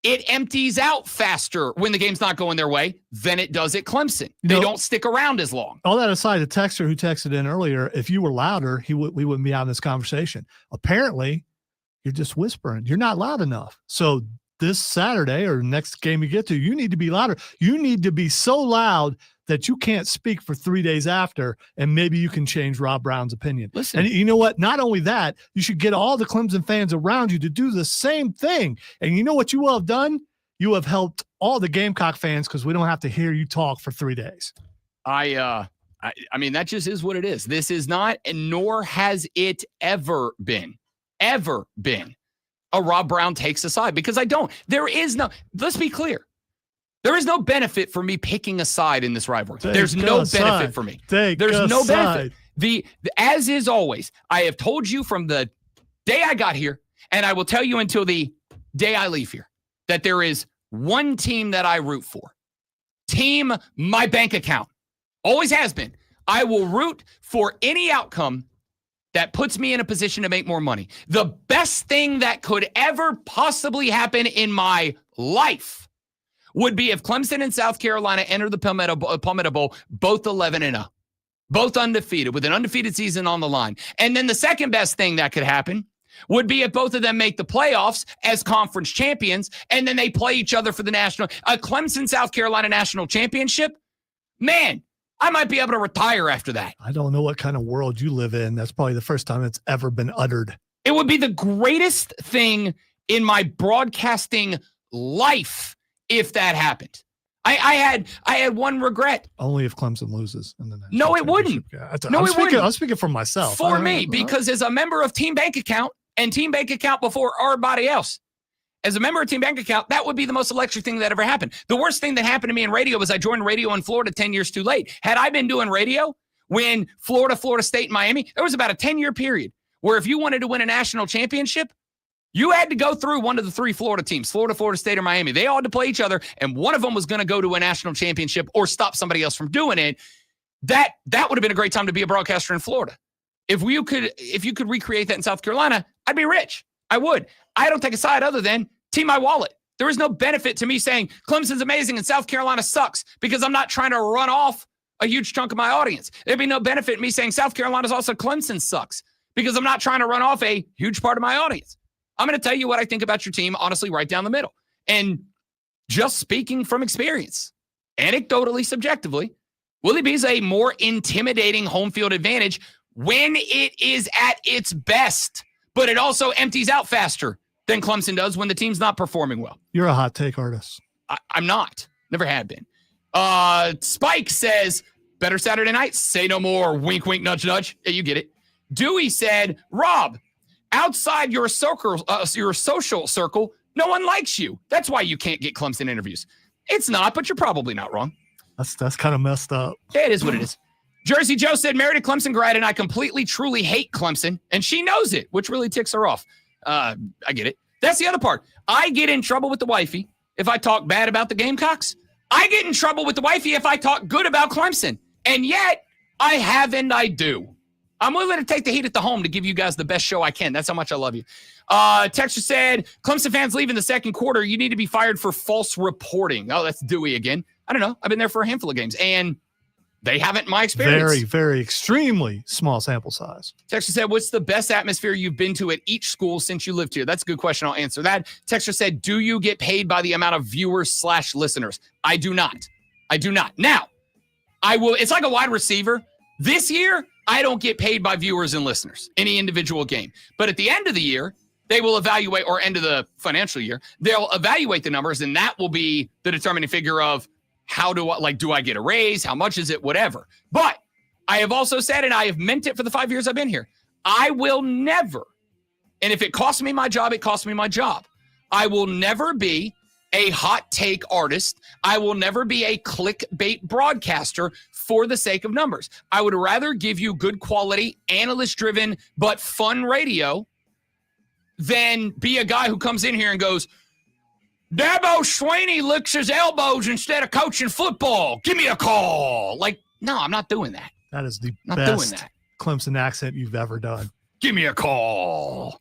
S3: it empties out faster when the game's not going their way than it does at Clemson. They don't stick around as long.
S4: All that aside, the texter who texted in earlier, if you were louder, we wouldn't be having this conversation. Apparently, you're just whispering. You're not loud enough. So this Saturday or next game you get to, you need to be louder. You need to be so loud that you can't speak for 3 days after, and maybe you can change Rob Brown's opinion.
S3: Listen.
S4: And you know what? Not only that, you should get all the Clemson fans around you to do the same thing. And you know what you will have done? You have helped all the Gamecock fans because we don't have to hear you talk for 3 days.
S3: I mean, that just is what it is. This is not, and nor has it ever been a Rob Brown takes a side, because I don't. There is no, let's be clear. There is no benefit for me picking a side in this rivalry. There's no benefit for me. There's no benefit. As is always, I have told you from the day I got here, and I will tell you until the day I leave here, that there is one team that I root for. Team my bank account. Always has been. I will root for any outcome that puts me in a position to make more money. The best thing that could ever possibly happen in my life would be if Clemson and South Carolina enter the Palmetto Bowl both 11-0, both undefeated, with an undefeated season on the line. And then the second best thing that could happen would be if both of them make the playoffs as conference champions, and then they play each other for the Clemson South Carolina national championship. Man, I might be able to retire after that.
S4: I don't know what kind of world you live in. That's probably the first time it's ever been uttered.
S3: It would be the greatest thing in my broadcasting life if that happened. I had one regret.
S4: Only if Clemson loses.
S3: No, it wouldn't.
S4: I'm speaking for myself.
S3: For me, because as a member of Team Bank Account, and Team Bank Account before everybody else, as a member of Team Bank Account, that would be the most electric thing that ever happened. The worst thing that happened to me in radio was I joined radio in Florida 10 years too late. Had I been doing radio when Florida State, and Miami, there was about a 10-year period where if you wanted to win a national championship, you had to go through one of the three Florida teams, Florida State, or Miami. They all had to play each other, and one of them was going to go to a national championship or stop somebody else from doing it. That would have been a great time to be a broadcaster in Florida. If you could recreate that in South Carolina, I'd be rich. I would. I don't take a side other than team my wallet. There is no benefit to me saying Clemson's amazing and South Carolina sucks because I'm not trying to run off a huge chunk of my audience. There'd be no benefit in me saying South Carolina's also Clemson sucks because I'm not trying to run off a huge part of my audience. I'm going to tell you what I think about your team, honestly, right down the middle. And just speaking from experience, anecdotally, subjectively, Willie B is a more intimidating home field advantage when it is at its best, but it also empties out faster than Clemson does when the team's not performing well.
S4: You're a hot take artist.
S3: I'm not. Never have been. Spike says, better Saturday night, say no more, wink, wink, nudge, nudge. Yeah, you get it. Dewey said, Rob, outside your social circle, no one likes you. That's why you can't get Clemson interviews. It's not, but you're probably not wrong.
S4: That's kind of messed up.
S3: Yeah, it is what it is. Jersey Joe said, married a Clemson grad, and I completely, truly hate Clemson, and she knows it, which really ticks her off. I get it. That's the other part. I get in trouble with the wifey if I talk bad about the Gamecocks. I get in trouble with the wifey if I talk good about Clemson. And yet, I have and I do. I'm willing to take the heat at the home to give you guys the best show I can. That's how much I love you. Texture said, Clemson fans leave in the second quarter. You need to be fired for false reporting. Oh, that's Dewey again. I don't know. I've been there for a handful of games, and they haven't in my experience.
S4: Very, very extremely small sample size.
S3: Texture said, what's the best atmosphere you've been to at each school since you lived here? That's a good question. I'll answer that. Texture said, do you get paid by the amount of viewers/listeners? I do not. Now, I will. It's like a wide receiver. This year, I don't get paid by viewers and listeners, any individual game. But at the end of the year, they will evaluate, or end of the financial year, they'll evaluate the numbers, and that will be the determining figure of do I get a raise? How much is it? Whatever. But I have also said, and I have meant it for the 5 years I've been here, I will never, and if it costs me my job, it costs me my job. I will never be a hot take artist. I will never be a clickbait broadcaster for the sake of numbers. I would rather give you good quality, analyst-driven, but fun radio than be a guy who comes in here and goes, Dabo Swinney licks his elbows instead of coaching football. Give me a call. Like, no, I'm not doing that.
S4: That is the best Clemson accent you've ever done.
S3: Give me a call.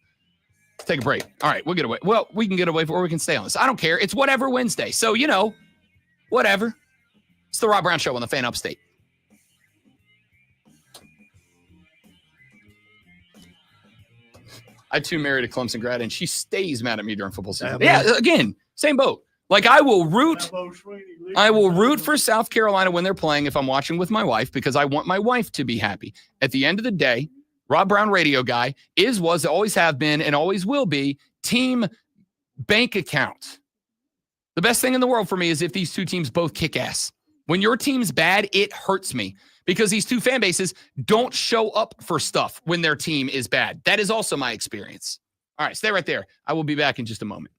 S3: Let's take a break. All right, we'll get away. Well, we can get away or we can stay on this. I don't care. It's whatever Wednesday. So, whatever. It's the Rob Brown Show on the Fan Upstate. I, too, married a Clemson grad, and she stays mad at me during football season. Yeah, again, same boat. Like, I will root for South Carolina when they're playing if I'm watching with my wife because I want my wife to be happy. At the end of the day, Rob Brown radio guy was, always have been, and always will be Team Bank Account. The best thing in the world for me is if these two teams both kick ass. When your team's bad, it hurts me because these two fan bases don't show up for stuff when their team is bad. That is also my experience. All right, stay right there. I will be back in just a moment.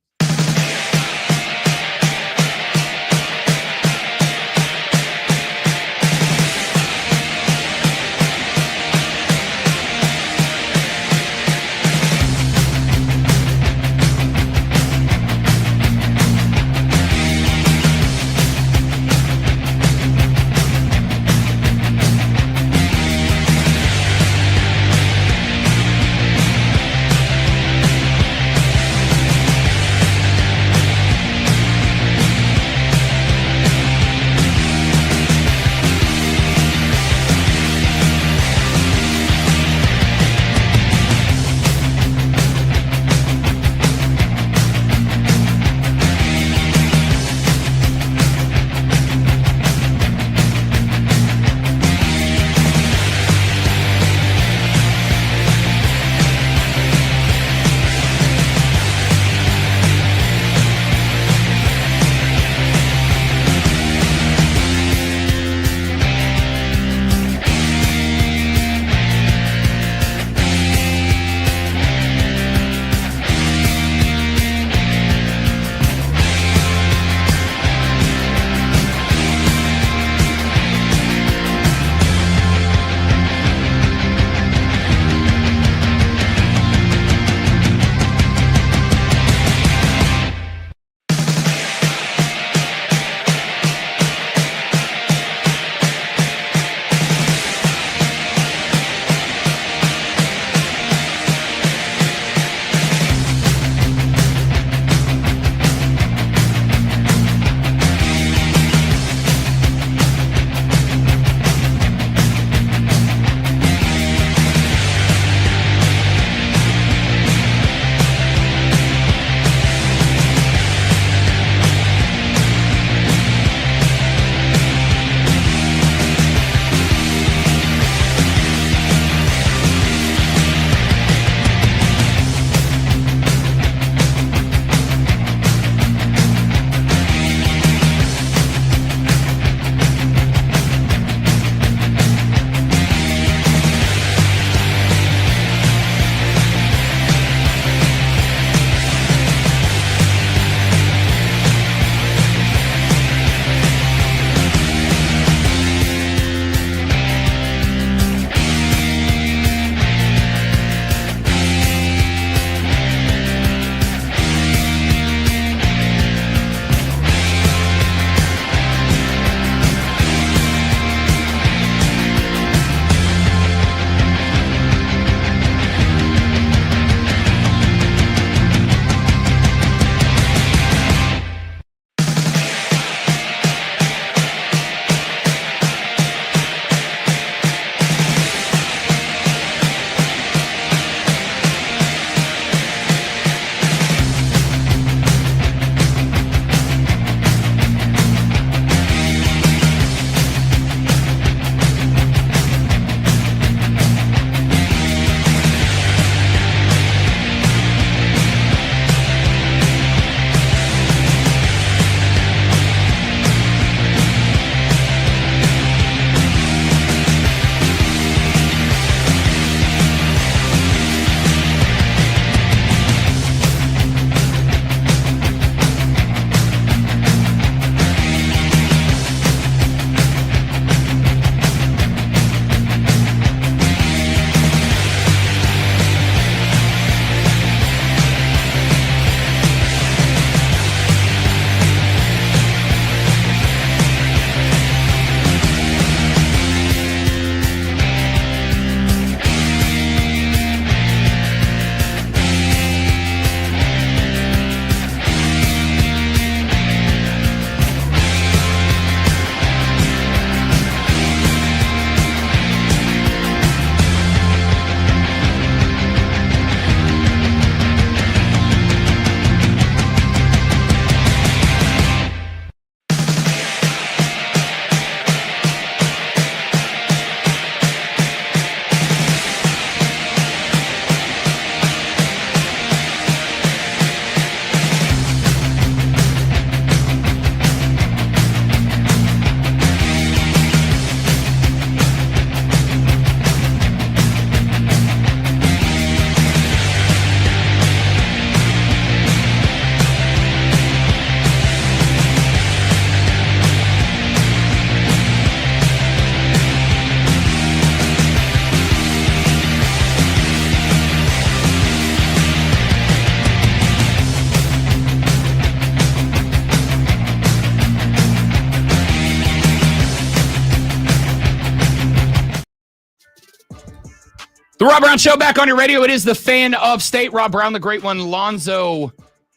S3: The Rob Brown Show back on your radio. It is the fan of state. Rob Brown, the great one, Lonzo,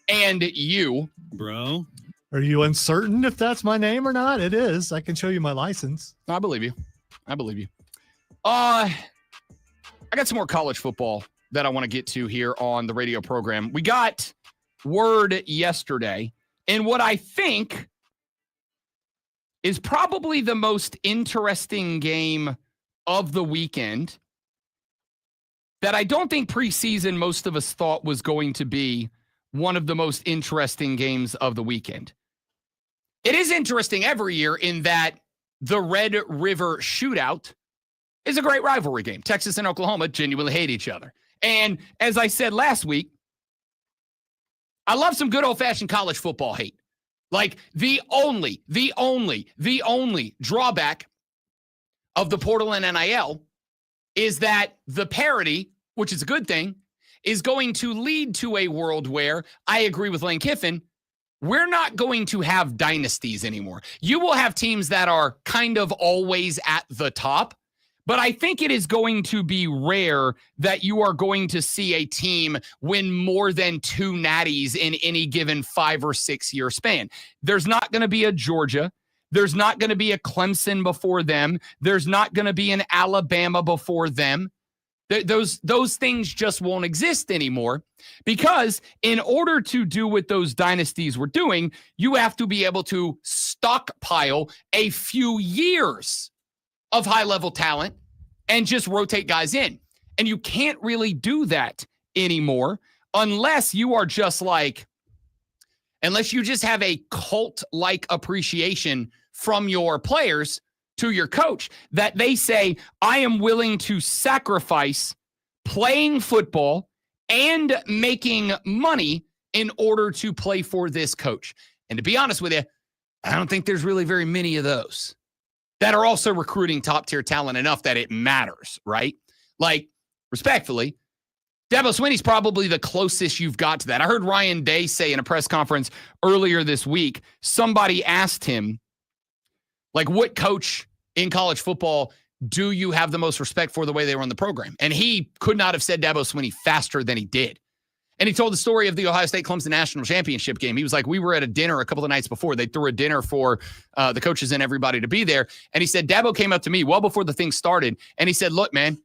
S3: and you.
S6: Bro.
S4: Are you uncertain if that's my name or not? It is. I can show you my license.
S3: I believe you. I got some more college football that I want to get to here on the radio program. We got word yesterday, and what I think is probably the most interesting game of the weekend that I don't think preseason most of us thought was going to be one of the most interesting games of the weekend. It is interesting every year in that the Red River Shootout is a great rivalry game. Texas and Oklahoma genuinely hate each other. And as I said last week, I love some good old-fashioned college football hate. Like the only drawback of the portal and NIL is that the parity, which is a good thing, is going to lead to a world where, I agree with Lane Kiffin, we're not going to have dynasties anymore. You will have teams that are kind of always at the top, but I think it is going to be rare that you are going to see a team win more than 2 natties in any given 5 or 6 year span. There's not going to be a Georgia. There's not going to be a Clemson before them. There's not going to be an Alabama before them. Those things just won't exist anymore because in order to do what those dynasties were doing, you have to be able to stockpile a few years of high-level talent and just rotate guys in. And you can't really do that anymore unless you are just like, unless you just have a cult-like appreciation from your players to your coach that they say, I am willing to sacrifice playing football and making money in order to play for this coach. And to be honest with you, I don't think there's really very many of those that are also recruiting top-tier talent enough that it matters, right? Like, respectfully, Dabo Swinney's probably the closest you've got to that. I heard Ryan Day say in a press conference earlier this week, somebody asked him, like, what coach in college football do you have the most respect for the way they run the program? And he could not have said Dabo Swinney faster than he did. And he told the story of the Ohio State-Clemson National Championship game. He was like, we were at a dinner a couple of nights before. They threw a dinner for the coaches and everybody to be there. And he said, Dabo came up to me well before the thing started. And he said, look, man,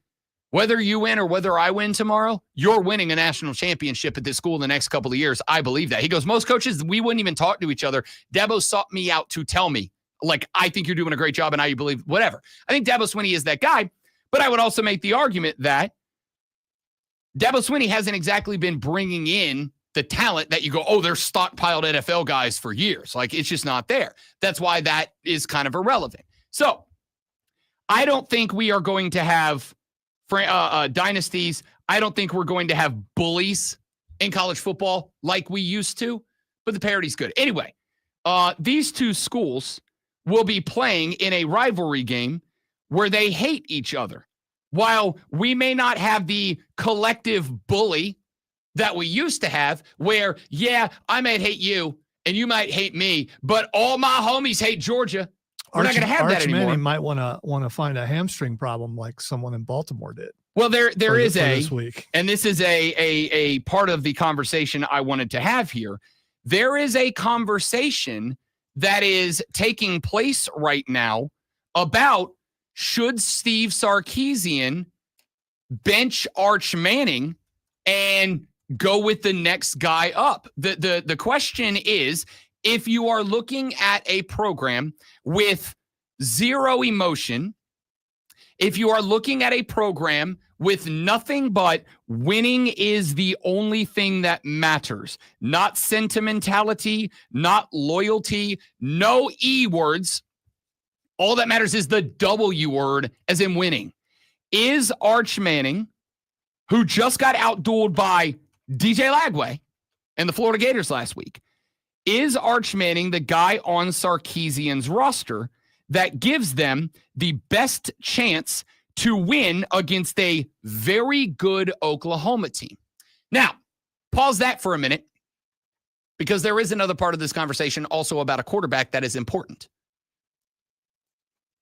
S3: whether you win or whether I win tomorrow, you're winning a national championship at this school in the next couple of years. I believe that. He goes, most coaches, we wouldn't even talk to each other. Dabo sought me out to tell me, like, I think you're doing a great job and I believe whatever. I think Dabo Swinney is that guy. But I would also make the argument that Dabo Swinney hasn't exactly been bringing in the talent that you go, oh, they're stockpiled NFL guys for years. Like, it's just not there. That's why that is kind of irrelevant. So I don't think we are going to have dynasties. I don't think we're going to have bullies in college football like we used to, but the parity's good. Anyway, these two schools will be playing in a rivalry game where they hate each other. While we may not have the collective bully that we used to have where, yeah, I might hate you and you might hate me, but all my homies hate Georgia. We're not going to have that anymore.
S4: Manning might want to find a hamstring problem like someone in Baltimore did.
S3: Well, there is
S4: this week.
S3: And this is a part of the conversation I wanted to have here. There is a conversation that is taking place right now about should Steve Sarkisian bench Arch Manning and go with the next guy up? The question is, if you are looking at a program with zero emotion, if you are looking at a program with nothing but winning is the only thing that matters, not sentimentality, not loyalty, no E words, all that matters is the W word, as in winning. Is Arch Manning, who just got outdueled by DJ Lagway and the Florida Gators last week, is Arch Manning the guy on Sarkisian's roster that gives them the best chance to win against a very good Oklahoma team? Now, pause that for a minute, because there is another part of this conversation also about a quarterback that is important.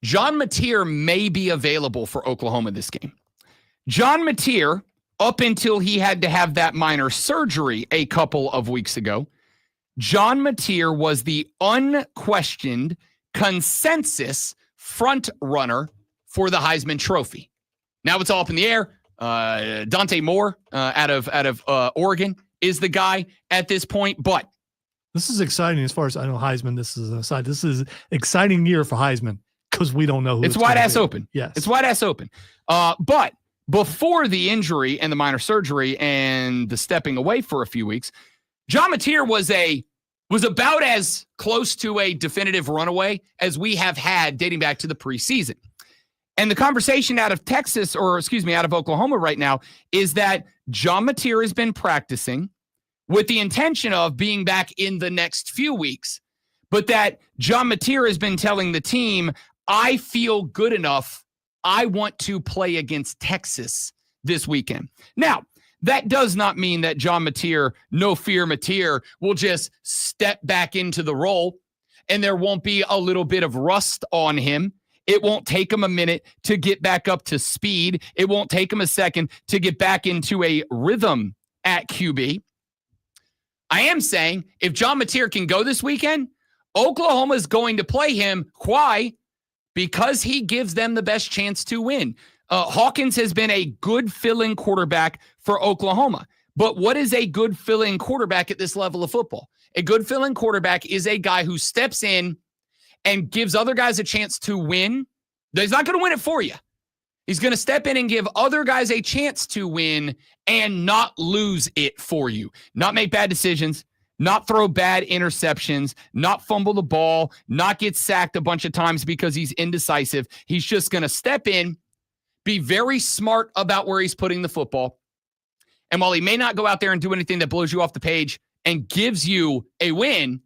S3: John Mateer may be available for Oklahoma this game. John Mateer, up until he had to have that minor surgery a couple of weeks ago, John Mateer was the unquestioned consensus front runner for the Heisman Trophy. Now it's all up in the air. Dante Moore out of Oregon is the guy at this point, but
S4: this is exciting as far as I know. Heisman, this is an aside. This is an exciting year for Heisman because we don't know who
S3: it's wide ass open.
S4: Yes,
S3: it's wide ass open. But before the injury and the minor surgery and the stepping away for a few weeks, John Mateer was about as close to a definitive runaway as we have had dating back to the preseason. And the conversation out of out of Oklahoma right now is that John Mateer has been practicing with the intention of being back in the next few weeks, but that John Mateer has been telling the team, I feel good enough. I want to play against Texas this weekend. Now, that does not mean that John Mateer, no fear Mateer, will just step back into the role and there won't be a little bit of rust on him. It won't take him a minute to get back up to speed. It won't take him a second to get back into a rhythm at QB. I am saying if John Mateer can go this weekend, Oklahoma is going to play him. Why? Because he gives them the best chance to win. Hawkins has been a good fill-in quarterback for Oklahoma. But what is a good fill-in quarterback at this level of football? A good fill-in quarterback is a guy who steps in and gives other guys a chance to win. He's not going to win it for you. He's going to step in and give other guys a chance to win and not lose it for you. Not make bad decisions, not throw bad interceptions, not fumble the ball, not get sacked a bunch of times because he's indecisive. He's just going to step in, be very smart about where he's putting the football. And while he may not go out there and do anything that blows you off the page and gives you a win,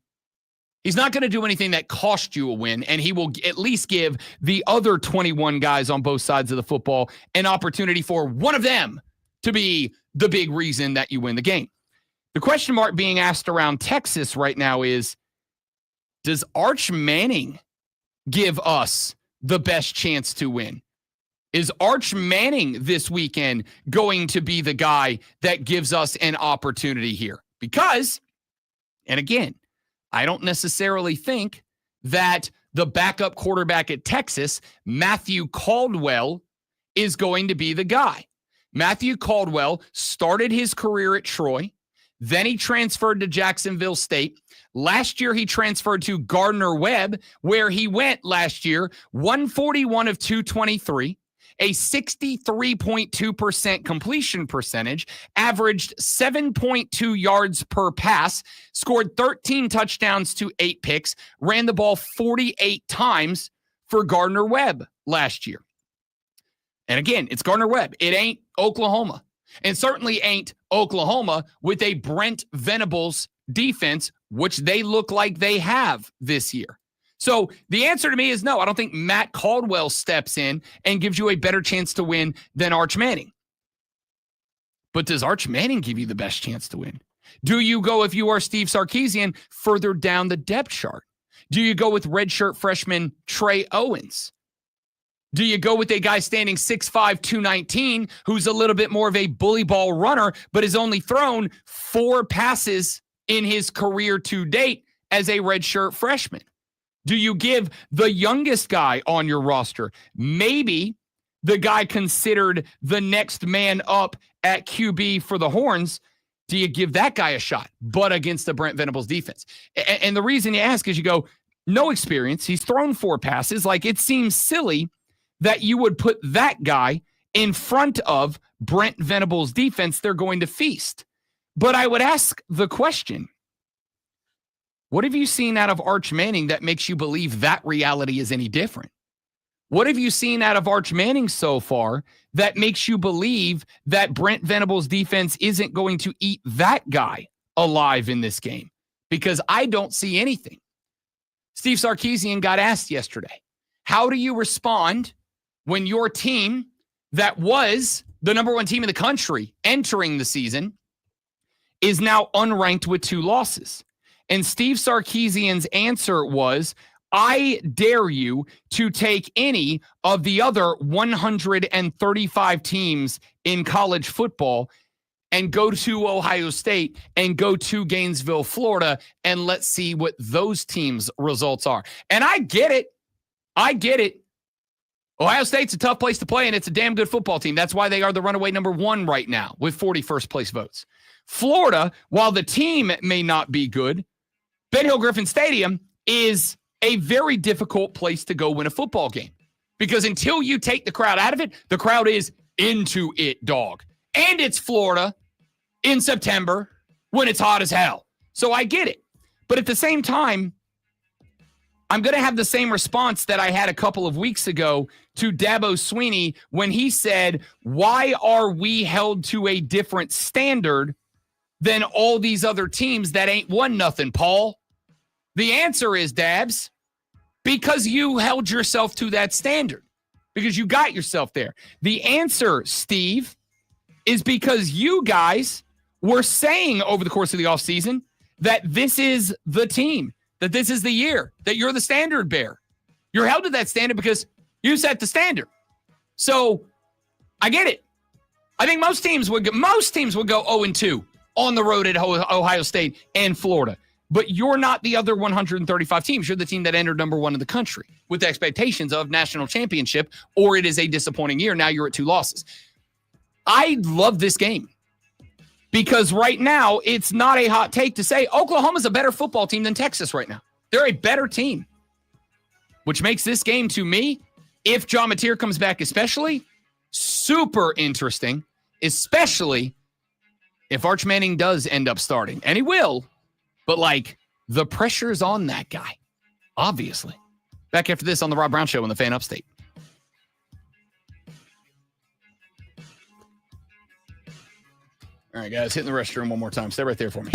S3: he's not going to do anything that costs you a win, and he will at least give the other 21 guys on both sides of the football an opportunity for one of them to be the big reason that you win the game. The question mark being asked around Texas right now is, does Arch Manning give us the best chance to win? Is Arch Manning this weekend going to be the guy that gives us an opportunity here? Because, and again, I don't necessarily think that the backup quarterback at Texas, Matthew Caldwell, is going to be the guy. Matthew Caldwell started his career at Troy. Then he transferred to Jacksonville State. Last year, he transferred to Gardner-Webb, where he went last year, 141 of 223. A 63.2% completion percentage, averaged 7.2 yards per pass, scored 13 touchdowns to 8 picks, ran the ball 48 times for Gardner-Webb last year. And again, it's Gardner-Webb. It ain't Oklahoma. And certainly ain't Oklahoma with a Brent Venables defense, which they look like they have this year. So the answer to me is no. I don't think Matt Caldwell steps in and gives you a better chance to win than Arch Manning. But does Arch Manning give you the best chance to win? Do you go, if you are Steve Sarkisian, further down the depth chart? Do you go with redshirt freshman Trey Owens? Do you go with a guy standing 6'5", 219, who's a little bit more of a bully ball runner, but has only thrown 4 passes in his career to date as a redshirt freshman? Do you give the youngest guy on your roster, maybe the guy considered the next man up at QB for the Horns, do you give that guy a shot, but against the Brent Venables defense? And the reason you ask is you go, no experience. He's thrown 4 passes. Like, it seems silly that you would put that guy in front of Brent Venables defense. They're going to feast. But I would ask the question, what have you seen out of Arch Manning that makes you believe that reality is any different? What have you seen out of Arch Manning so far that makes you believe that Brent Venables' defense isn't going to eat that guy alive in this game? Because I don't see anything. Steve Sarkisian got asked yesterday, how do you respond when your team that was the number 1 team in the country entering the season is now unranked with 2 losses? And Steve Sarkisian's answer was, I dare you to take any of the other 135 teams in college football and go to Ohio State and go to Gainesville, Florida, and let's see what those teams' results are. And I get it. Ohio State's a tough place to play, and it's a damn good football team. That's why they are the runaway number 1 right now with 41st place votes. Florida, while the team may not be good, Ben Hill Griffin Stadium is a very difficult place to go win a football game. Because until you take the crowd out of it, the crowd is into it, dog. And it's Florida in September when it's hot as hell. So I get it. But at the same time, I'm going to have the same response that I had a couple of weeks ago to Dabo Swinney when he said, why are we held to a different standard than all these other teams that ain't won nothing, Paul? The answer is, Dabs, because you held yourself to that standard, because you got yourself there. The answer, Steve, is because you guys were saying over the course of the offseason that this is the team, that this is the year, that you're the standard bearer. You're held to that standard because you set the standard. So I get it. I think most teams would go 0-2 on the road at Ohio State and Florida. But you're not the other 135 teams. You're the team that entered number 1 in the country with the expectations of national championship, or it is a disappointing year. Now you're at 2 losses. I love this game because right now it's not a hot take to say Oklahoma's a better football team than Texas right now. They're a better team, which makes this game to me, if John Mateer comes back especially, super interesting, especially if Arch Manning does end up starting. And he will, but the pressure's on that guy, obviously. Back after this on the Rob Brown Show on the Fan Upstate. All right, guys, hitting the restroom one more time. Stay right there for me.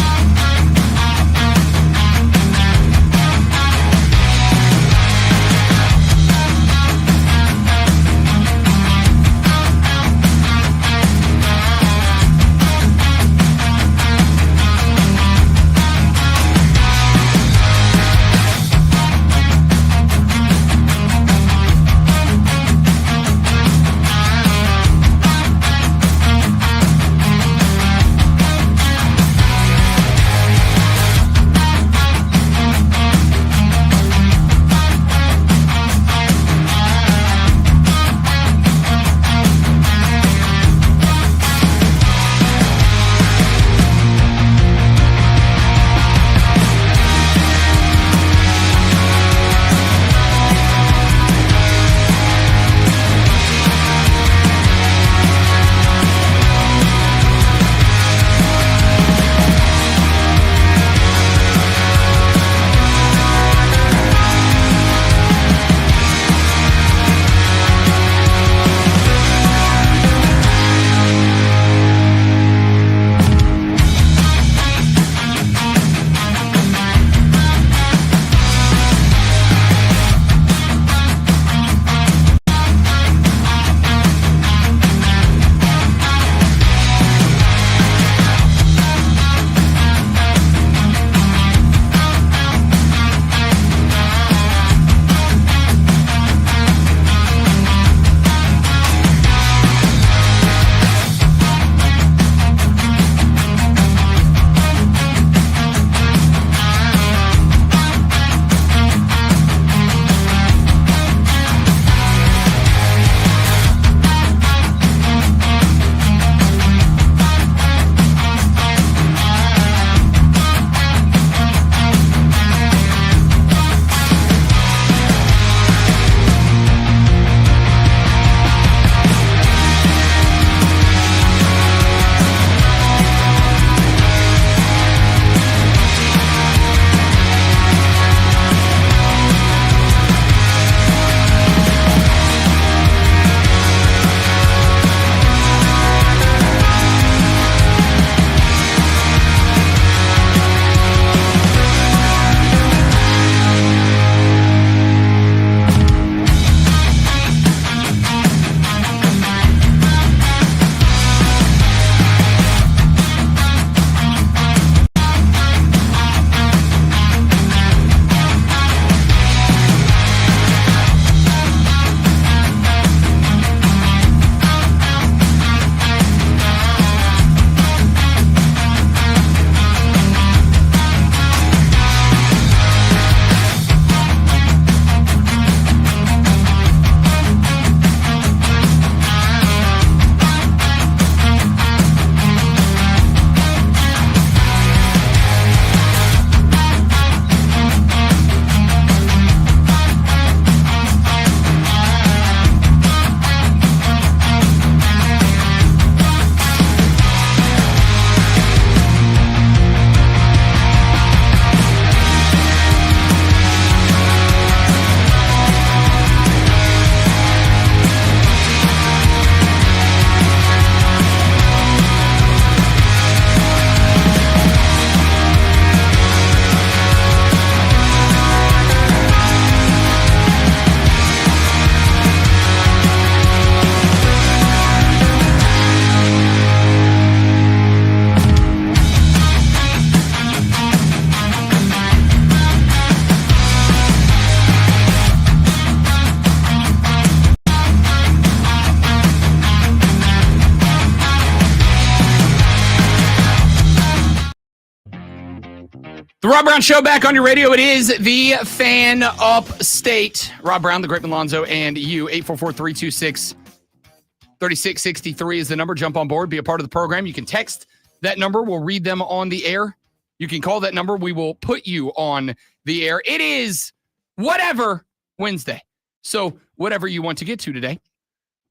S3: The Rob Brown Show back on your radio. It is the Fan Upstate. Rob Brown, the Great Malonzo, and you. 844-326-3663 is the number. Jump on board. Be a part of the program. You can text that number. We'll read them on the air. You can call that number. We will put you on the air. It is whatever Wednesday. So whatever you want to get to today,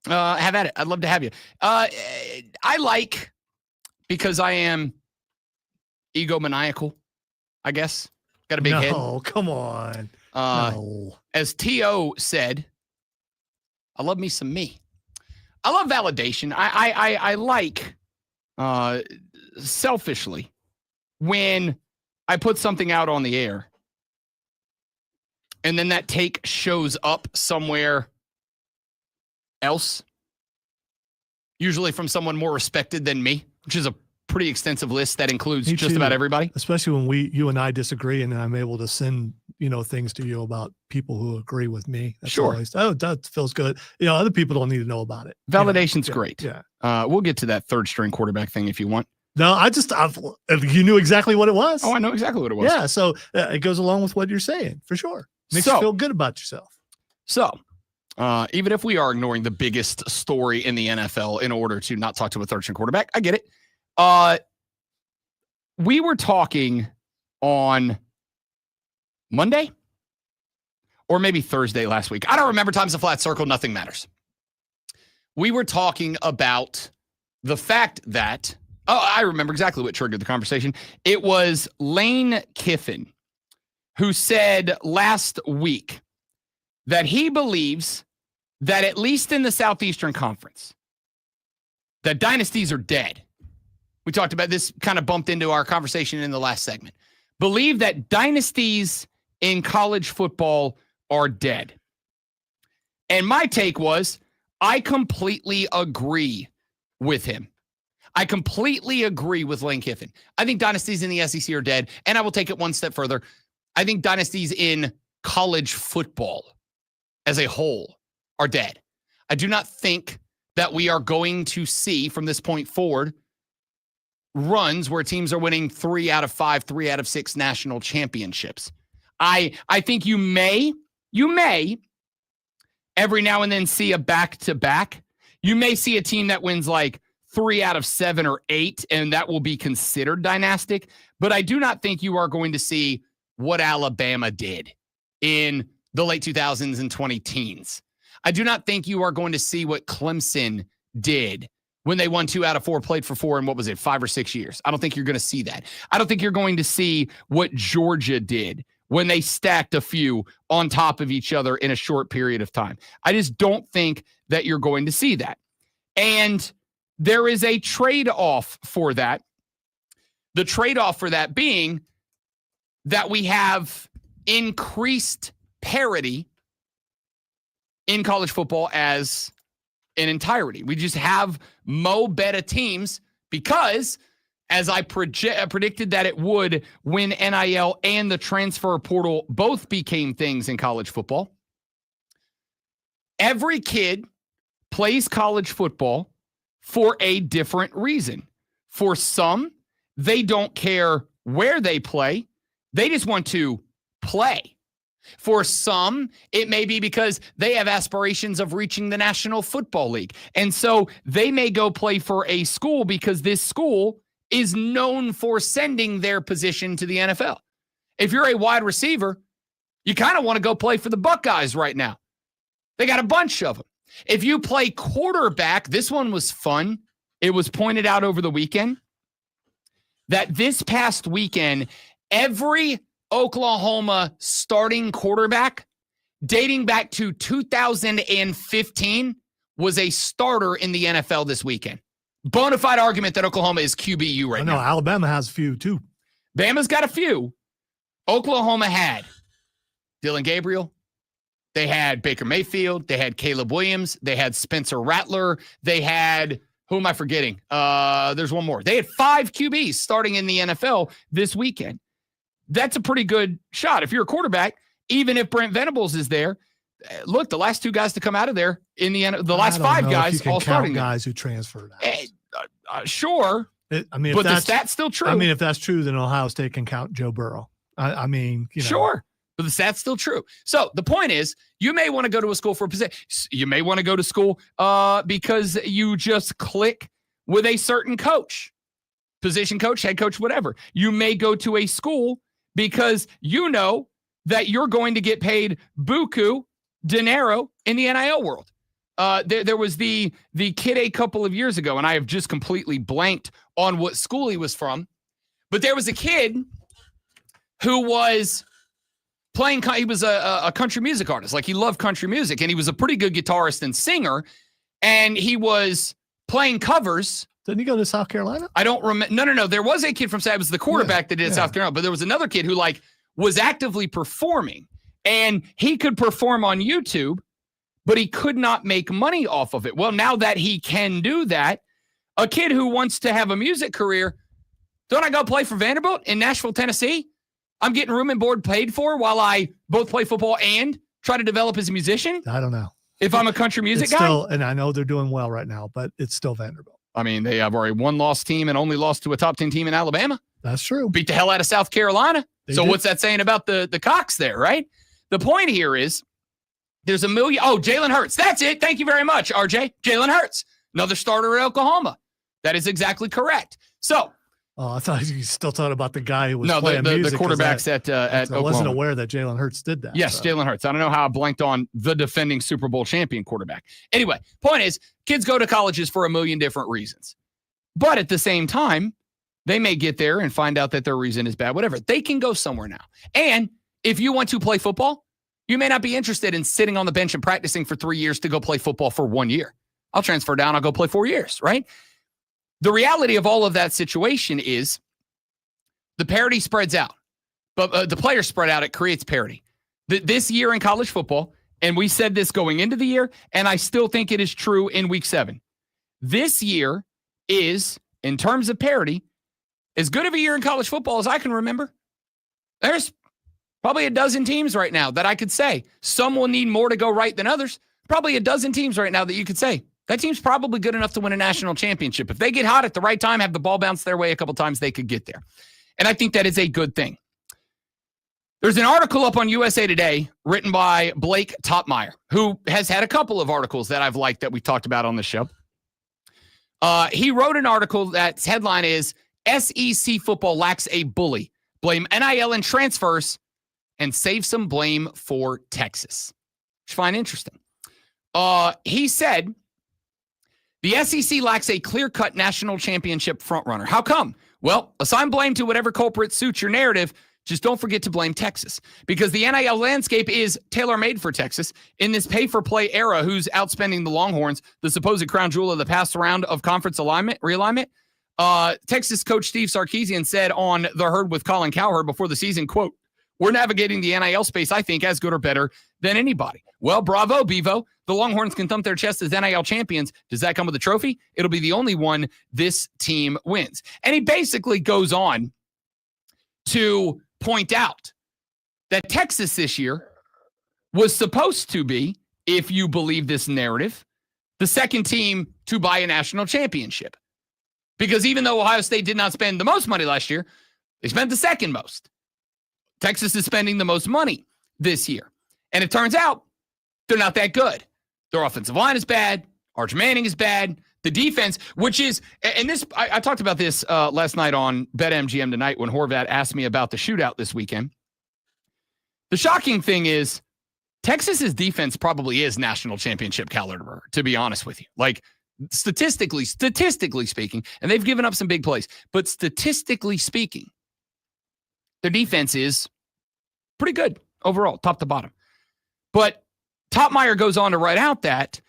S3: have at it. I'd love to have you. I like, because I am egomaniacal, I guess. Got a big head.
S4: No, come on. No.
S3: As T.O. said, I love me some me. I love validation. I like, selfishly, when I put something out on the air and then that take shows up somewhere else, usually from someone more respected than me, which is a pretty extensive list that includes just about everybody.
S4: Especially when you and I disagree, and I'm able to send things to you about people who agree with me. That's
S3: sure.
S4: Always, that feels good. Other people don't need to know about it.
S3: Validation's great.
S4: Yeah.
S3: We'll get to that third string quarterback thing if you want.
S4: No, you knew exactly what it was.
S3: Oh, I know exactly what it was.
S4: Yeah, so it goes along with what you're saying, for sure. Makes you feel good about yourself.
S3: So, even if we are ignoring the biggest story in the NFL in order to not talk to a third-string quarterback, I get it. We were talking on Monday or maybe Thursday last week. I don't remember. Time's a flat circle. Nothing matters. We were talking about the fact that, I remember exactly what triggered the conversation. It was Lane Kiffin who said last week that he believes that at least in the Southeastern Conference, that dynasties are dead. We talked about this, kind of bumped into our conversation in the last segment. Believe that dynasties in college football are dead. And my take was, I completely agree with him. I completely agree with Lane Kiffin. I think dynasties in the SEC are dead, and I will take it one step further. I think dynasties in college football as a whole are dead. I do not think that we are going to see from this point forward runs where teams are winning 3 out of 5, 3 out of 6 national championships. I think you may every now and then see a back-to-back. You may see a team that wins like 3 out of 7 or 8, and that will be considered dynastic. But I do not think you are going to see what Alabama did in the late 2000s and 2010s. I do not think you are going to see what Clemson did when they won 2 out of 4, played for 4 in, 5 or 6 years. I don't think you're going to see that. I don't think you're going to see what Georgia did when they stacked a few on top of each other in a short period of time. I just don't think that you're going to see that. And there is a trade-off for that. The trade-off for that being that we have increased parity in college football as an entirety. We just have better teams because, as I predicted that it would when NIL and the transfer portal both became things in college football, every kid plays college football for a different reason. For some, they don't care where they play. They just want to play. For some, it may be because they have aspirations of reaching the National Football League. And so they may go play for a school because this school is known for sending their position to the NFL. If you're a wide receiver, you kind of want to go play for the Buckeyes right now. They got a bunch of them. If you play quarterback, this one was fun. It was pointed out over the weekend that this past weekend, every Oklahoma starting quarterback dating back to 2015 was a starter in the NFL this weekend. Bonafide argument that Oklahoma is QBU right now.
S4: No, Alabama has a few too.
S3: Bama's got a few. Oklahoma had Dylan Gabriel. They had Baker Mayfield. They had Caleb Williams. They had Spencer Rattler. They had, who am I forgetting? There's one more. They had 5 QBs starting in the NFL this weekend. That's a pretty good shot. If you're a quarterback, even if Brent Venables is there, look, the last 2 guys to come out of there in the last 5 guys all starting
S4: guys who transferred out.
S3: Sure.
S4: But
S3: the stat's still true.
S4: I mean, if that's true, then Ohio State can count Joe Burrow. I mean,
S3: Sure. But the stats still true. So the point is, you may want to go to a school for a position. You may want to go to school because you just click with a certain coach, position coach, head coach, whatever. You may go to a school because you know that you're going to get paid buku dinero in the NIL world. There was the kid a couple of years ago, and I have just completely blanked on what school he was from. But there was a kid who was playing, he was a country music artist. Like, he loved country music, and he was a pretty good guitarist and singer, and he was playing covers.
S4: Didn't he go to South Carolina?
S3: I don't remember. No. There was a kid from South. It was the quarterback that did South Carolina, but there was another kid who was actively performing, and he could perform on YouTube, but he could not make money off of it. Well, now that he can do that, a kid who wants to have a music career, don't I go play for Vanderbilt in Nashville, Tennessee? I'm getting room and board paid for while I both play football and try to develop as a musician?
S4: I don't know.
S3: If I'm a country music guy?
S4: Still, and I know they're doing well right now, but it's still Vanderbilt.
S3: I mean, they have already one-loss team and only lost to a top 10 team in Alabama.
S4: That's true.
S3: Beat the hell out of South Carolina.
S4: So
S3: what's that saying about the Cox there, right? The point here is there's a million. Oh, Jalen Hurts. That's it. Thank you very much, RJ. Jalen Hurts, another starter at Oklahoma. That is exactly correct. So,
S4: I thought you were still talking about the guy who was playing music.
S3: The quarterbacks at Oklahoma.
S4: I wasn't aware that Jalen Hurts did that.
S3: Yes, so. Jalen Hurts. I don't know how I blanked on the defending Super Bowl champion quarterback. Anyway, point is, kids go to colleges for a million different reasons. But at the same time, they may get there and find out that their reason is bad, whatever. They can go somewhere now. And if you want to play football, you may not be interested in sitting on the bench and practicing for 3 years to go play football for 1 year. I'll transfer down. I'll go play 4 years, right? The reality of all of that situation is the parity spreads out. But the players spread out. It creates parity. This year in college football, and we said this going into the year, and I still think it is true in week 7. This year is, in terms of parity, as good of a year in college football as I can remember. There's probably a dozen teams right now that I could say some will need more to go right than others. Probably a dozen teams right now that you could say that team's probably good enough to win a national championship. If they get hot at the right time, have the ball bounce their way a couple times, they could get there. And I think that is a good thing. There's an article up on USA Today written by Blake Topmeyer, who has had a couple of articles that I've liked that we talked about on the show. He wrote an article that's headline is SEC football lacks a bully. Blame NIL and transfers and save some blame for Texas. Which I find interesting. He said the SEC lacks a clear-cut national championship frontrunner. How come? Well, assign blame to whatever culprit suits your narrative. Just don't forget to blame Texas, because the NIL landscape is tailor-made for Texas in this pay-for-play era. Who's outspending the Longhorns, the supposed crown jewel of the past round of conference realignment? Texas coach Steve Sarkisian said on The Herd with Colin Cowherd before the season, quote, "We're navigating the NIL space, I think, as good or better than anybody." Well, bravo, Bevo. The Longhorns can thump their chest as NIL champions. Does that come with a trophy? It'll be the only one this team wins. And he basically goes on to point out that Texas this year was supposed to be, if you believe this narrative, the second team to buy a national championship. Because even though Ohio State did not spend the most money last year, they spent the second most. Texas is spending the most money this year. And it turns out they're not that good. Their offensive line is bad. Arch Manning is bad. The defense, which is, and this, I talked about this last night on BetMGM Tonight when Horvat asked me about the shootout this weekend. The shocking thing is Texas's defense probably is national championship caliber, to be honest with you. Like, statistically speaking, and they've given up some big plays, but statistically speaking, their defense is pretty good overall, top to bottom. But Topmeyer goes on to write out that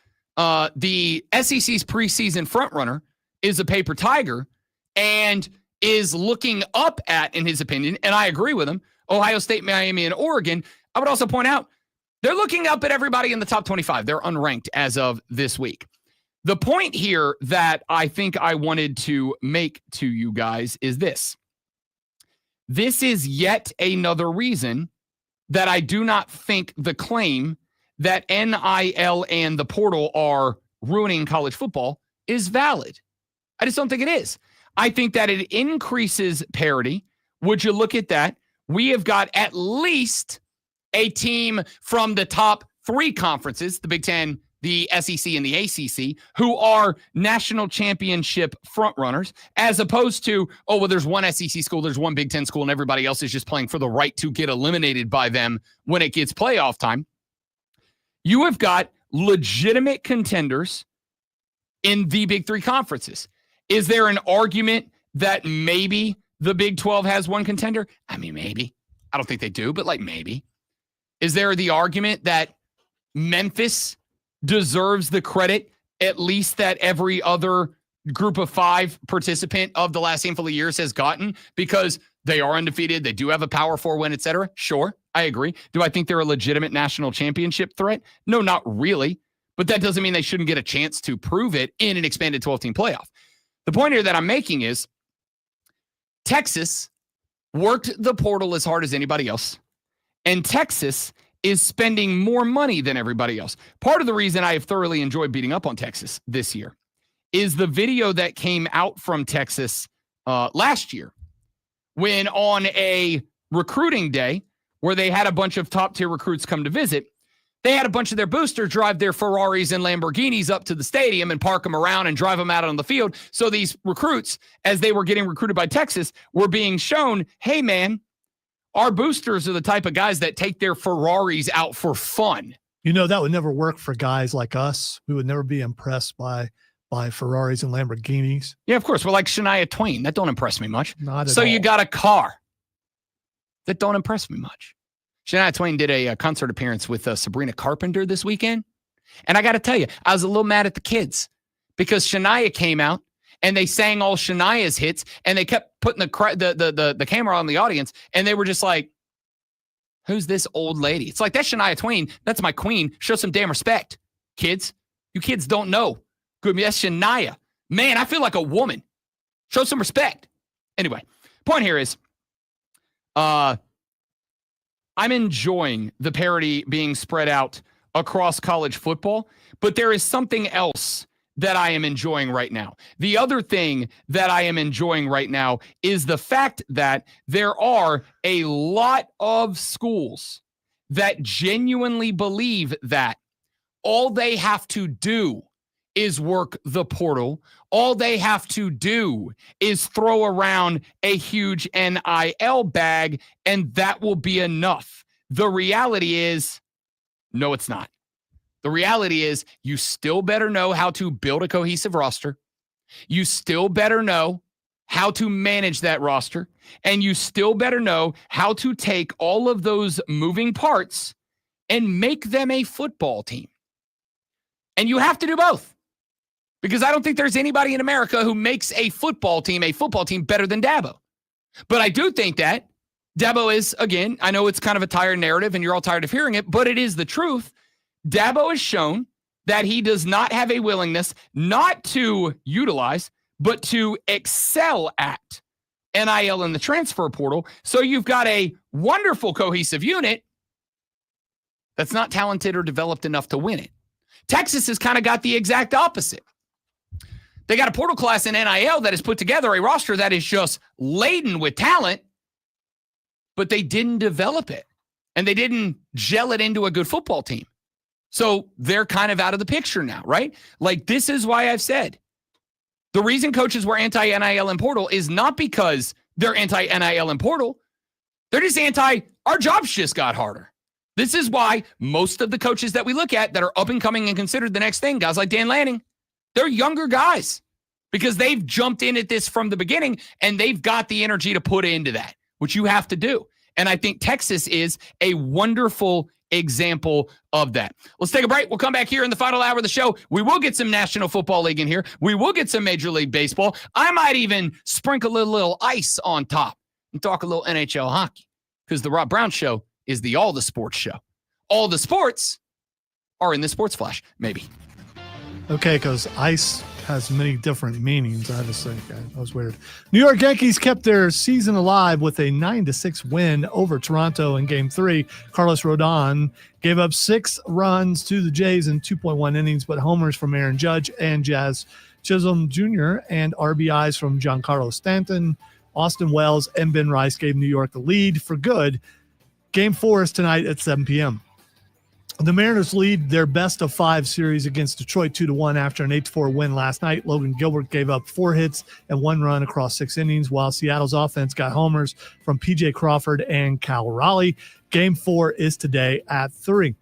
S3: the SEC's preseason frontrunner is a paper tiger and is looking up at, in his opinion, and I agree with him, Ohio State, Miami, and Oregon. I would also point out they're looking up at everybody in the top 25. They're unranked as of this week. The point here that I think I wanted to make to you guys is this. This is yet another reason that I do not think the claim that NIL and the portal are ruining college football is valid. I just don't think it is. I think that it increases parity. Would you look at that? we have got at least a team from the top 3 conferences, the Big Ten, the SEC, and the ACC, who are national championship frontrunners, as opposed to, oh, well, there's one SEC school, there's one Big Ten school, and everybody else is just playing for the right to get eliminated by them when it gets playoff time. You have got legitimate contenders in the Big 3 conferences. Is there an argument that maybe the Big 12 has one contender? I mean, maybe. I don't think they do, but like maybe. Is there the argument that Memphis deserves the credit, at least that every other group of 5 participant of the last handful of years has gotten, because they are undefeated, they do have a Power 4 win, etc.? Sure, I agree. Do I think they're a legitimate national championship threat? No, not really. But that doesn't mean they shouldn't get a chance to prove it in an expanded 12-team playoff. The point here that I'm making is Texas worked the portal as hard as anybody else, and Texas is spending more money than everybody else. Part of the reason I have thoroughly enjoyed beating up on Texas this year is the video that came out from Texas last year, when on a recruiting day where they had a bunch of top-tier recruits come to visit, they had a bunch of their boosters drive their Ferraris and Lamborghinis up to the stadium and park them around and drive them out on the field. So these recruits, as they were getting recruited by Texas, were being shown, hey, man, our boosters are the type of guys that take their Ferraris out for fun.
S4: You know, that would never work for guys like us. We would never be impressed by Ferraris and Lamborghinis.
S3: Yeah, of course. We're like Shania Twain. That don't impress me much.
S4: Not at
S3: so
S4: all.
S3: You got a car. That don't impress me much. Shania Twain did a concert appearance with Sabrina Carpenter this weekend. And I got to tell you, I was a little mad at the kids because Shania came out and they sang all Shania's hits and they kept putting the camera on the audience. And they were just like, who's this old lady? It's like, that's Shania Twain. That's my queen. Show some damn respect, kids. You kids don't know. Good, that's Shania. Man, I feel like a woman. Show some respect. Anyway, point here is, I'm enjoying the parity being spread out across college football, but there is something else that I am enjoying right now. The other thing that I am enjoying right now is the fact that there are a lot of schools that genuinely believe that all they have to do is work the portal. All they have to do is throw around a huge NIL bag, and that will be enough. The reality is, no, it's not. The reality is you still better know how to build a cohesive roster. You still better know how to manage that roster. And you still better know how to take all of those moving parts and make them a football team. And you have to do both. Because I don't think there's anybody in America who makes a football team better than Dabo. But I do think that Dabo is, again, I know it's kind of a tired narrative and you're all tired of hearing it, but it is the truth. Dabo has shown that he does not have a willingness not to utilize, but to excel at NIL in the transfer portal. So you've got a wonderful cohesive unit that's not talented or developed enough to win it. Texas has kind of got the exact opposite. They got a portal class in NIL that has put together a roster that is just laden with talent, but they didn't develop it and they didn't gel it into a good football team. So they're kind of out of the picture now, right? Like, this is why I've said the reason coaches were anti-NIL and portal is not because they're anti-NIL and portal. They're just our jobs just got harder. This is why most of the coaches that we look at that are up and coming and considered the next thing, guys like Dan Lanning, they're younger guys because they've jumped in at this from the beginning and they've got the energy to put into that, which you have to do. And I think Texas is a wonderful example of that. Let's take a break. We'll come back here in the final hour of the show. We will get some National Football League in here. We will get some Major League Baseball. I might even sprinkle a little ice on top and talk a little NHL hockey because the Rob Brown Show is the All the Sports Show. All the sports are in the Sports Flash, maybe.
S4: Okay, because ice has many different meanings. I just think that was weird. New York Yankees kept their season alive with a 9-6 win over Toronto in Game 3. Carlos Rodon gave up 6 runs to the Jays in 2.1 innings, but homers from Aaron Judge and Jazz Chisholm Jr. and RBIs from Giancarlo Stanton Austin Wells and Ben Rice gave New York the lead for good. Game 4 is tonight at 7 p.m. The Mariners lead their best-of-5 series against Detroit 2-1 after an 8-4 win last night. Logan Gilbert gave up 4 hits and 1 run across 6 innings, while Seattle's offense got homers from P.J. Crawford and Cal Raleigh. Game 4 is today at 3.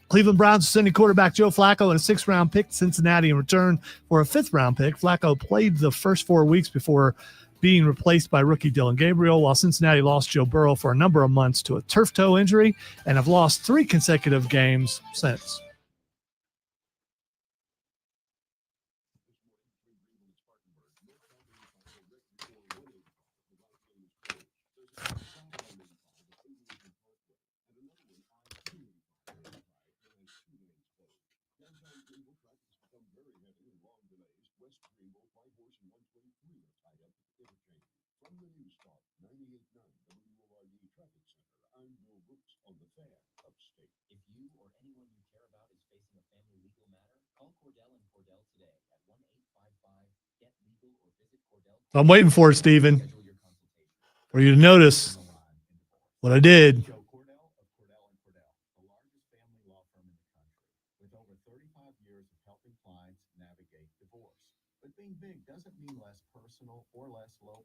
S4: Cleveland Browns sending quarterback Joe Flacco and a 6th-round pick to Cincinnati in return for a 5th-round pick. Flacco played the first 4 weeks before being replaced by rookie Dylan Gabriel, while Cincinnati lost Joe Burrow for a number of months to a turf toe injury and have lost 3 consecutive games since. I'm waiting for it, Steven, for you to notice what I did.
S6: Being big doesn't mean less personal or less local.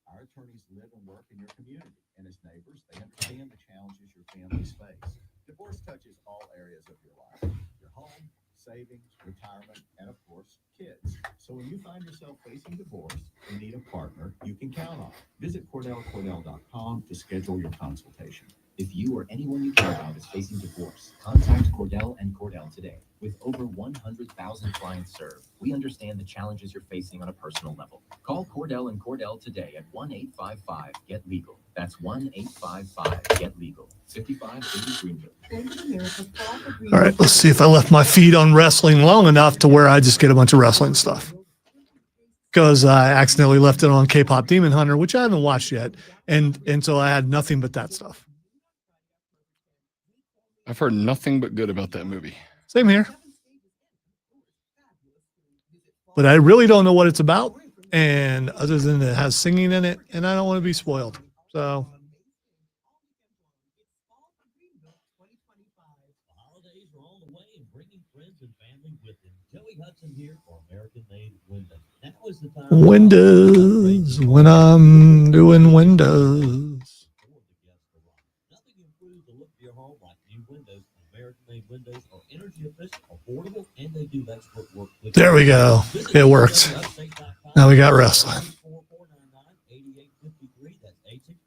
S6: Our attorneys live and work in your community, and as neighbors, they understand the challenges your families face. Divorce touches all areas of your life: your home, savings, retirement, and of course, kids. So when you find yourself facing divorce and need a partner you can count on, visit CordellCordell.com to schedule your consultation. If you or anyone you care about is facing divorce, contact Cordell and Cordell today. With over 100,000 clients served, we understand the challenges you're facing on a personal level. Call Cordell and Cordell today at 1-855-GET-LEGAL. That's 1-855-GET-LEGAL. 5580 Greenville.
S4: All right, let's see if I left my feed on wrestling long enough to where I just get a bunch of wrestling stuff. Because I accidentally left it on K-Pop Demon Hunter, which I haven't watched yet. And so I had nothing but that stuff.
S3: I've heard nothing but good about that movie.
S4: Same here. But I really don't know what it's about. And other than it has singing in it, and I don't want to be spoiled. So.
S7: Holidays are on the way and bringing friends and family with them. Joey Hudson here for American-made windows. Now is the time.
S4: Windows, when I'm doing windows.
S7: Nothing improves the look of your home like new windows. American-made windows are energy efficient, affordable, and they do expert work.
S4: There we go. It worked. Now we got wrestling.
S7: 8853. That's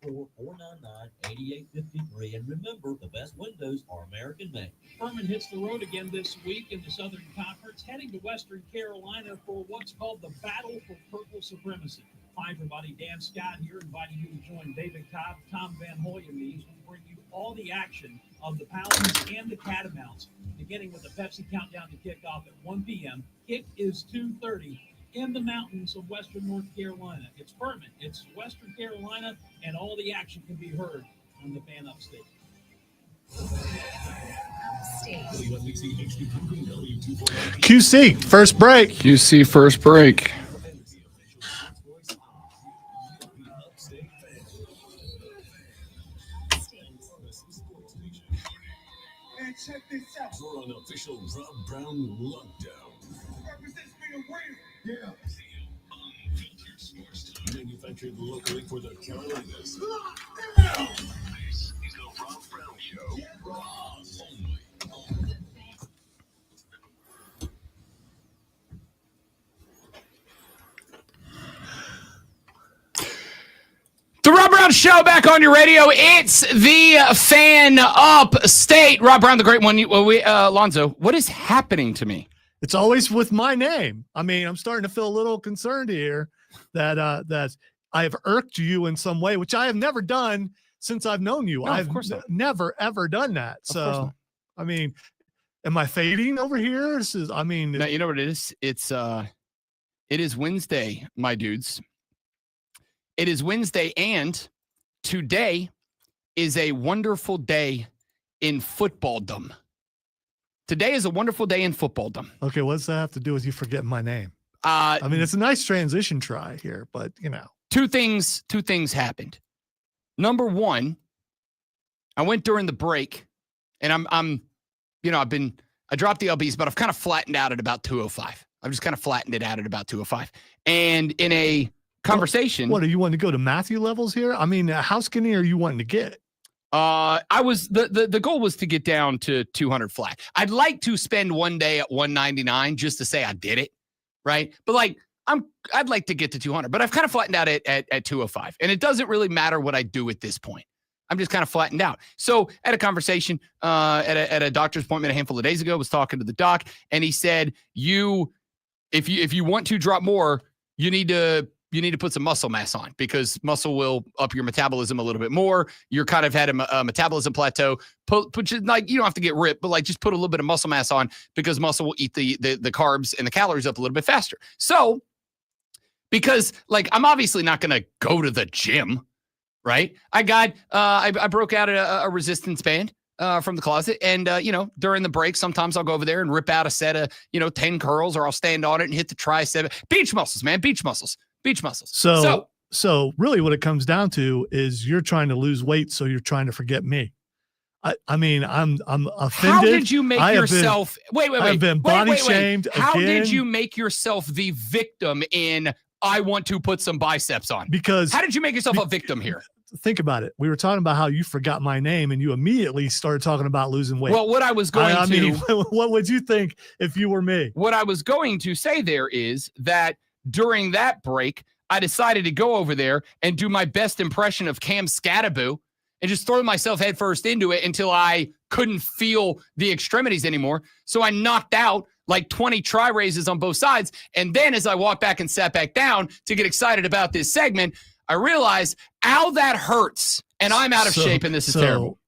S7: 864-499-8853. And remember, the best windows are American-made.
S8: Furman hits the road again this week in the Southern Conference, heading to Western Carolina for what's called the Battle for Purple Supremacy. Hi, everybody. Dan Scott here, inviting you to join David Cobb, Tom Van Hoy, and me as we bring you all the action of the Paladins and the Catamounts, beginning with the Pepsi countdown to kickoff at 1 p.m. Kick is 2:30 in the mountains of Western North Carolina. It's Furman, it's Western Carolina, and all the action can be heard on the Fan Up stage.
S4: QC, first break.
S3: QC, first break.
S2: Check this out.
S5: You're on official Rob Brown lockdown.
S2: Represents being real. Yeah.
S5: Manufactured locally for the Carolinas. This is the Rob Brown Show. Raw only.
S3: The Rob Brown Show back on your radio. It's the Fan Up State. Rob Brown, the great one. Lonzo, what is happening to me?
S4: It's always with my name. I mean, I'm starting to feel a little concerned here that I have irked you in some way, which I have never done since I've known you.
S3: No,
S4: I've
S3: of course not.
S4: never, ever done that. So, I mean, am I fading over here?
S3: No, you know what it is? It is Wednesday, my dudes. It is Wednesday, and today is a wonderful day in footballdom. Today is a wonderful day in footballdom.
S4: Okay, what does that have to do with you forgetting my name?
S3: I
S4: mean, it's a nice transition try here, but,
S3: two things happened. Number one, I went during the break, and I dropped the LBs, but I've kind of flattened out at about 205. I've just kind of flattened it out at about 205. And in a conversation,
S4: what are you wanting to go to Matthew levels here? I mean, how skinny are you wanting to get?
S3: The goal was to get down to 200 flat. I'd like to spend one day at 199 just to say I did it, right? But like I'd like to get to 200, but I've kind of flattened out at 205, and it doesn't really matter what I do at this point. I'm just kind of flattened out. So at a conversation at a doctor's appointment a handful of days ago, I was talking to the doc, and he said, if you want to drop more, you need to put some muscle mass on, because muscle will up your metabolism a little bit more. You're kind of had a metabolism plateau. Put like, you don't have to get ripped, but like just put a little bit of muscle mass on, because muscle will eat the carbs and the calories up a little bit faster. So because like I'm obviously not going to go to the gym. Right. I broke out a resistance band from the closet. And, during the break, sometimes I'll go over there and rip out a set of, 10 curls, or I'll stand on it and hit the tricep. Beach muscles, man. Beach muscles. So
S4: really what it comes down to is you're trying to lose weight. So you're trying to forget me. I mean, I'm offended.
S3: How did you make yourself? Wait.
S4: I've been body shamed.
S3: How did you make yourself the victim in I want to put some biceps on?
S4: Because
S3: how did you make yourself a victim here?
S4: Think about it. We were talking about how you forgot my name, and you immediately started talking about losing weight.
S3: Well, what I was going
S4: I mean, what would you think if you were me?
S3: What I was going to say there is that during that break, I decided to go over there and do my best impression of Cam Scattaboo and just throw myself headfirst into it until I couldn't feel the extremities anymore. So I knocked out like 20 try raises on both sides. And then as I walked back and sat back down to get excited about this segment, I realized, ow, that hurts, and I'm out of shape, and this is terrible.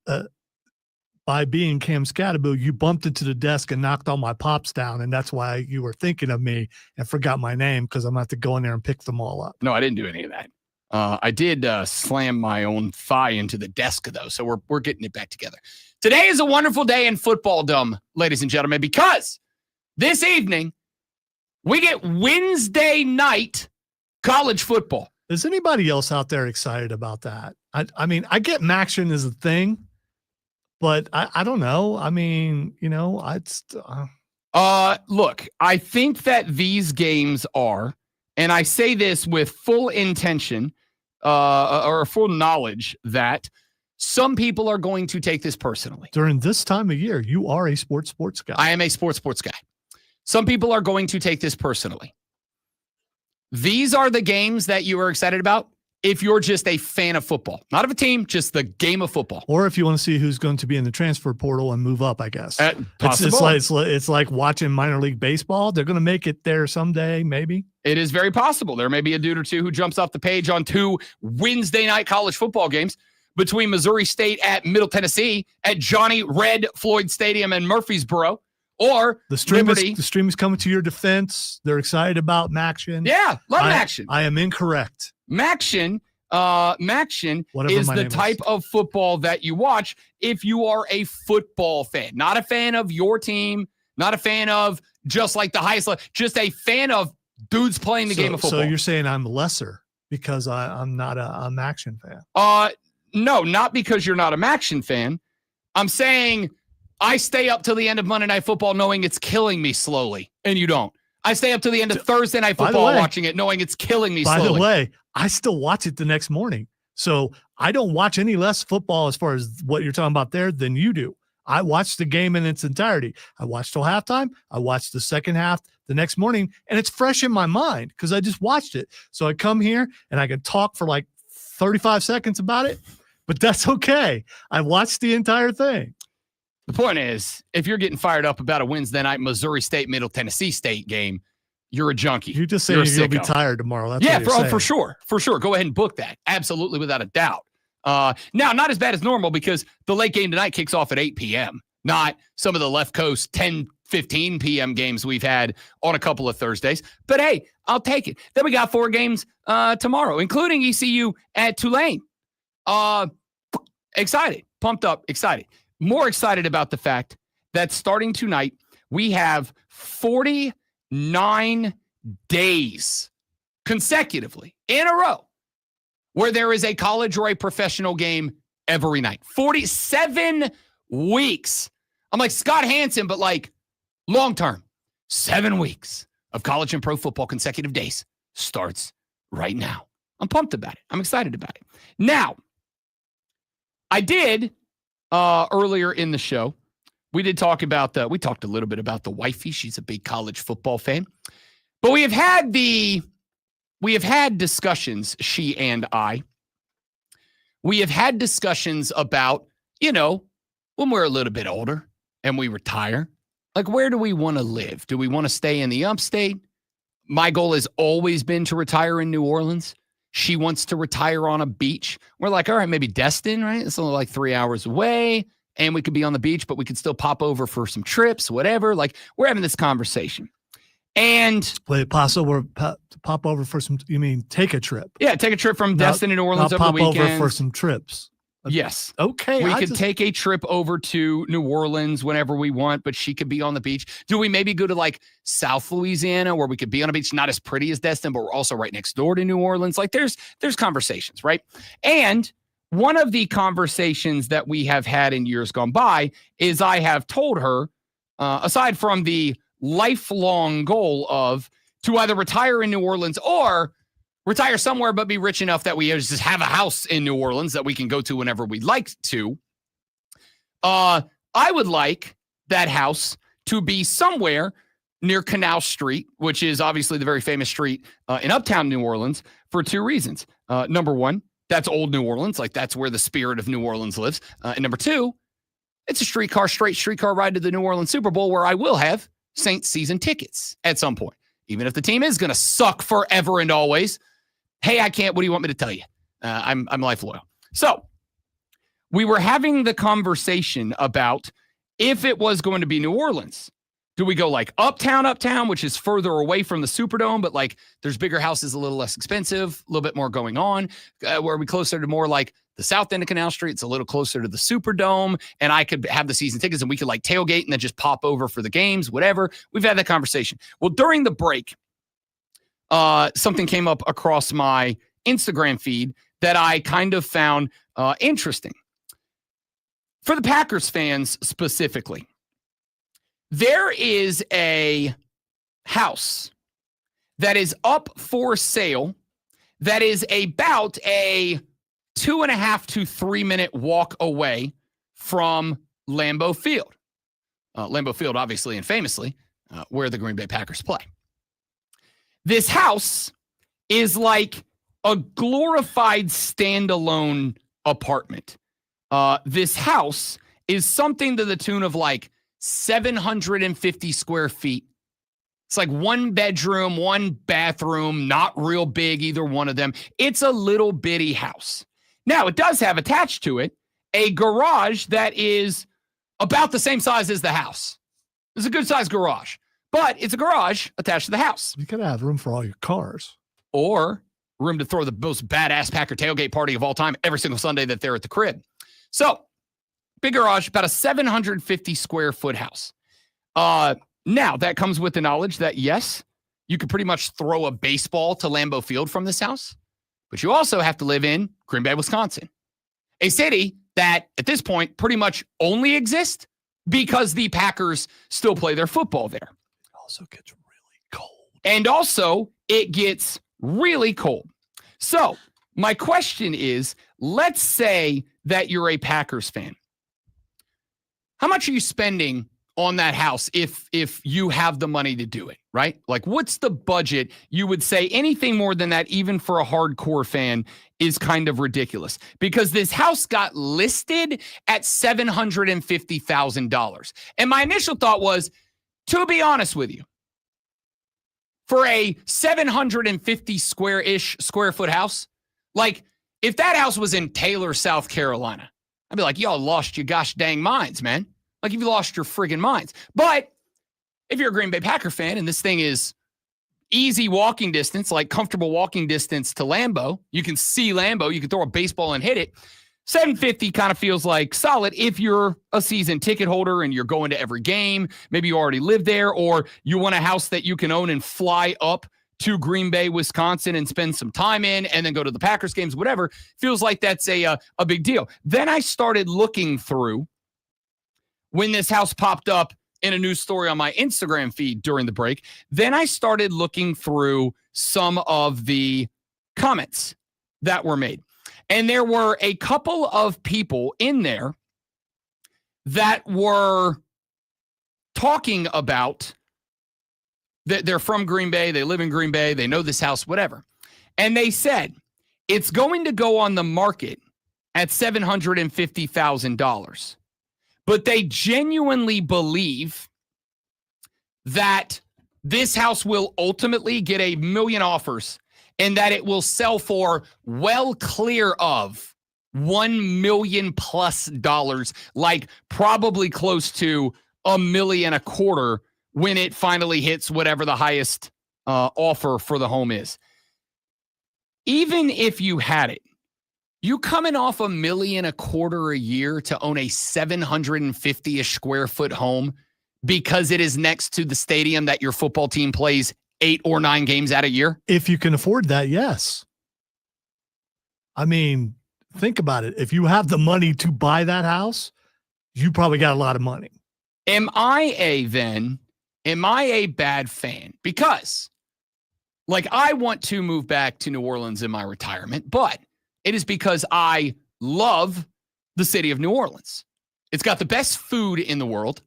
S4: By being Cam Scattaboo, you bumped into the desk and knocked all my pops down, and that's why you were thinking of me and forgot my name, because I'm going to have to go in there and pick them all up.
S3: No, I didn't do any of that. I did slam my own thigh into the desk, though, so we're getting it back together. Today is a wonderful day in footballdom, ladies and gentlemen, because this evening we get Wednesday night college football.
S4: Is anybody else out there excited about that? I mean, I get Maction is a thing, but I don't know. I mean,
S3: look, I think that these games are, and I say this with full intention or full knowledge that some people are going to take this personally.
S4: During this time of year, you are a sports guy.
S3: I am a sports guy. Some people are going to take this personally. These are the games that you are excited about if you're just a fan of football, not of a team, just the game of football.
S4: Or if you want to see who's going to be in the transfer portal and move up, I guess. It's like watching minor league baseball. They're going to make it there someday, maybe.
S3: It is very possible. There may be a dude or two who jumps off the page on 2 Wednesday night college football games between Missouri State at Middle Tennessee, at Johnny Red Floyd Stadium in Murfreesboro. Or
S4: the stream is coming to your defense. They're excited about Maction.
S3: Yeah, love Maction.
S4: I am incorrect.
S3: Maction is the type of football that you watch if you are a football fan. Not a fan of your team, not a fan of just like the highest level, just a fan of dudes playing the game of football.
S4: So you're saying I'm lesser because I'm not a Maction fan?
S3: No, not because you're not a Maction fan. I'm saying I stay up till the end of Monday Night Football knowing it's killing me slowly, and you don't. I stay up till the end of Thursday Night Football watching it knowing it's killing me slowly.
S4: By the way, I still watch it the next morning. So I don't watch any less football as far as what you're talking about there than you do. I watch the game in its entirety. I watched till halftime. I watched the second half the next morning, and it's fresh in my mind because I just watched it. So I come here, and I can talk for like 35 seconds about it, but that's okay. I watched the entire thing.
S3: The point is, if you're getting fired up about a Wednesday night Missouri State, Middle Tennessee State game, you're a junkie.
S4: You're just saying you'll be tired tomorrow. That's
S3: for sure. Go ahead and book that. Absolutely, without a doubt. Now, not as bad as normal because the late game tonight kicks off at 8 p.m., not some of the left coast 10, 15 p.m. games we've had on a couple of Thursdays. But, hey, I'll take it. Then we got 4 games tomorrow, including ECU at Tulane. Excited, pumped up, excited. More excited about the fact that starting tonight, we have 49 days consecutively in a row where there is a college or a professional game every night. 47 weeks. I'm like Scott Hansen, but like long term. 7 weeks of college and pro football consecutive days starts right now. I'm pumped about it. I'm excited about it. Now, I did earlier in the show, we talked a little bit about the wifey. She's a big college football fan. But we have had discussions, she and I. We have had discussions about, when we're a little bit older and we retire, like, where do we want to live? Do we want to stay in the upstate? My goal has always been to retire in New Orleans. She wants to retire on a beach. We're like, all right, maybe Destin, right? It's only like 3 hours away, and we could be on the beach, but we could still pop over for some trips, whatever. Like, we're having this conversation. And
S4: wait, pop over for some, you mean take a trip?
S3: Yeah, take a trip from Destin to New Orleans over the weekend.
S4: Pop over for some trips.
S3: Yes.
S4: Okay.
S3: We could take a trip over to New Orleans whenever we want, but she could be on the beach. Do we maybe go to like South Louisiana where we could be on a beach, not as pretty as Destin, but we're also right next door to New Orleans? Like there's conversations, right? And one of the conversations that we have had in years gone by is I have told her, aside from the lifelong goal of to either retire in New Orleans or retire somewhere but be rich enough that we just have a house in New Orleans that we can go to whenever we'd like to. I would like that house to be somewhere near Canal Street, which is obviously the very famous street in uptown New Orleans, for two reasons. Number one, that's old New Orleans. Like, that's where the spirit of New Orleans lives. And number two, it's a straight streetcar ride to the New Orleans Super Bowl where I will have Saints season tickets at some point. Even if the team is going to suck forever and always. Hey, I can't. What do you want me to tell you? I'm life loyal. So we were having the conversation about if it was going to be New Orleans, do we go like uptown, which is further away from the Superdome, but like there's bigger houses, a little less expensive, a little bit more going on? Where are we closer to more like the south end of Canal Street? It's a little closer to the Superdome, and I could have the season tickets and we could like tailgate and then just pop over for the games, whatever. We've had that conversation. Well, during the break, something came up across my Instagram feed that I kind of found interesting. For the Packers fans specifically, there is a house that is up for sale that is about a 2.5 to 3 minute walk away from Lambeau Field. Lambeau Field, obviously and famously, where the Green Bay Packers play. This house is like a glorified standalone apartment. This house is something to the tune of like 750 square feet. It's like one bedroom, one bathroom, not real big, either one of them. It's a little bitty house. Now, it does have attached to it a garage that is about the same size as the house. It's a good sized garage. But it's a garage attached to the house.
S4: You could have room for all your cars.
S3: Or room to throw the most badass Packer tailgate party of all time every single Sunday that they're at the crib. So, big garage, about a 750 square foot house. Now, that comes with the knowledge that, yes, you could pretty much throw a baseball to Lambeau Field from this house. But you also have to live in Green Bay, Wisconsin. A city that, at this point, pretty much only exists because the Packers still play their football there.
S4: Also gets really cold.
S3: And also, it gets really cold. So, my question is, let's say that you're a Packers fan. How much are you spending on that house if you have the money to do it, right? Like, what's the budget? You would say anything more than that, even for a hardcore fan, is kind of ridiculous. Because this house got listed at $750,000. And my initial thought was, to be honest with you, for a 750 square foot house, like if that house was in Taylor, South Carolina, I'd be like, y'all lost your gosh dang minds, man. Like you've lost your friggin' minds. But if you're a Green Bay Packer fan and this thing is easy walking distance, like comfortable walking distance to Lambeau, you can see Lambeau, you can throw a baseball and hit it. 750 kind of feels like solid if you're a season ticket holder and you're going to every game. Maybe you already live there, or you want a house that you can own and fly up to Green Bay, Wisconsin and spend some time in and then go to the Packers games, whatever, feels like that's a big deal. Then I started looking through when this house popped up in a news story on my Instagram feed during the break. Then I started looking through some of the comments that were made. And there were a couple of people in there that were talking about that they're from Green Bay, they live in Green Bay, they know this house, whatever. And they said it's going to go on the market at $750,000. But they genuinely believe that this house will ultimately get 1 million offers and that it will sell for well clear of $1 million plus, like probably close to $1.25 million when it finally hits whatever the highest offer for the home is. Even if you had it, you coming off $1.25 million a year to own a 750-ish square foot home because it is next to the stadium that your football team plays 8 or 9 games out a year?
S4: If you can afford that, yes. I mean, think about it. If you have the money to buy that house, you probably got a lot of money.
S3: Am I a bad fan? Because, like, I want to move back to New Orleans in my retirement, but it is because I love the city of New Orleans. It's got the best food in the world.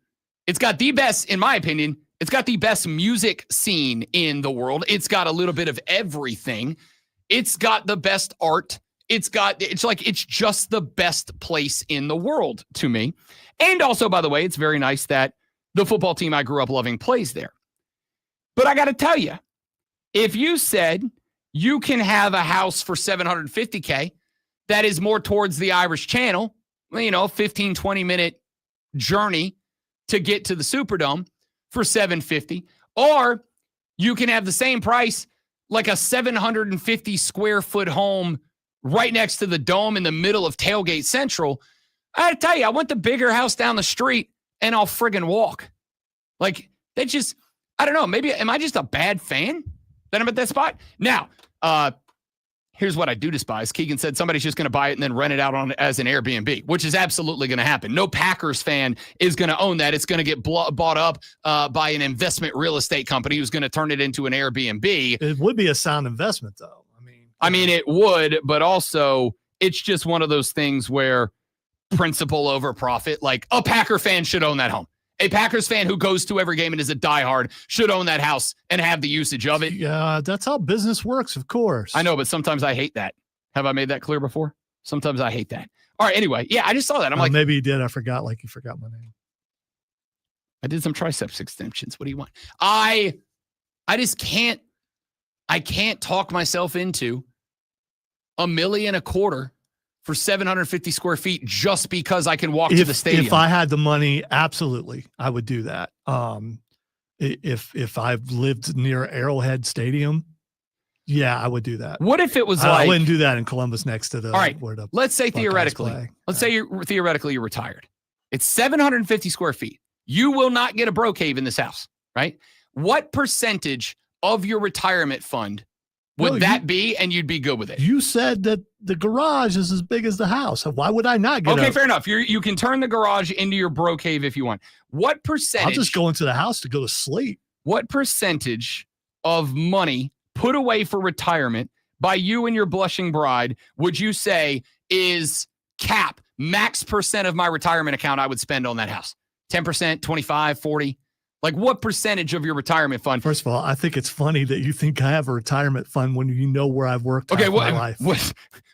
S3: It's got the best, in my opinion, it's got the best music scene in the world. It's got a little bit of everything. It's got the best art. It's just the best place in the world to me. And also, by the way, it's very nice that the football team I grew up loving plays there. But I got to tell you, if you said you can have a house for $750K that is more towards the Irish Channel, 15, 20-minute journey to get to the Superdome for $750, or you can have the same price, like a 750 square foot home right next to the Dome in the middle of Tailgate Central. I got to tell you, I want the bigger house down the street and I'll friggin' walk. Like, that just, I don't know, maybe, am I just a bad fan that I'm at that spot? Now, here's what I do despise. Keegan said somebody's just going to buy it and then rent it out as an Airbnb, which is absolutely going to happen. No Packers fan is going to own that. It's going to get bought up by an investment real estate company who's going to turn it into an Airbnb.
S4: It would be a sound investment, though.
S3: I mean, it would, but also it's just one of those things where principle over profit. Like, a Packer fan should own that home. A Packers fan who goes to every game and is a diehard should own that house and have the usage of it.
S4: Yeah, that's how business works, of course.
S3: I know, but sometimes I hate that. Have I made that clear before? Sometimes I hate that. All right, anyway, yeah, I just saw that. I'm like,
S4: maybe you did. I forgot, like you forgot my name.
S3: I did some triceps extensions. What do you want? I just can't talk myself into $1.25 million for 750 square feet just because I can walk to the stadium.
S4: If I had the money, absolutely, I would do that. If I've lived near Arrowhead Stadium, yeah, I would do that.
S3: What if it was
S4: I wouldn't do that in Columbus next to the.
S3: All right, let's say theoretically, say you're retired. It's 750 square feet. You will not get a Brookhaven in this house, right? What percentage of your retirement fund would that be, and you'd be good with it?
S4: You said that the garage is as big as the house. Why would I not get
S3: fair enough. You can turn the garage into your Brookhaven if you want. What percentage?
S4: I'll just go into the house to go to sleep.
S3: What percentage of money put away for retirement by you and your blushing bride would you say is max percent of my retirement account I would spend on that house? 10%, 25, 40? Like, what percentage of your retirement fund?
S4: First of all, I think it's funny that you think I have a retirement fund when you know where I've worked
S3: my
S4: life.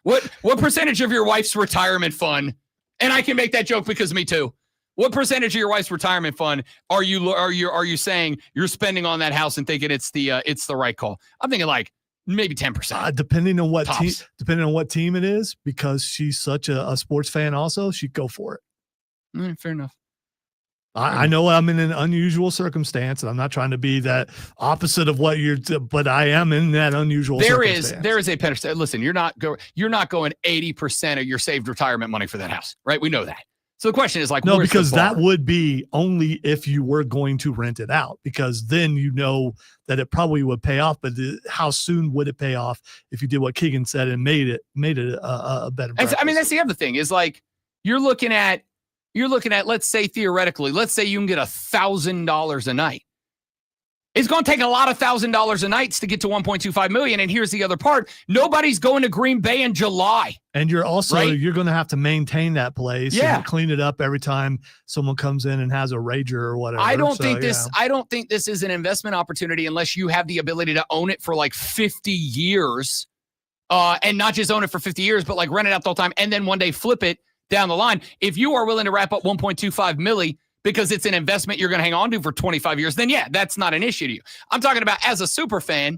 S3: What percentage of your wife's retirement fund? And I can make that joke because me too. What percentage of your wife's retirement fund are you saying you're spending on that house and thinking it's the right call? I'm thinking like maybe 10%.
S4: Depending on what team it is, because she's such a sports fan. Also, she'd go for it.
S3: Fair enough.
S4: I know I'm in an unusual circumstance, and I'm not trying to be that opposite of what but I am in that unusual circumstance.
S3: There is a percent. Listen, you're not going 80% of your saved retirement money for that house, right? We know that. So the question is like,
S4: no,
S3: where's
S4: because
S3: the bar?
S4: that would be only if you were going to rent it out, because then you know that it probably would pay off. But how soon would it pay off if you did what Keegan said and made it a better?
S3: I mean, that's the other thing is like you're looking at let's say theoretically, let's say you can get $1,000 a night. It's going to take a lot of $1,000 a night to get to 1.25 million. And here's the other part. Nobody's going to Green Bay in July.
S4: And you're also,
S3: right?
S4: You're going to have to maintain that place and clean it up every time someone comes in and has a rager or whatever.
S3: I don't think this is an investment opportunity unless you have the ability to own it for like 50 years. And not just own it for 50 years, but like rent it out the whole time and then one day flip it down the line. If you are willing to wrap up 1.25 milli because it's an investment you're going to hang on to for 25 years, then yeah, that's not an issue to you. I'm talking about as a super fan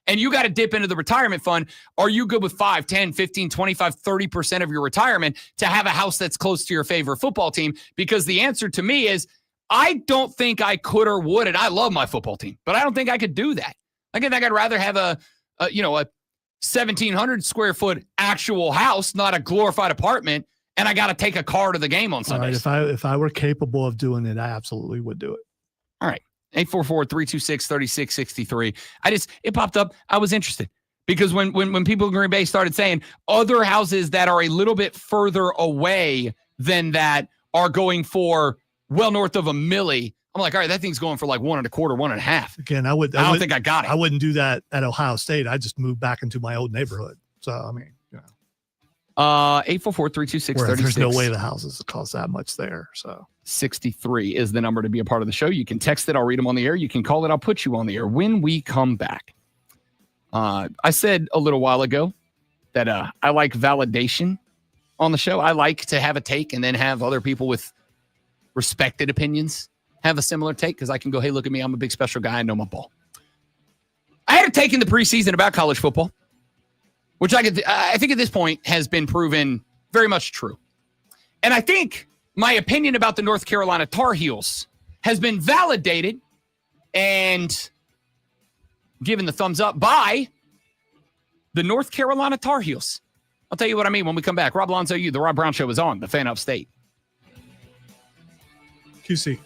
S3: and you got to dip into the retirement fund. Are you good with 5, 10, 15, 25, 30% of your retirement to have a house that's close to your favorite football team? Because the answer to me is I don't think I could or would. And I love my football team, but I don't think I could do that. I think I'd rather have a 1,700 square foot actual house, not a glorified apartment. And I got to take a car to the game on Sundays.
S4: All right, if I were capable of doing it, I absolutely would do it.
S3: All right. 844-326-3663. It popped up. I was interested because when people in Green Bay started saying other houses that are a little bit further away than that are going for well north of $1 million, I'm like, all right, that thing's going for like 1.25, 1.5.
S4: Again, I don't think I got it. I wouldn't do that at Ohio State. I just moved back into my old neighborhood. So, I mean,
S3: 844-326-3663.
S4: There's no way the houses cost that much there. So
S3: 63 is the number to be a part of the show. You can text it. I'll read them on the air. You can call it. I'll put you on the air when we come back. I said a little while ago that I like validation on the show. I like to have a take and then have other people with respected opinions have a similar take because I can go, hey, look at me. I'm a big special guy. I know my ball. I had a take in the preseason about college football, which I think at this point has been proven very much true. And I think my opinion about the North Carolina Tar Heels has been validated and given the thumbs up by the North Carolina Tar Heels. I'll tell you what I mean when we come back. Rob Alonzo, the Rob Brown Show is on, the Fan Upstate.
S4: QC.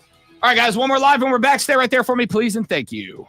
S3: All right, guys, one more live and we're back. Stay right there for me, please, and thank you.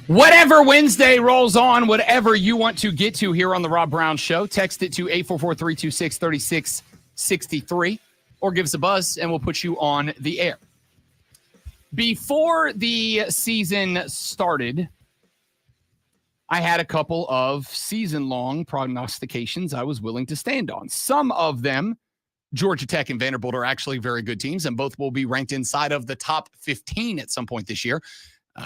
S3: Whatever Wednesday rolls on, whatever you want to get to here on the Rob Brown Show, text it to 844-326-3663 or give us a buzz and we'll put you on the air. Before the season started, I had a couple of season-long prognostications I was willing to stand on. Some of them, Georgia Tech and Vanderbilt, are actually very good teams, and both will be ranked inside of the top 15 at some point this year.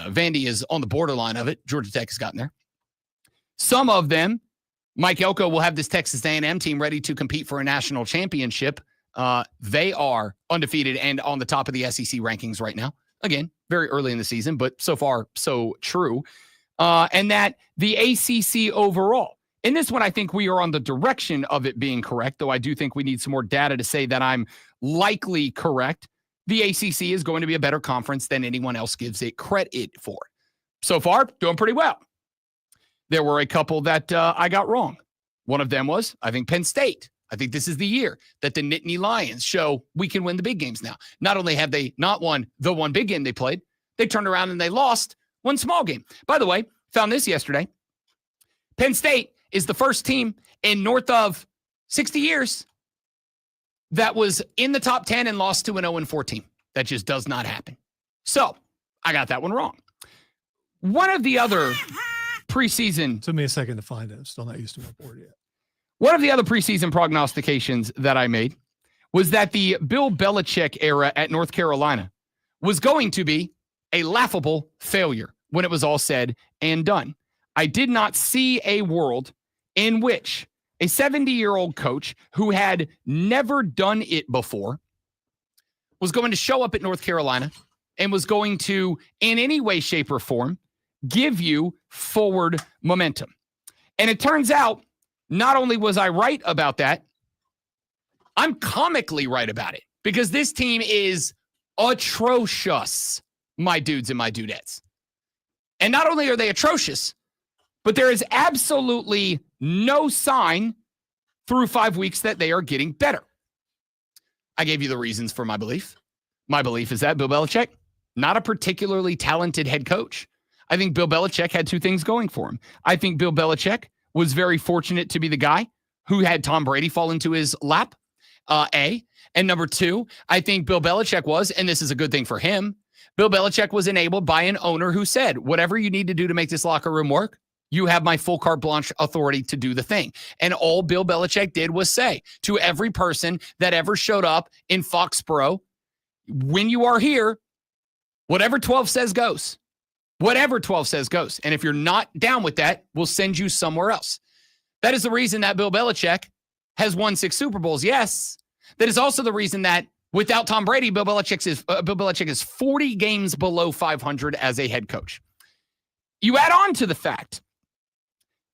S3: Vandy is on the borderline of it. Georgia Tech has gotten there. Some of them, Mike Elko will have this Texas A&M team ready to compete for a national championship. They are undefeated and on the top of the SEC rankings right now. Again, very early in the season, but so far, so true. And that the ACC overall, in this one, I think we are on the direction of it being correct, though I do think we need some more data to say that I'm likely correct. The ACC is going to be a better conference than anyone else gives it credit for. So far, doing pretty well. There were a couple that I got wrong. One of them was, I think, Penn State. I think this is the year that the Nittany Lions show we can win the big games now. Not only have they not won the one big game they played, they turned around and they lost one small game. By the way, found this yesterday. Penn State is the first team in north of 60 years that was in the top 10 and lost to an 0-4 team. That just does not happen. So I got that one wrong. One of the other preseason.
S4: Took me a second to find it. I'm still not used to my board yet.
S3: One of the other preseason prognostications that I made was that the Bill Belichick era at North Carolina was going to be a laughable failure when it was all said and done. I did not see a world in which a 70-year-old coach who had never done it before was going to show up at North Carolina and was going to, in any way, shape, or form, give you forward momentum. And it turns out, not only was I right about that, I'm comically right about it because this team is atrocious, my dudes and my dudettes. And not only are they atrocious, but there is absolutely no sign through 5 weeks that they are getting better. I gave you the reasons for my belief. My belief is that Bill Belichick, not a particularly talented head coach. I think Bill Belichick had two things going for him. I think Bill Belichick was very fortunate to be the guy who had Tom Brady fall into his lap, A. And number two, I think Bill Belichick was, and this is a good thing for him, Bill Belichick was enabled by an owner who said, whatever you need to do to make this locker room work, you have my full carte blanche authority to do the thing. And all Bill Belichick did was say to every person that ever showed up in Foxborough, when you are here, whatever 12 says goes. Whatever 12 says goes. And if you're not down with that, we'll send you somewhere else. That is the reason that Bill Belichick has won 6 Super Bowls. Yes. That is also the reason that without Tom Brady, Bill Belichick is 40 games below 500 as a head coach. You add on to the fact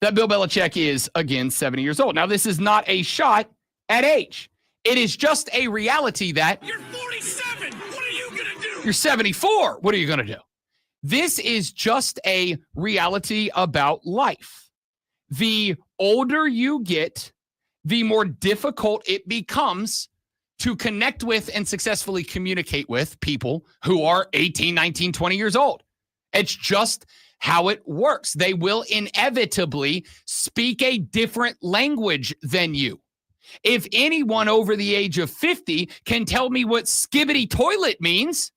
S3: that Bill Belichick is, again, 70 years old. Now, this is not a shot at age. It is just a reality that
S2: You're 47. What are you going to do?
S3: you're 74. What are you going to do? This is just a reality about life. The older you get, the more difficult it becomes to connect with and successfully communicate with people who are 18, 19, 20 years old. It's just how it works. They will inevitably speak a different language than you. If anyone over the age of 50 can tell me what skibbity toilet means,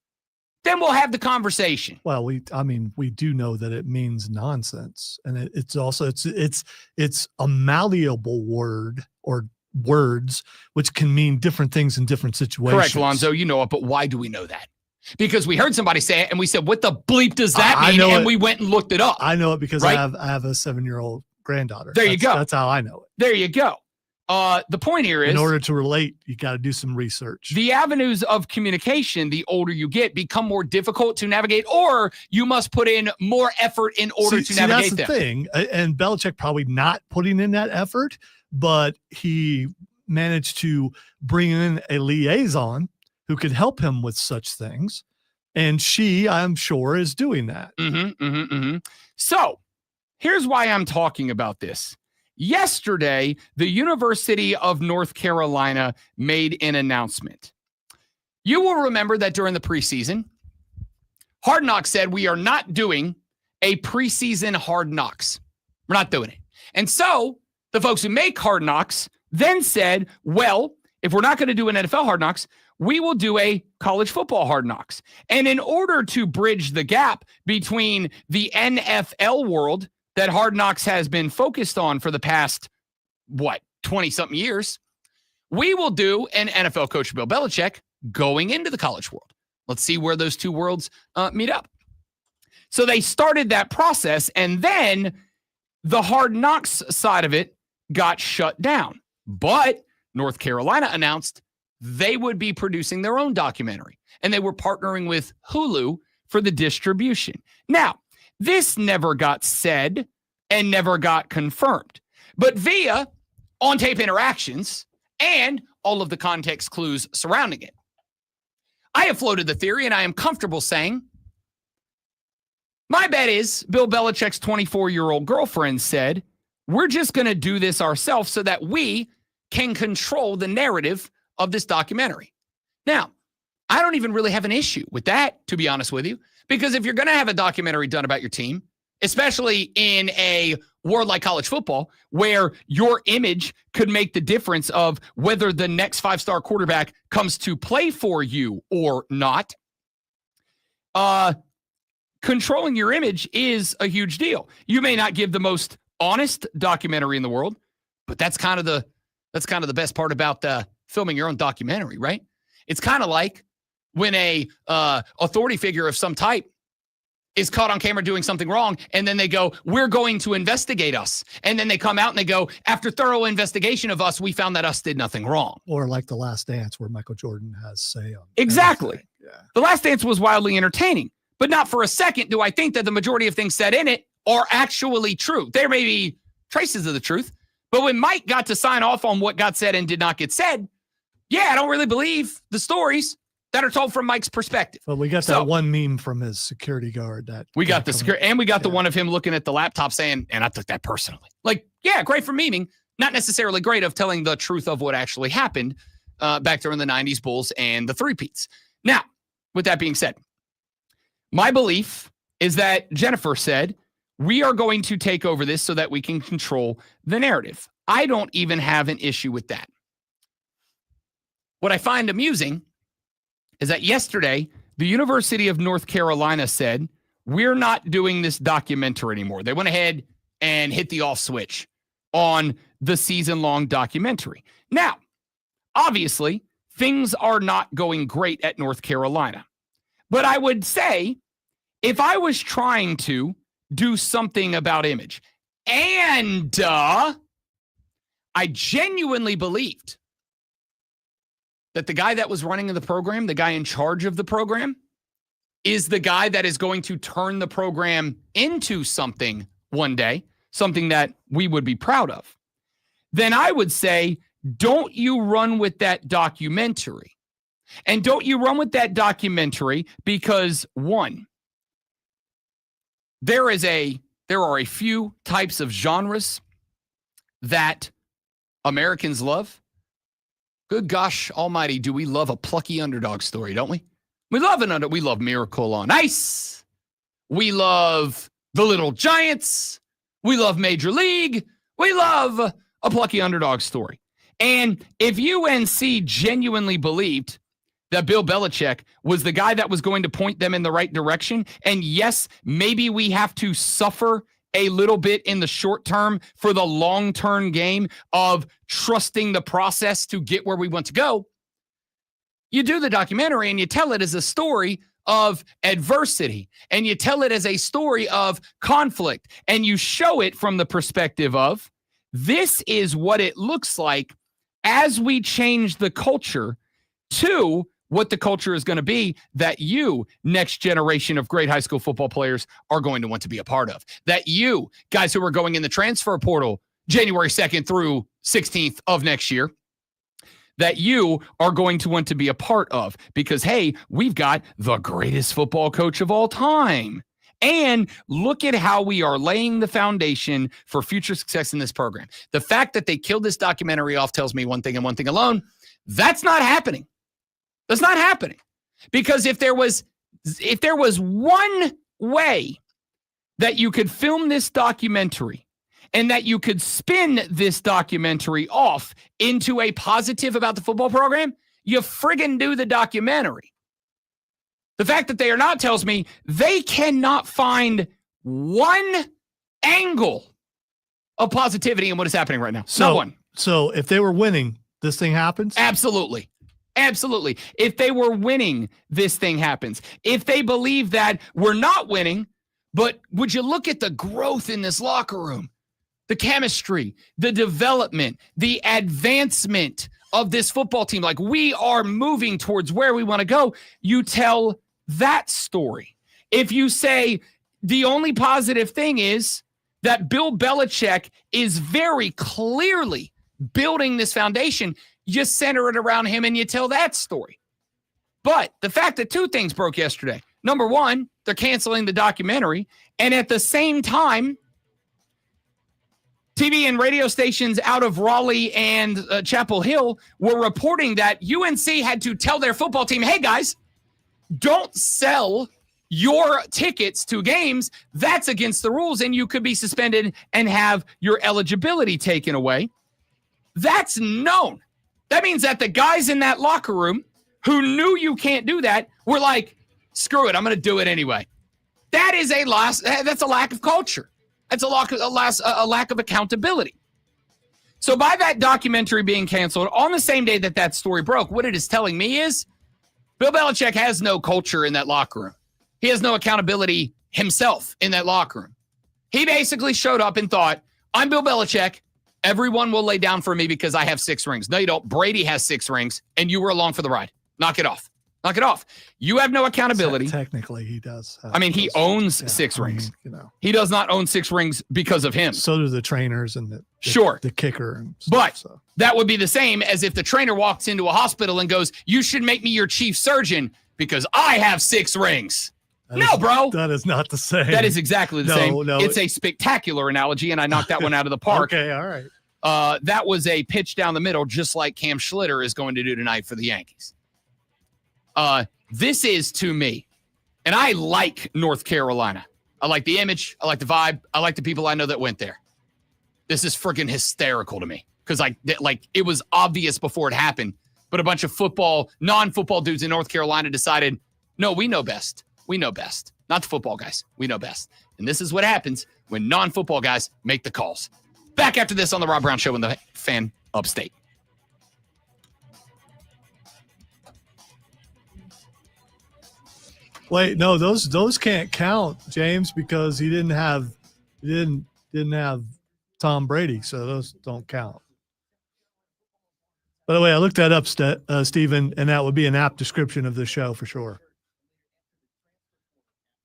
S3: then we'll have the conversation.
S4: Well, we do know that it means nonsense, and it's also it's a malleable word or words which can mean different things in different situations.
S3: Correct, Lonzo. You know it, but why do we know that? Because we heard somebody say it, and we said, "What the bleep does that mean?" And we went and looked it up.
S4: I know it because
S3: right?
S4: I have a 7-year-old granddaughter.
S3: There you go.
S4: That's how I know it.
S3: There you go. The point here is,
S4: in order to relate, you got to do some research.
S3: The avenues of communication, the older you get, become more difficult to navigate, or you must put in more effort in order to navigate them.
S4: That's the thing. And Belichick probably not putting in that effort, but he managed to bring in a liaison who could help him with such things. And she, I'm sure, is doing that.
S3: So here's why I'm talking about this. Yesterday, the University of North Carolina made an announcement. You will remember that during the preseason, Hard Knocks said we are not doing a preseason Hard Knocks. We're not doing it. And so the folks who make Hard Knocks then said, well, if we're not going to do an NFL Hard Knocks, we will do a college football Hard Knocks. And in order to bridge the gap between the NFL world that Hard Knocks has been focused on for the past, 20-something years, we will do an NFL coach, Bill Belichick, going into the college world. Let's see where those two worlds meet up. So they started that process, and then the Hard Knocks side of it got shut down. But North Carolina announced they would be producing their own documentary, and they were partnering with Hulu for the distribution. Now, this never got said and never got confirmed, but via on-tape interactions and all of the context clues surrounding it, I have floated the theory, and I am comfortable saying my bet is Bill Belichick's 24-year-old girlfriend said, we're just going to do this ourselves so that we can control the narrative of this documentary. Now, I don't even really have an issue with that, to be honest with you, because if you're going to have a documentary done about your team, especially in a world like college football, where your image could make the difference of whether the next five-star quarterback comes to play for you or not, controlling your image is a huge deal. You may not give the most honest documentary in the world, but that's kind of the best part about filming your own documentary, right? It's kind of like when a authority figure of some type is caught on camera doing something wrong, and then they go, we're going to investigate us. And then they come out and they go, after thorough investigation of us, we found that us did nothing wrong.
S4: Or like The Last Dance, where Michael Jordan has say on
S3: exactly.
S4: Everything. Yeah.
S3: The Last Dance was wildly entertaining, but not for a second do I think that the majority of things said in it are actually true. There may be traces of the truth, but when Mike got to sign off on what got said and did not get said, I don't really believe the stories that are told from Mike's perspective.
S4: But we got that one meme from his security guard that
S3: we got the security, and we got the one of him looking at the laptop saying, and I took that personally. Like, yeah, great for memeing, not necessarily great of telling the truth of what actually happened back during the 90s Bulls and the three-peats. Now, with that being said, my belief is that Jennifer said, we are going to take over this so that we can control the narrative. I don't even have an issue with that. What I find amusing is that yesterday, the University of North Carolina said, we're not doing this documentary anymore. They went ahead and hit the off switch on the season-long documentary. Now, obviously, things are not going great at North Carolina. But I would say, if I was trying to do something about image, and I genuinely believed that the guy that was running the program, the guy in charge of the program, is the guy that is going to turn the program into something one day, something that we would be proud of, then I would say, don't you run with that documentary. And don't you run with that documentary because, one, there are a few types of genres that Americans love. Good gosh almighty, do we love a plucky underdog story, don't we? We love Miracle on Ice. We love The Little Giants. We love Major League. We love a plucky underdog story. And if UNC genuinely believed that Bill Belichick was the guy that was going to point them in the right direction, and yes, maybe we have to suffer a little bit in the short term for the long-term game of trusting the process to get where we want to go, you do the documentary and you tell it as a story of adversity, and you tell it as a story of conflict, and you show it from the perspective of, this is what it looks like as we change the culture to what the culture is going to be that you, next generation of great high school football players, are going to want to be a part of. That you, guys who are going in the transfer portal January 2nd through 16th of next year, that you are going to want to be a part of. Because, hey, we've got the greatest football coach of all time. And look at how we are laying the foundation for future success in this program. The fact that they killed this documentary off tells me one thing and one thing alone. That's not happening. That's not happening. Because if there was one way that you could film this documentary and that you could spin this documentary off into a positive about the football program, you friggin' do the documentary. The fact that they are not tells me they cannot find one angle of positivity in what is happening right now. No one.
S4: So if they were winning, this thing happens?
S3: Absolutely. Absolutely. If they were winning, this thing happens. If they believe that we're not winning, but would you look at the growth in this locker room, the chemistry, the development, the advancement of this football team, like we are moving towards where we want to go, you tell that story. If you say the only positive thing is that Bill Belichick is very clearly building this foundation, you center it around him and you tell that story. But the fact that two things broke yesterday. Number one, they're canceling the documentary. And at the same time, TV and radio stations out of Raleigh and Chapel Hill were reporting that UNC had to tell their football team, hey, guys, don't sell your tickets to games. That's against the rules, and you could be suspended and have your eligibility taken away. That's known. That means that the guys in that locker room who knew you can't do that were like, screw it, I'm going to do it anyway. That is that's a lack of culture. That's a lack of accountability. So by that documentary being canceled on the same day that that story broke, what it is telling me is Bill Belichick has no culture in that locker room. He has no accountability himself in that locker room. He basically showed up and thought, I'm Bill Belichick. Everyone will lay down for me because I have 6 rings. No, you don't. Brady has 6 rings, and you were along for the ride. Knock it off. Knock it off. You have no accountability.
S4: Technically, he does.
S3: He owns 6 rings. He does not own 6 rings because of him.
S4: So do the trainers and the kicker. And stuff,
S3: but that would be the same as if the trainer walks into a hospital and goes, you should make me your chief surgeon because I have 6 rings. Bro.
S4: That is not the same.
S3: That is exactly the same.
S4: No.
S3: It's a spectacular analogy, and I knocked that one out of the park.
S4: Okay, all right.
S3: That was a pitch down the middle, just like Cam Schlitter is going to do tonight for the Yankees. This is, to me, and I like North Carolina. I like the image. I like the vibe. I like the people I know that went there. This is freaking hysterical to me because it was obvious before it happened, but a bunch of non-football dudes in North Carolina decided, no, we know best. We know best. Not the football guys. We know best. And this is what happens when non-football guys make the calls. Back after this on the Rob Brown Show in the Fan Upstate.
S4: Wait, no, those can't count, James, because he didn't have Tom Brady, so those don't count. By the way, I looked that up, Stephen, and that would be an apt description of the show for sure.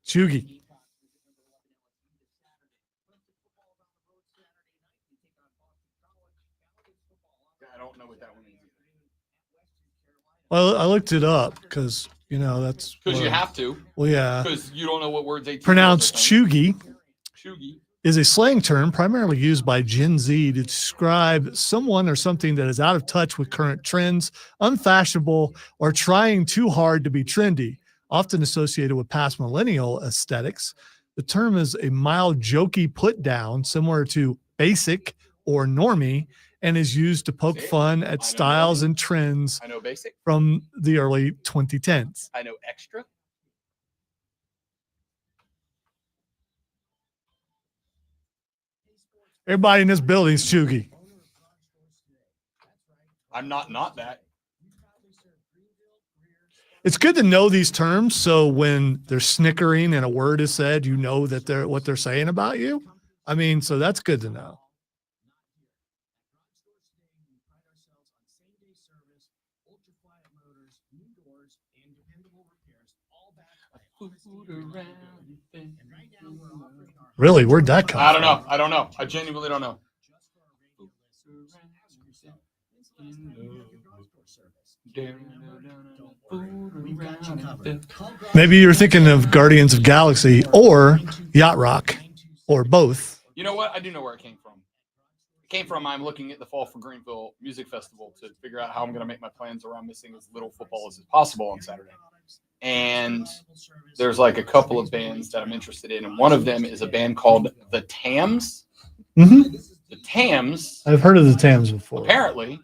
S4: Chugi.
S3: I don't know what that one means.
S4: Well, I looked it up because, that's...
S3: Because you have to.
S4: Well, yeah.
S3: Because you don't know what words they...
S4: Pronounced Chugi.
S3: Chugi.
S4: Is a slang term primarily used by Gen Z to describe someone or something that is out of touch with current trends, unfashionable, or trying too hard to be trendy. Often associated with past millennial aesthetics, the term is a mild, jokey put-down, similar to basic or normie, and is used to poke fun at styles and trends from the early 2010s.
S3: I know extra.
S4: Everybody in this building is Chugi.
S3: I'm not that.
S4: It's good to know these terms, so when they're snickering and a word is said, you know that what they're saying about you. So that's good to know. Really? Where'd that come from?
S3: I don't know. I genuinely don't know.
S4: Maybe you're thinking of Guardians of Galaxy or Yacht Rock or both.
S3: You know what? I do know where it came from. I'm looking at the Fall for Greenville Music Festival to figure out how I'm going to make my plans around missing as little football as possible on Saturday. and there's like a couple of bands that I'm interested in, and one of them is a band called the Tams.
S4: Mm-hmm.
S3: The Tams.
S4: I've heard of the Tams before.
S3: Apparently,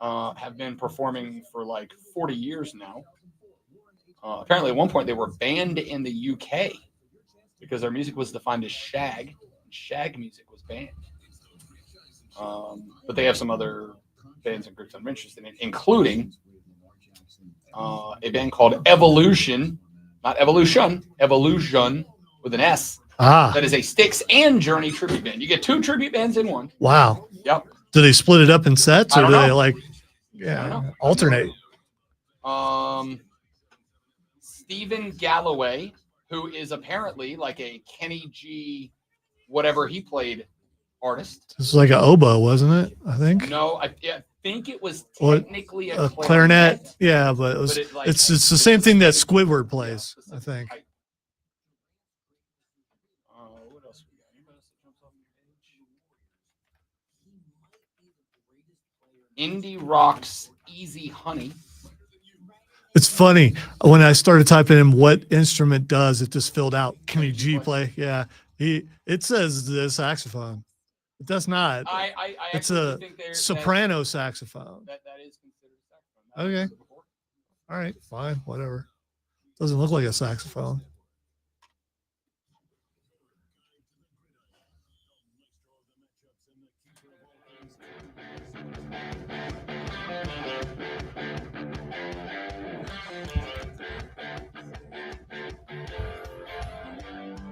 S3: have been performing for like 40 years now. Apparently, at one point they were banned in the UK because their music was defined as shag. And shag music was banned. But they have some other bands and groups I'm interested in, including a band called Evolution, not Evolution, Evolution with an S. That is a Styx and Journey tribute band. You get 2 tribute bands in one.
S4: Wow.
S3: Yep.
S4: Do they split it up in sets, or do they like, alternate?
S3: Stephen Galloway, who is apparently like a Kenny G, whatever he played, artist.
S4: This was like an oboe, wasn't it? I think.
S3: No, I think it was technically a
S4: clarinet. Yeah, but it's the same thing that Squidward plays. I think.
S3: What else we got? Anybody else that jumps off the page? Indie Rock's Easy Honey.
S4: It's funny when I started typing in what instrument does it, just filled out Kenny G play. Yeah, it says the saxophone. It does not. It's a soprano saxophone.
S3: That is considered saxophone.
S4: Okay. All right. Fine. Whatever. Doesn't look like a saxophone.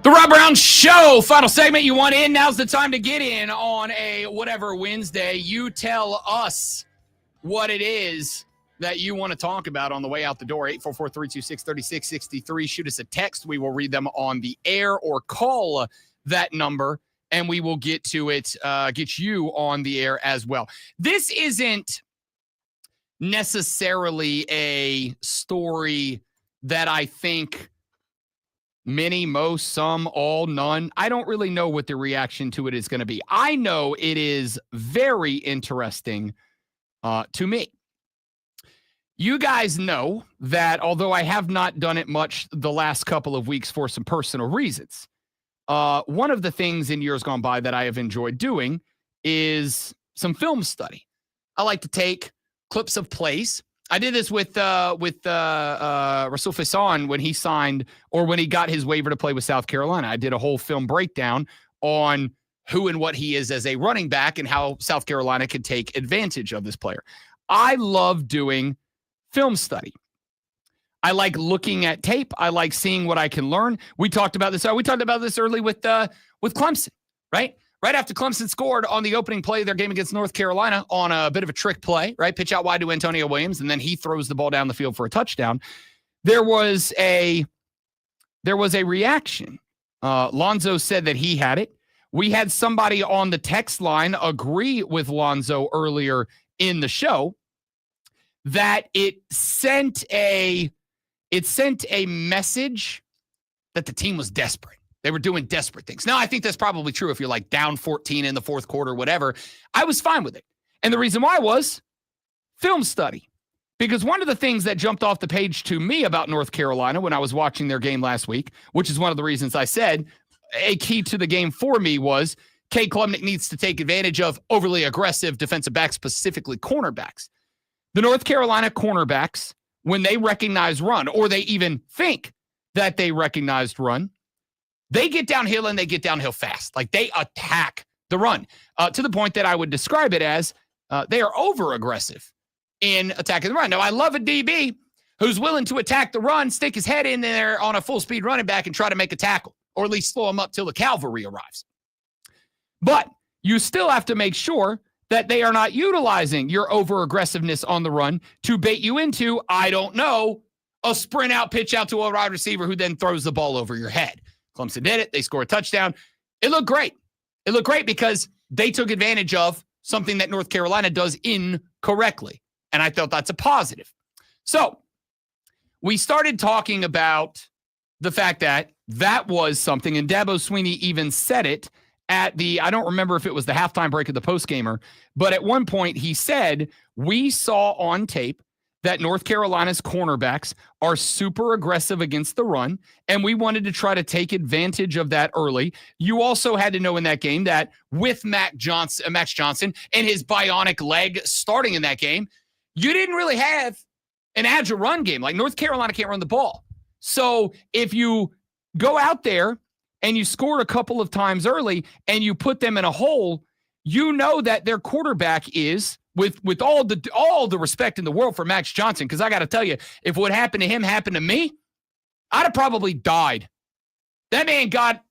S3: The Rob Brown Show, final segment. You want in? Now's the time to get in on a whatever Wednesday. You tell us what it is that you want to talk about on the way out the door. 844-326-3663. Shoot us a text. We will read them on the air, or call that number and we will get to it, get you on the air as well. This isn't necessarily a story that I think many, most, some, all, none. I don't really know what the reaction to it is going to be. I know it is very interesting to me. You guys know that although I have not done it much the last couple of weeks for some personal reasons, one of the things in years gone by that I have enjoyed doing is some film study. I like to take clips of plays. I did this with Rasul Faison when he signed, or when he got his waiver to play with South Carolina. I did a whole film breakdown on who and what he is as a running back and how South Carolina could take advantage of this player. I love doing film study. I like looking at tape. I like seeing what I can learn. We talked about this. We talked about this early with Clemson, right? Right after Clemson scored on the opening play of their game against North Carolina on a bit of a trick play, right? Pitch out wide to Antonio Williams, and then he throws the ball down the field for a touchdown. There was a reaction. Lonzo said that he had it. We had somebody on the text line agree with Lonzo earlier in the show that it sent a message that the team was desperate. They were doing desperate things. Now, I think that's probably true if you're like down 14 in the fourth quarter, whatever. I was fine with it. And the reason why was film study. Because one of the things that jumped off the page to me about North Carolina when I was watching their game last week, which is one of the reasons I said a key to the game for me, was Cade Klubnik needs to take advantage of overly aggressive defensive backs, specifically cornerbacks. The North Carolina cornerbacks, when they recognize run, or they even think that they recognized run, they get downhill, and they get downhill fast. Like, they attack the run to the point that I would describe it as they are over-aggressive in attacking the run. Now, I love a DB who's willing to attack the run, stick his head in there on a full-speed running back and try to make a tackle, or at least slow him up till the cavalry arrives. But you still have to make sure that they are not utilizing your over-aggressiveness on the run to bait you into, I don't know, a sprint out, pitch out to a wide receiver who then throws the ball over your head. Clemson did it. They scored a touchdown. It looked great. It looked great because they took advantage of something that North Carolina does incorrectly. And I thought that's a positive. So we started talking about the fact that that was something, and Dabo Swinney even said it at the, I don't remember if it was the halftime break of the postgamer, but at one point he said, we saw on tape that North Carolina's cornerbacks are super aggressive against the run, and we wanted to try to take advantage of that early. You also had to know in that game that with Max Johnson and his bionic leg starting in that game, you didn't really have an agile run game. Like North Carolina can't run the ball. So if you go out there and you score a couple of times early and you put them in a hole, you know that their quarterback is, with all the respect in the world for Max Johnson, because I got to tell you, if what happened to him happened to me, I'd have probably died. That man got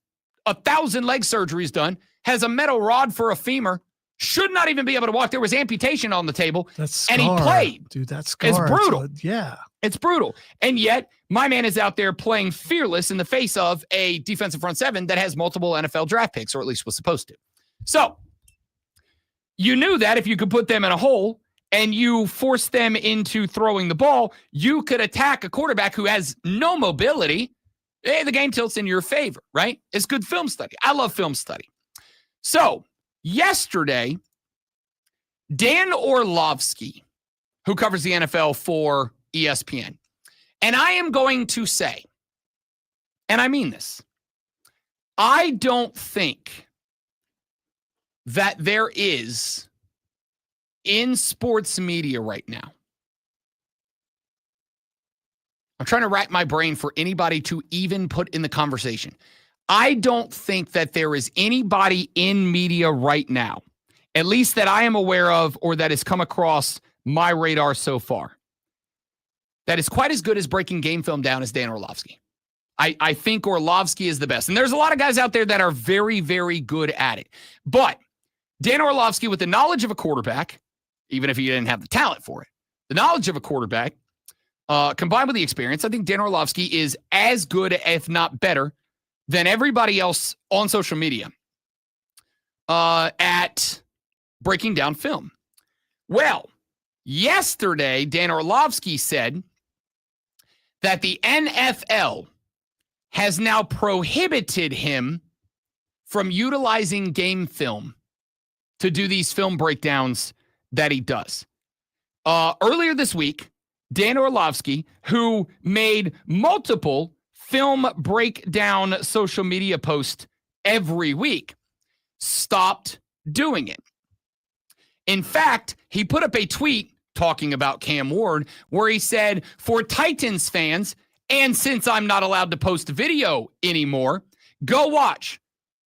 S3: 1,000 leg surgeries done, has a metal rod for a femur, should not even be able to walk. There was amputation on the table, and he played.
S4: Dude, that's scarred.
S3: It's brutal.
S4: So, yeah.
S3: It's brutal. And yet, my man is out there playing fearless in the face of a defensive front seven that has multiple NFL draft picks, or at least was supposed to. So, you knew that if you could put them in a hole and you force them into throwing the ball, you could attack a quarterback who has no mobility. Hey, the game tilts in your favor, right? It's good film study. I love film study. So, yesterday, Dan Orlovsky, who covers the NFL for ESPN, and I am going to say, and I mean this, I don't think that there is in sports media right now. I'm trying to rack my brain for anybody to even put in the conversation. I don't think that there is anybody in media right now, at least that I am aware of or that has come across my radar so far, that is quite as good as breaking game film down as Dan Orlovsky. I think Orlovsky is the best. And there's a lot of guys out there that are very, very good at it. But Dan Orlovsky, with the knowledge of a quarterback, even if he didn't have the talent for it, the knowledge of a quarterback, combined with the experience, I think Dan Orlovsky is as good, if not better, than everybody else on social media at breaking down film. Well, yesterday, Dan Orlovsky said that the NFL has now prohibited him from utilizing game film to do these film breakdowns that he does. Earlier this week, Dan Orlovsky, who made multiple film breakdown social media posts every week, stopped doing it. In fact, he put up a tweet talking about Cam Ward where he said, for Titans fans, and since I'm not allowed to post video anymore, go watch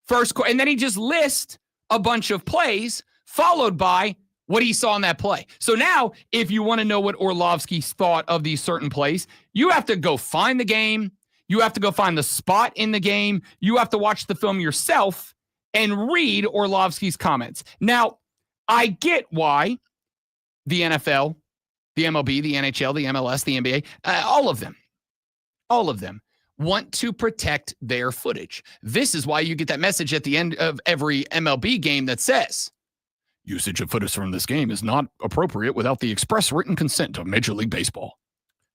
S3: first quarter. And then he just lists a bunch of plays followed by what he saw in that play. So now, if you want to know what Orlovsky thought of these certain plays, you have to go find the game. You have to go find the spot in the game. You have to watch the film yourself and read Orlovsky's comments. Now, I get why the NFL, the MLB, the NHL, the MLS, the NBA, all of them want to protect their footage. This is why you get that message at the end of every MLB game that says, usage of footage from this game is not appropriate without the express written consent of Major League Baseball.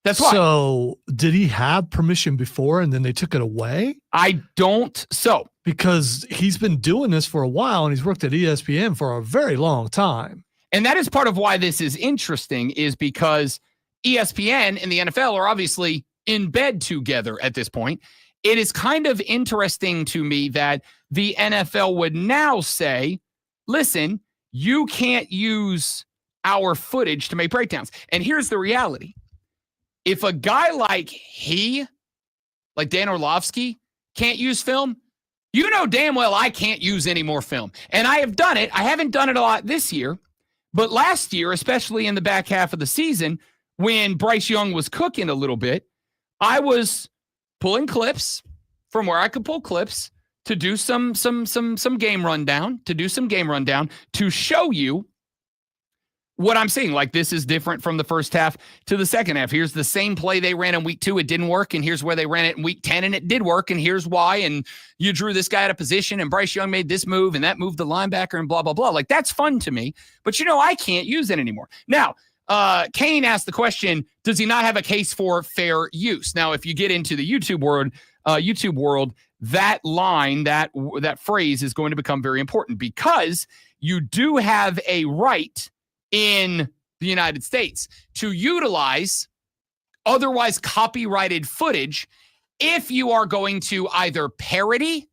S3: That's why.
S4: So did he have permission before and then they took it away?
S3: I don't. So
S4: because he's been doing this for a while and he's worked at ESPN for a very long time.
S3: And that is part of why this is interesting, is because ESPN and the NFL are obviously in bed together at this point. It is kind of interesting to me that the NFL would now say, listen, you can't use our footage to make breakdowns. And here's the reality. If a guy like Dan Orlovsky, can't use film, you know damn well I can't use any more film. And I have done it. I haven't done it a lot this year, but last year, especially in the back half of the season, when Bryce Young was cooking a little bit, I was pulling clips from where I could pull clips to do some game rundown, to show you what I'm seeing. Like, this is different from the first half to the second half. Here's the same play they ran in week 2. It didn't work. And here's where they ran it in week 10 and it did work. And here's why. And you drew this guy out of position and Bryce Young made this move and that moved the linebacker and blah, blah, blah. Like, that's fun to me, but I can't use it anymore. Now, Kane asked the question, does he not have a case for fair use? Now, if you get into the YouTube world, that line, that phrase is going to become very important, because you do have a right in the United States to utilize otherwise copyrighted footage if you are going to either parody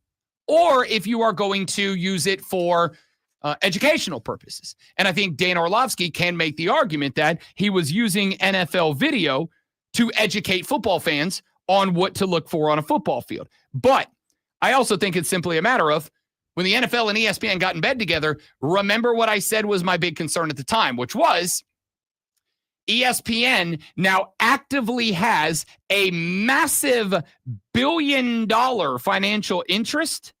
S3: or if you are going to use it for educational purposes. And I think Dan Orlovsky can make the argument that he was using NFL video to educate football fans on what to look for on a football field. But I also think it's simply a matter of when the NFL and ESPN got in bed together, remember what I said was my big concern at the time, which was ESPN now actively has a massive billion-dollar financial interest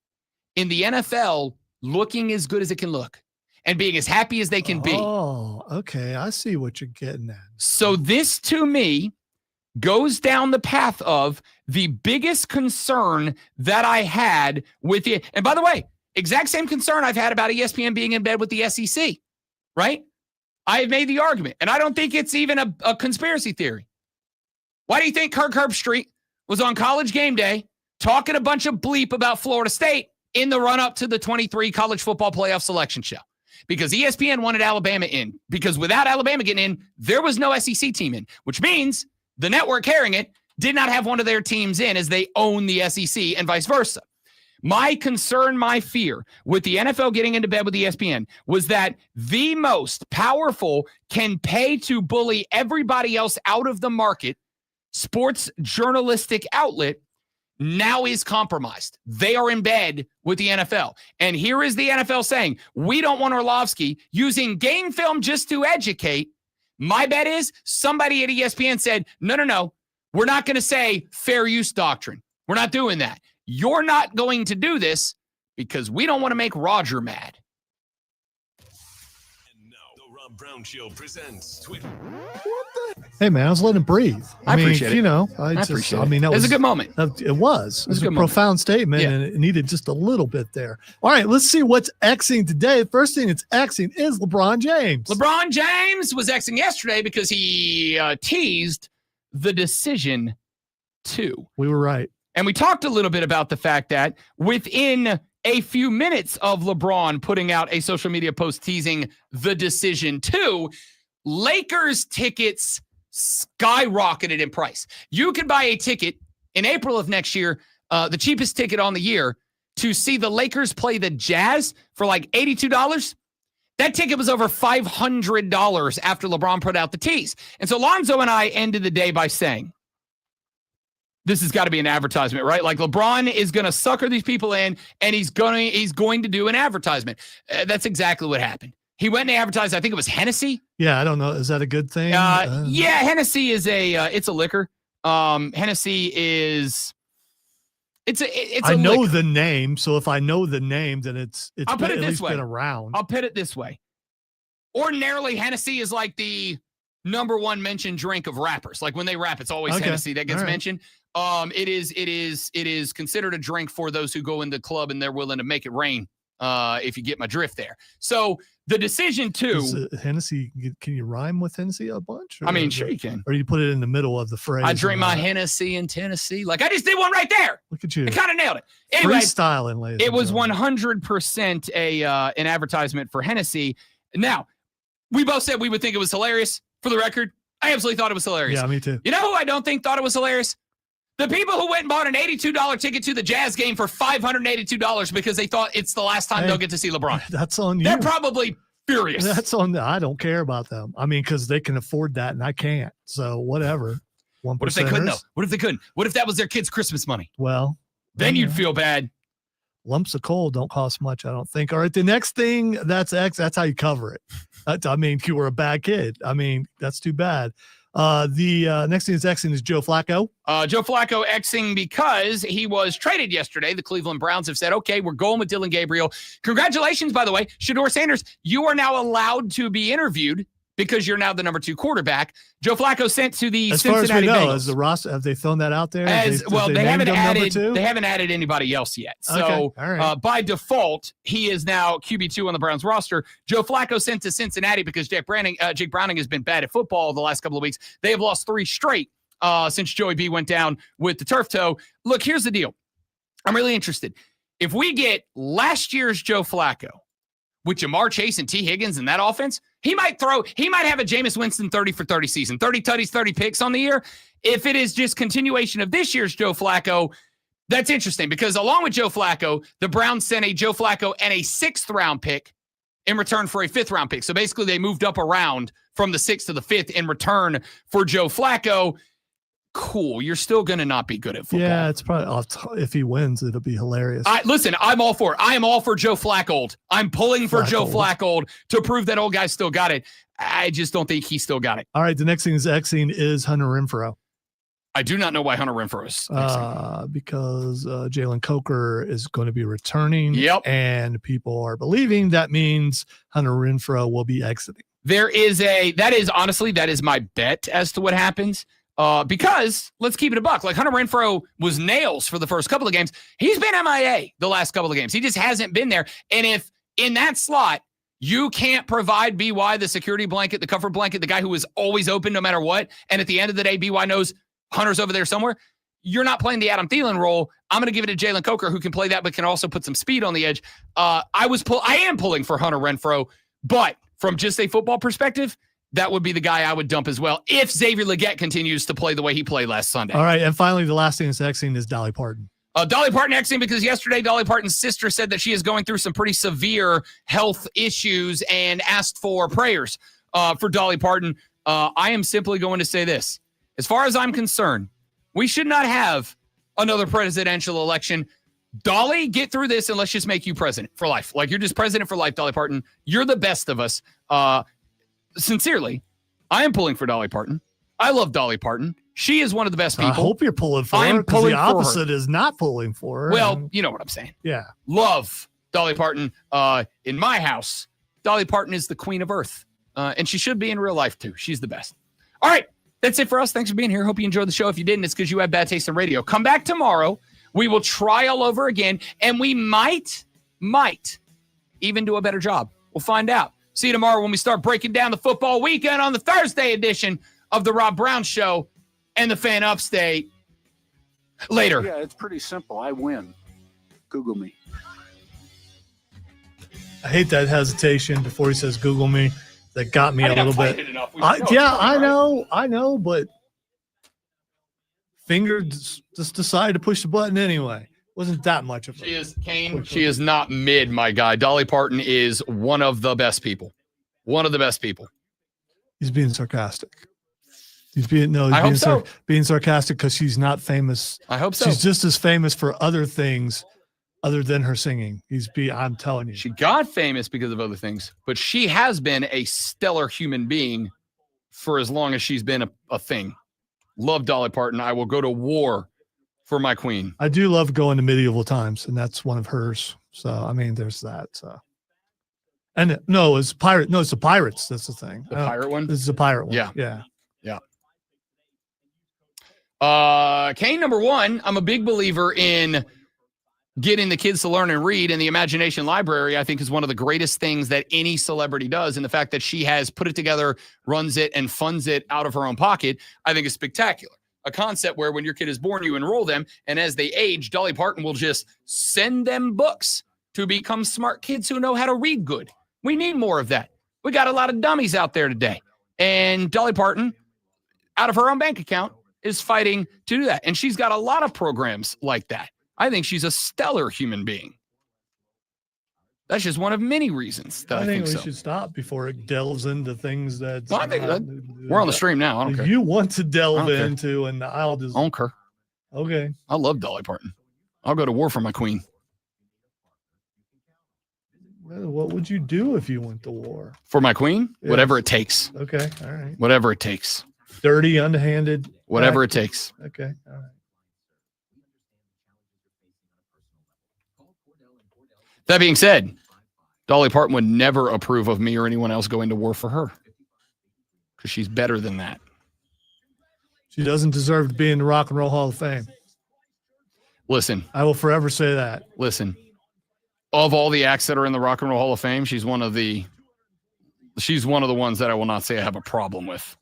S3: in the NFL looking as good as it can look and being as happy as they can be.
S4: Oh, okay. I see what you're getting at.
S3: So this, to me, goes down the path of the biggest concern that I had with it. And by the way, exact same concern I've had about ESPN being in bed with the SEC, right? I have made the argument, and I don't think it's even a conspiracy theory. Why do you think Kirk Herbstreit was on College Game Day talking a bunch of bleep about Florida State in the run-up to the 23 college football playoff selection show? Because ESPN wanted Alabama in. Because without Alabama getting in, there was no SEC team in, which means the network carrying it did not have one of their teams in as they own the SEC and vice versa. My concern, my fear with the NFL getting into bed with ESPN was that the most powerful can pay to bully everybody else out of the market sports journalistic outlet now is compromised. They are in bed with the NFL. And here is the NFL saying, we don't want Orlovsky using game film just to educate. My bet is somebody at ESPN said, no, we're not going to say fair use doctrine. We're not doing that. You're not going to do this because we don't want to make Roger mad.
S5: And now, the Rob Brown Show presents Twitter.
S4: Hey, man, I was letting him breathe.
S3: I appreciate it.
S4: You know,
S3: I appreciate it.
S4: I mean, that
S3: was a good moment.
S4: It was. It was a
S3: good
S4: profound statement, and it needed just a little bit there. All right, let's see what's Xing today. First thing that's Xing is LeBron James.
S3: LeBron James was Xing yesterday because he teased the decision 2.
S4: We were right.
S3: And we talked a little bit about the fact that within a few minutes of LeBron putting out a social media post teasing the decision 2, Lakers tickets skyrocketed in price. You can buy a ticket in April of next year, the cheapest ticket on the year, to see the Lakers play the Jazz for like $82. That ticket was over $500 after LeBron put out the tease. And so Lonzo and I ended the day by saying, this has got to be an advertisement, right? Like LeBron is going to sucker these people in, and he's going to do an advertisement. That's exactly what happened. He went and advertised. I think it was Hennessy.
S4: Yeah, I don't know. Is that a good thing?
S3: Yeah, Hennessy is it's a liquor. Hennessy is it's
S4: I know
S3: liquor.
S4: the name, so if I know the name, then it's
S3: I'll put it
S4: at
S3: this
S4: least
S3: way.
S4: been around.
S3: I'll put it this way. Ordinarily, Hennessy is like the number one mentioned drink of rappers. Like when they rap, it's always Hennessy that gets mentioned. It is considered a drink for those who go in the club and they're willing to make it rain. If you get my drift there. So the decision 2.
S4: Hennessy, can you rhyme with Hennessy a bunch?
S3: I mean, sure you can.
S4: Or you put it in the middle of the phrase.
S3: I drink my Hennessy in Tennessee. Like I just did one right there.
S4: Look at you.
S3: I kind of nailed it. Anyway,
S4: freestyling, ladies.
S3: It was 100% an advertisement for Hennessy. Now, we both said we would think it was hilarious. For the record, I absolutely thought it was hilarious.
S4: Yeah, me too.
S3: You know who I don't think thought it was hilarious? The people who went and bought an $82 ticket to the Jazz game for $582 because they thought it's the last time they'll get to see LeBron.
S4: That's on you.
S3: They're probably furious.
S4: That's on. I don't care about them. I mean, because they can afford that and I can't. So whatever.
S3: What if they couldn't, though? What if they couldn't? What if that was their kid's Christmas money?
S4: Well,
S3: then you'd feel bad.
S4: Lumps of coal don't cost much, I don't think. All right, the next thing, that's how you cover it. I mean, you were a bad kid. I mean, that's too bad. The next thing is Xing is Joe Flacco.
S3: Joe Flacco Xing because he was traded yesterday. The Cleveland Browns have said, okay, we're going with Dylan Gabriel. Congratulations, by the way, Shedeur Sanders. You are now allowed to be interviewed because you're now the number 2 quarterback. Joe Flacco sent to the Cincinnati Bengals. As far as we know,
S4: as the roster, have they thrown that out there?
S3: They haven't added anybody else yet. So by default, he is now QB2 on the Browns roster. Joe Flacco sent to Cincinnati because Jake Browning has been bad at football the last couple of weeks. They have lost 3 straight since Joey B went down with the turf toe. Look, here's the deal. I'm really interested. If we get last year's Joe Flacco with Jamar Chase and T. Higgins and that offense, He might have a Jameis Winston 30 for 30 season, 30 tutties, 30 picks on the year. If it is just continuation of this year's Joe Flacco, that's interesting because along with Joe Flacco, the Browns sent a Joe Flacco and a 6th round pick in return for a 5th round pick. So basically they moved up a round from the 6th to the 5th in return for Joe Flacco. Cool. You're still going to not be good at football.
S4: Yeah, it's probably if he wins, it'll be hilarious.
S3: Listen, I'm all for it. I am all for Joe Flacco. I'm pulling for Joe Flacco to prove that old guy still got it. I just don't think he still got it.
S4: All right, the next thing is Xing is Hunter Renfrow.
S3: I do not know why Hunter Renfrow is
S4: because Jalen Coker is going to be returning.
S3: Yep.
S4: And people are believing that means Hunter Renfrow will be exiting.
S3: That is my bet as to what happens. Because let's keep it a buck. Like Hunter Renfrow was nails for the first couple of games. He's been MIA the last couple of games. He just hasn't been there. And if in that slot, you can't provide BY the security blanket, the comfort blanket, the guy who is always open no matter what. And at the end of the day, BY knows Hunter's over there somewhere. You're not playing the Adam Thielen role. I'm going to give it to Jalen Coker, who can play that, but can also put some speed on the edge. I am pulling for Hunter Renfrow, but from just a football perspective, that would be the guy I would dump as well if Xavier Legette continues to play the way he played last Sunday.
S4: All right, and finally, the last thing that's Xing is Dolly Parton.
S3: Dolly Parton Xing because yesterday Dolly Parton's sister said that she is going through some pretty severe health issues and asked for prayers for Dolly Parton. I am simply going to say this. As far as I'm concerned, we should not have another presidential election. Dolly, get through this and let's just make you president for life. Like you're just president for life, Dolly Parton. You're the best of us. Sincerely, I am pulling for Dolly Parton. I love Dolly Parton. She is one of the best people.
S4: I hope you're pulling for her because the opposite is not pulling for her.
S3: Well, you know what I'm saying.
S4: Yeah.
S3: Love Dolly Parton. In my house, Dolly Parton is the queen of earth. And she should be in real life too. She's the best. All right. That's it for us. Thanks for being here. Hope you enjoyed the show. If you didn't, it's because you had bad taste in radio. Come back tomorrow. We will try all over again. And we might even do a better job. We'll find out. See you tomorrow when we start breaking down the football weekend on the Thursday edition of the Rob Brown Show and the Fan Upstate. Later.
S9: Yeah, it's pretty simple. I win. Google me.
S4: I hate that hesitation before he says Google me. That got me a little bit. I know, but finger just decided to push the button anyway. Wasn't that much of a
S3: She is not mid, my guy. Dolly Parton is one of the best people. One of the best people.
S4: He's being sarcastic. He's being sarcastic because she's not famous.
S3: I hope so.
S4: She's just as famous for other things other than her singing. I'm telling you.
S3: She got famous because of other things, but she has been a stellar human being for as long as she's been a thing. Love Dolly Parton. I will go to war for my queen.
S4: I do love going to medieval times, and that's one of hers. So, I mean, there's that. And no, it's pirate. No, it's the Pirates. That's the thing.
S3: The pirate one?
S4: This is a pirate one.
S3: Yeah. Kane, number one, I'm a big believer in getting the kids to learn and read, and the Imagination Library, I think, is one of the greatest things that any celebrity does. And the fact that she has put it together, runs it, and funds it out of her own pocket, I think is spectacular. A concept where when your kid is born, you enroll them, and as they age, Dolly Parton will just send them books to become smart kids who know how to read good. We need more of that. We got a lot of dummies out there today. And Dolly Parton, out of her own bank account, is fighting to do that. And she's got a lot of programs like that. I think she's a stellar human being. That's just one of many reasons that I think
S4: we should stop before it delves into things that
S3: I think we're on the stream now. I don't care.
S4: You want to delve into, and I'll just.
S3: I don't care.
S4: Okay.
S3: I love Dolly Parton. I'll go to war for my queen.
S4: Well, what would you do if you went to war?
S3: For my queen? Yes. Whatever it takes.
S4: Okay. All right.
S3: Whatever it takes.
S4: Dirty, underhanded.
S3: Whatever it takes.
S4: Okay. All right.
S3: That being said, Dolly Parton would never approve of me or anyone else going to war for her because she's better than that.
S4: She doesn't deserve to be in the Rock and Roll Hall of Fame.
S3: Listen.
S4: I will forever say that.
S3: Listen. Of all the acts that are in the Rock and Roll Hall of Fame, she's one of the ones that I will not say I have a problem with.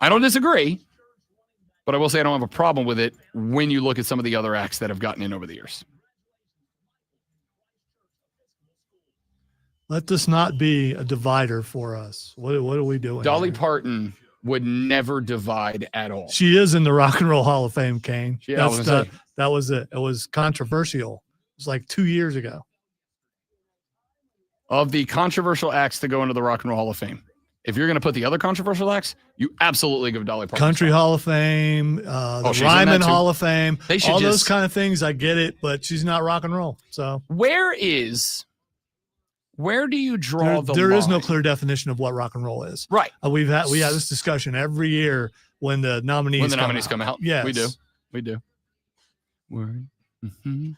S3: I don't disagree, but I will say I don't have a problem with it when you look at some of the other acts that have gotten in over the years.
S4: Let this not be a divider for us. What are we doing?
S3: Dolly
S4: here?
S3: Parton would never divide at all.
S4: She is in the Rock and Roll Hall of Fame, Kane.
S3: Yeah,
S4: that was it. It was controversial. It was like 2 years ago.
S3: Of the controversial acts to go into the Rock and Roll Hall of Fame, if you're going to put the other controversial acts, you absolutely give Dolly Parton.
S4: Country Hall of Fame, the Ryman Hall of Fame, all those kind of things. I get it, but she's not rock and roll. So
S3: where do you draw the line?
S4: There is no clear definition of what rock and roll is.
S3: Right.
S4: We had this discussion every year when the nominees
S3: come out.
S4: Yes.
S3: We do. Mm-hmm.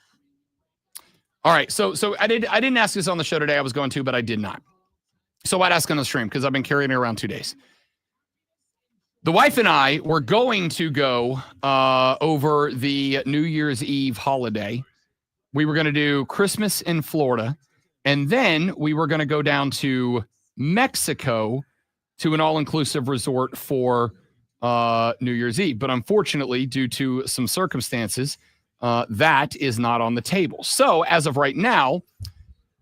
S3: All right. So I didn't ask this on the show today. I was going to, but I did not. So I'd ask on the stream because I've been carrying it around 2 days. The wife and I were going to go over the New Year's Eve holiday. We were going to do Christmas in Florida, and then we were going to go down to Mexico to an all-inclusive resort for New Year's Eve. But unfortunately, due to some circumstances, that is not on the table. So as of right now,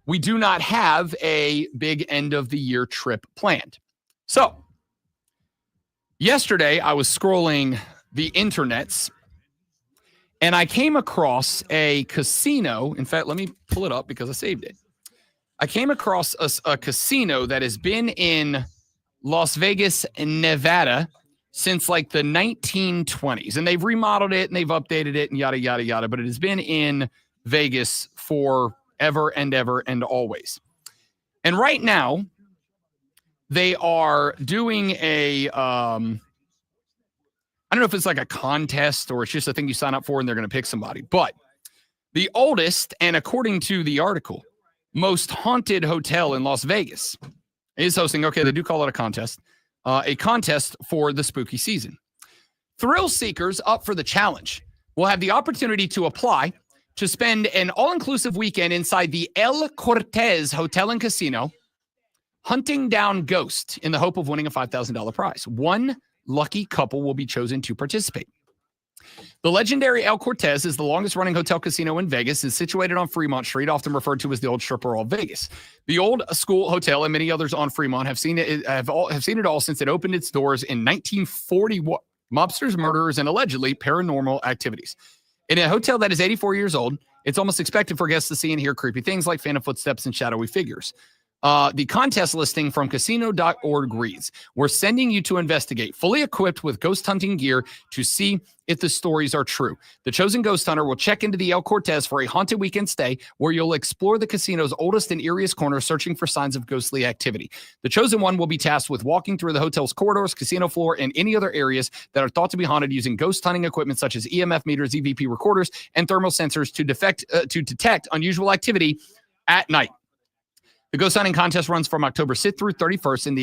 S3: we do not have a big end-of-the-year trip planned. So yesterday, I was scrolling the internets, and I came across a casino. In fact, let me pull it up because I saved it. I came across a casino that has been in Las Vegas, Nevada, since like the 1920s. And they've remodeled it, and they've updated it, and yada, yada, yada. But it has been in Vegas for ever and ever and always. And right now, they are doing I don't know if it's like a contest or it's just a thing you sign up for and they're going to pick somebody. But the oldest, and according to the article, most haunted hotel in Las Vegas is hosting, they do call it a contest for the spooky season. Thrill seekers up for the challenge will have the opportunity to apply to spend an all-inclusive weekend inside the El Cortez Hotel and Casino, hunting down ghosts in the hope of winning a $5,000 prize. One lucky couple will be chosen to participate. The legendary El Cortez is the longest-running hotel casino in Vegas. It's situated on Fremont Street, often referred to as the Old Stripper of Vegas. The Old School Hotel and many others on Fremont have seen it all since it opened its doors in 1941. Mobsters, murderers, and allegedly paranormal activities. In a hotel that is 84 years old, it's almost expected for guests to see and hear creepy things like phantom footsteps and shadowy figures. The contest listing from casino.org reads, "We're sending you to investigate, fully equipped with ghost hunting gear to see if the stories are true. The chosen ghost hunter will check into the El Cortez for a haunted weekend stay where you'll explore the casino's oldest and eeriest corner, searching for signs of ghostly activity. The chosen one will be tasked with walking through the hotel's corridors, casino floor, and any other areas that are thought to be haunted using ghost hunting equipment such as EMF meters, EVP recorders, and thermal sensors to detect unusual activity at night. The ghost hunting contest runs from October 6th through 31st, and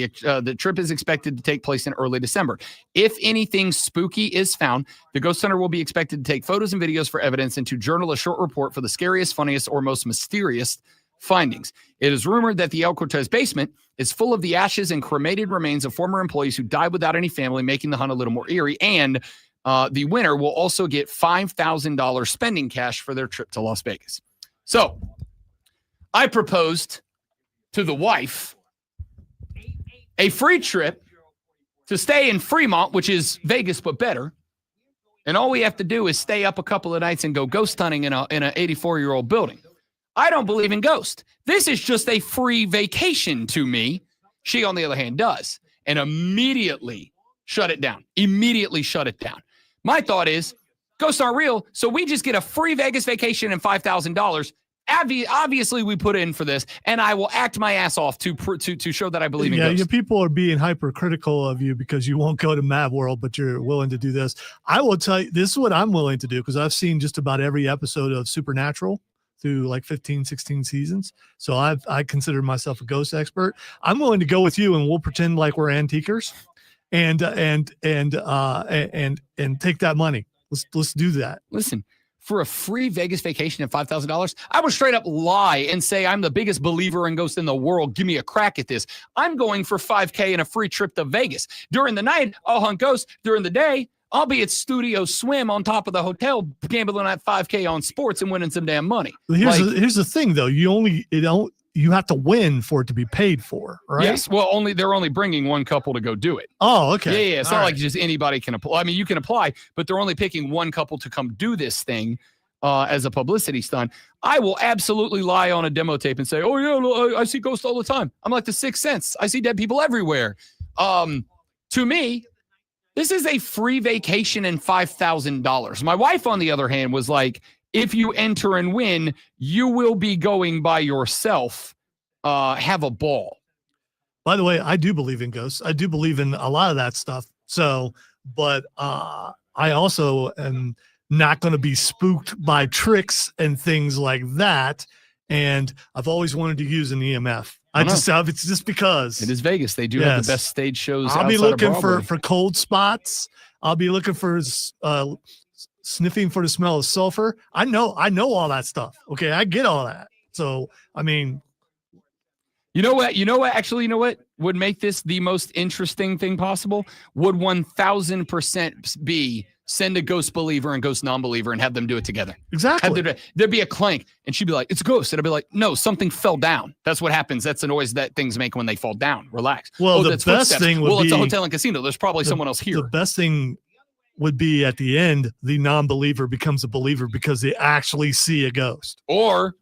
S3: the trip is expected to take place in early December. If anything spooky is found, the ghost hunter will be expected to take photos and videos for evidence and to journal a short report for the scariest, funniest, or most mysterious findings. It is rumored that the El Cortez basement is full of the ashes and cremated remains of former employees who died without any family, making the hunt a little more eerie. And the winner will also get $5,000 spending cash for their trip to Las Vegas." So I proposed to the wife a free trip to stay in Fremont, which is Vegas but better, and all we have to do is stay up a couple of nights and go ghost hunting in an 84-year-old building. I don't believe in ghosts. This is just a free vacation to me. She, on the other hand, does, and immediately shut it down. My thought is, ghosts aren't real, so we just get a free Vegas vacation and $5,000. Obviously, we put in for this, and I will act my ass off to show that I believe in ghosts.
S4: Yeah, people are being hypercritical of you because you won't go to Mad World, but you're willing to do this. I will tell you, this is what I'm willing to do because I've seen just about every episode of Supernatural through like 15, 16 seasons. So I consider myself a ghost expert. I'm willing to go with you, and we'll pretend like we're antiquers, and take that money. Let's do that.
S3: Listen. For a free Vegas vacation and $5,000, I would straight up lie and say I'm the biggest believer in ghosts in the world. Give me a crack at this. I'm going for $5,000 and a free trip to Vegas. During the night, I'll hunt ghosts. During the day, I'll be at Studio Swim on top of the hotel, gambling at $5,000 on sports and winning some damn money.
S4: Here's the thing, though. you have to win for it to be paid for, right?
S3: Yes. Well, they're only bringing one couple to go do it.
S4: Oh, okay.
S3: Yeah. It's not like just anybody can apply. I mean, you can apply, but they're only picking one couple to come do this thing as a publicity stunt. I will absolutely lie on a demo tape and say, "Oh yeah, I see ghosts all the time." I'm like the Sixth Sense. I see dead people everywhere. To me, this is a free vacation and $5,000. My wife, on the other hand, was like, if you enter and win, you will be going by yourself. Have a ball.
S4: By the way, I do believe in ghosts. I do believe in a lot of that stuff. So, but I also am not going to be spooked by tricks and things like that. And I've always wanted to use an EMF. It's just because
S3: it is Vegas. They do have the best stage shows.
S4: I'll be looking for cold spots. I'll be looking for sniffing for the smell of sulfur. I know all that stuff. Okay, I get all that. So I mean,
S3: you know what? Actually, you know what would make this the most interesting thing possible? Would 1,000% be send a ghost believer and ghost non-believer and have them do it together.
S4: Exactly.
S3: There'd be a clank, and she'd be like, "It's a ghost," and I'd be like, "No, something fell down." That's what happens. That's the noise that things make when they fall down. Relax.
S4: Well, the best thing would be,
S3: it's a hotel and casino. There's probably someone else here.
S4: The best thing would be at the end, the non-believer becomes a believer because they actually see a ghost.
S3: Or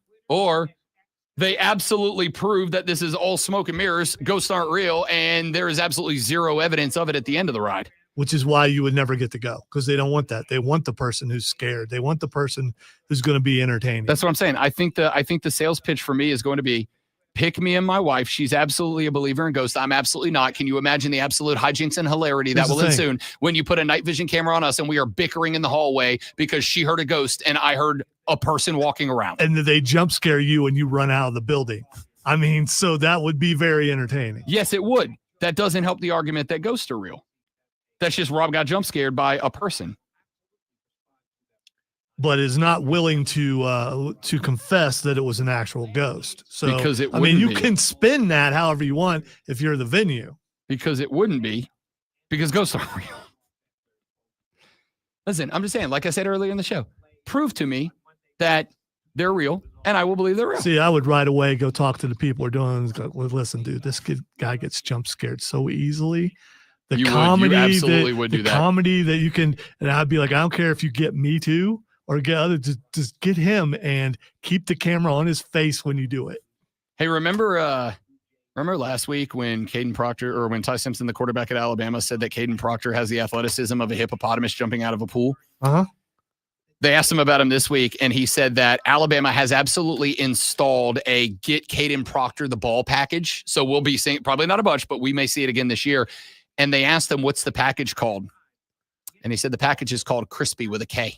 S3: they absolutely prove that this is all smoke and mirrors, ghosts aren't real, and there is absolutely zero evidence of it at the end of the ride.
S4: Which is why you would never get to go, because they don't want that. They want the person who's scared. They want the person who's going to be entertaining.
S3: That's what I'm saying. I think the sales pitch for me is going to be, pick me and my wife. She's absolutely a believer in ghosts. I'm absolutely not. Can you imagine the absolute hijinks and hilarity that will ensue when you put a night vision camera on us and we are bickering in the hallway because she heard a ghost and I heard a person walking around.
S4: And they jump scare you and you run out of the building. I mean, so that would be very entertaining.
S3: Yes, it would. That doesn't help the argument that ghosts are real. That's just Rob got jump scared by a person.
S4: But is not willing to confess that it was an actual ghost. So
S3: because it
S4: I mean, you can spin that however you want if you're the venue.
S3: Because it wouldn't be, because ghosts aren't real. Listen, I'm just saying, like I said earlier in the show, prove to me that they're real, and I will believe they're real.
S4: See, I would right away go talk to the people who are doing this. Go, well, listen, dude, this guy gets jump scared so easily. The comedy that you can, and I'd be like, I don't care if you get me to or get others, just get him and keep the camera on his face when you do it.
S3: Hey, remember last week when Caden Proctor, or when Ty Simpson, the quarterback at Alabama, said that Caden Proctor has the athleticism of a hippopotamus jumping out of a pool?
S4: Uh-huh.
S3: They asked him about him this week, and he said that Alabama has absolutely installed a Get Caden Proctor the Ball package. So we'll be seeing, probably not a bunch, but we may see it again this year. And they asked him, what's the package called? And he said the package is called Crispy with a K,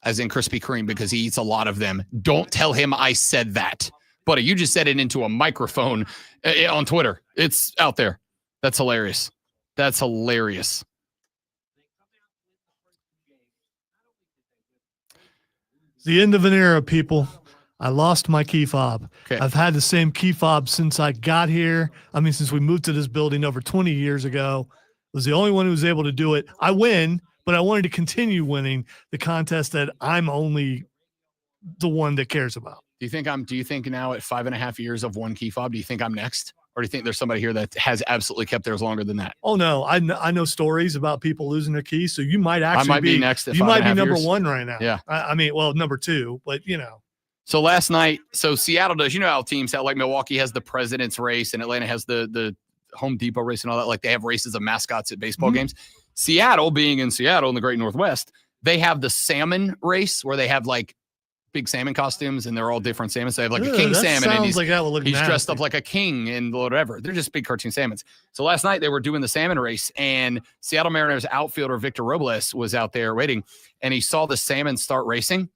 S3: as in Krispy Kreme, because he eats a lot of them. Don't tell him I said that. Buddy, you just said it into a microphone on Twitter. It's out there. That's hilarious. That's hilarious.
S4: The end of an era, people. I lost my key fob.
S3: Okay.
S4: I've had the same key fob since I got here. I mean, since we moved to this building over 20 years ago. I was the only one who was able to do it. I win, but I wanted to continue winning the contest that I'm only the one that cares about.
S3: Do you think now at 5.5 years of one key fob, do you think I'm next? Or do you think there's somebody here that has absolutely kept theirs longer than that?
S4: Oh no, I know stories about people losing their keys. So you might actually
S3: I might be next.
S4: You might be number one right now.
S3: Yeah.
S4: I mean, well, number two, but you know.
S3: So last night, Seattle does, how teams have, like Milwaukee has the President's Race and Atlanta has the Home Depot race and all that. Like they have races of mascots at baseball games. Seattle, being in Seattle in the Great Northwest, they have the salmon race where they have like big salmon costumes and they're all different salmons. So they have like a king salmon and he's dressed up like a king and whatever. They're just big cartoon salmons. So last night they were doing the salmon race and Seattle Mariners outfielder Victor Robles was out there waiting and he saw the salmon start racing.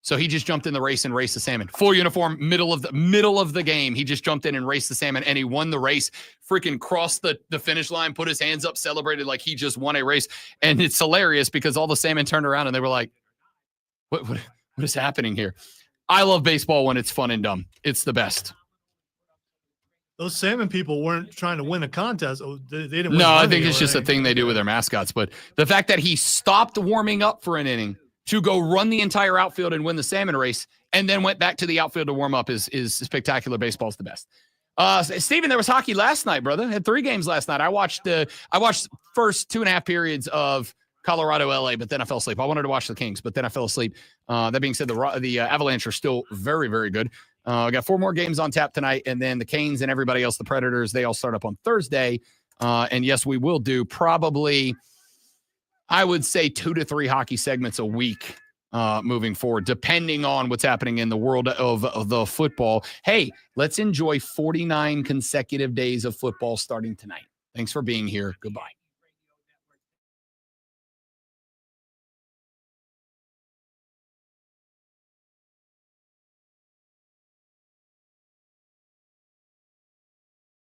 S3: So he just jumped in the race and raced the salmon. Full uniform, middle of the game. He just jumped in and raced the salmon, and he won the race. Freaking crossed the finish line, put his hands up, celebrated like he just won a race. And it's hilarious because all the salmon turned around and they were like, "What is happening here?" I love baseball when it's fun and dumb. It's the best.
S4: Those salmon people weren't trying to win a contest. They didn't win.
S3: No, I think it's just a thing they do with their mascots. But the fact that he stopped warming up for an inning to go run the entire outfield and win the salmon race and then went back to the outfield to warm up is spectacular. Baseball's the best. Steven, there was hockey last night, brother. Had 3 games last night. I watched first 2.5 periods of Colorado, LA, but then I fell asleep. I wanted to watch the Kings, but then I fell asleep. That being said, the Avalanche are still very, very good. We got 4 more games on tap tonight, and then the Canes and everybody else, the Predators, they all start up on Thursday. And yes, we will do probably, I would say, 2 to 3 hockey segments a week moving forward, depending on what's happening in the world of the football. Hey, let's enjoy 49 consecutive days of football starting tonight. Thanks for being here. Goodbye.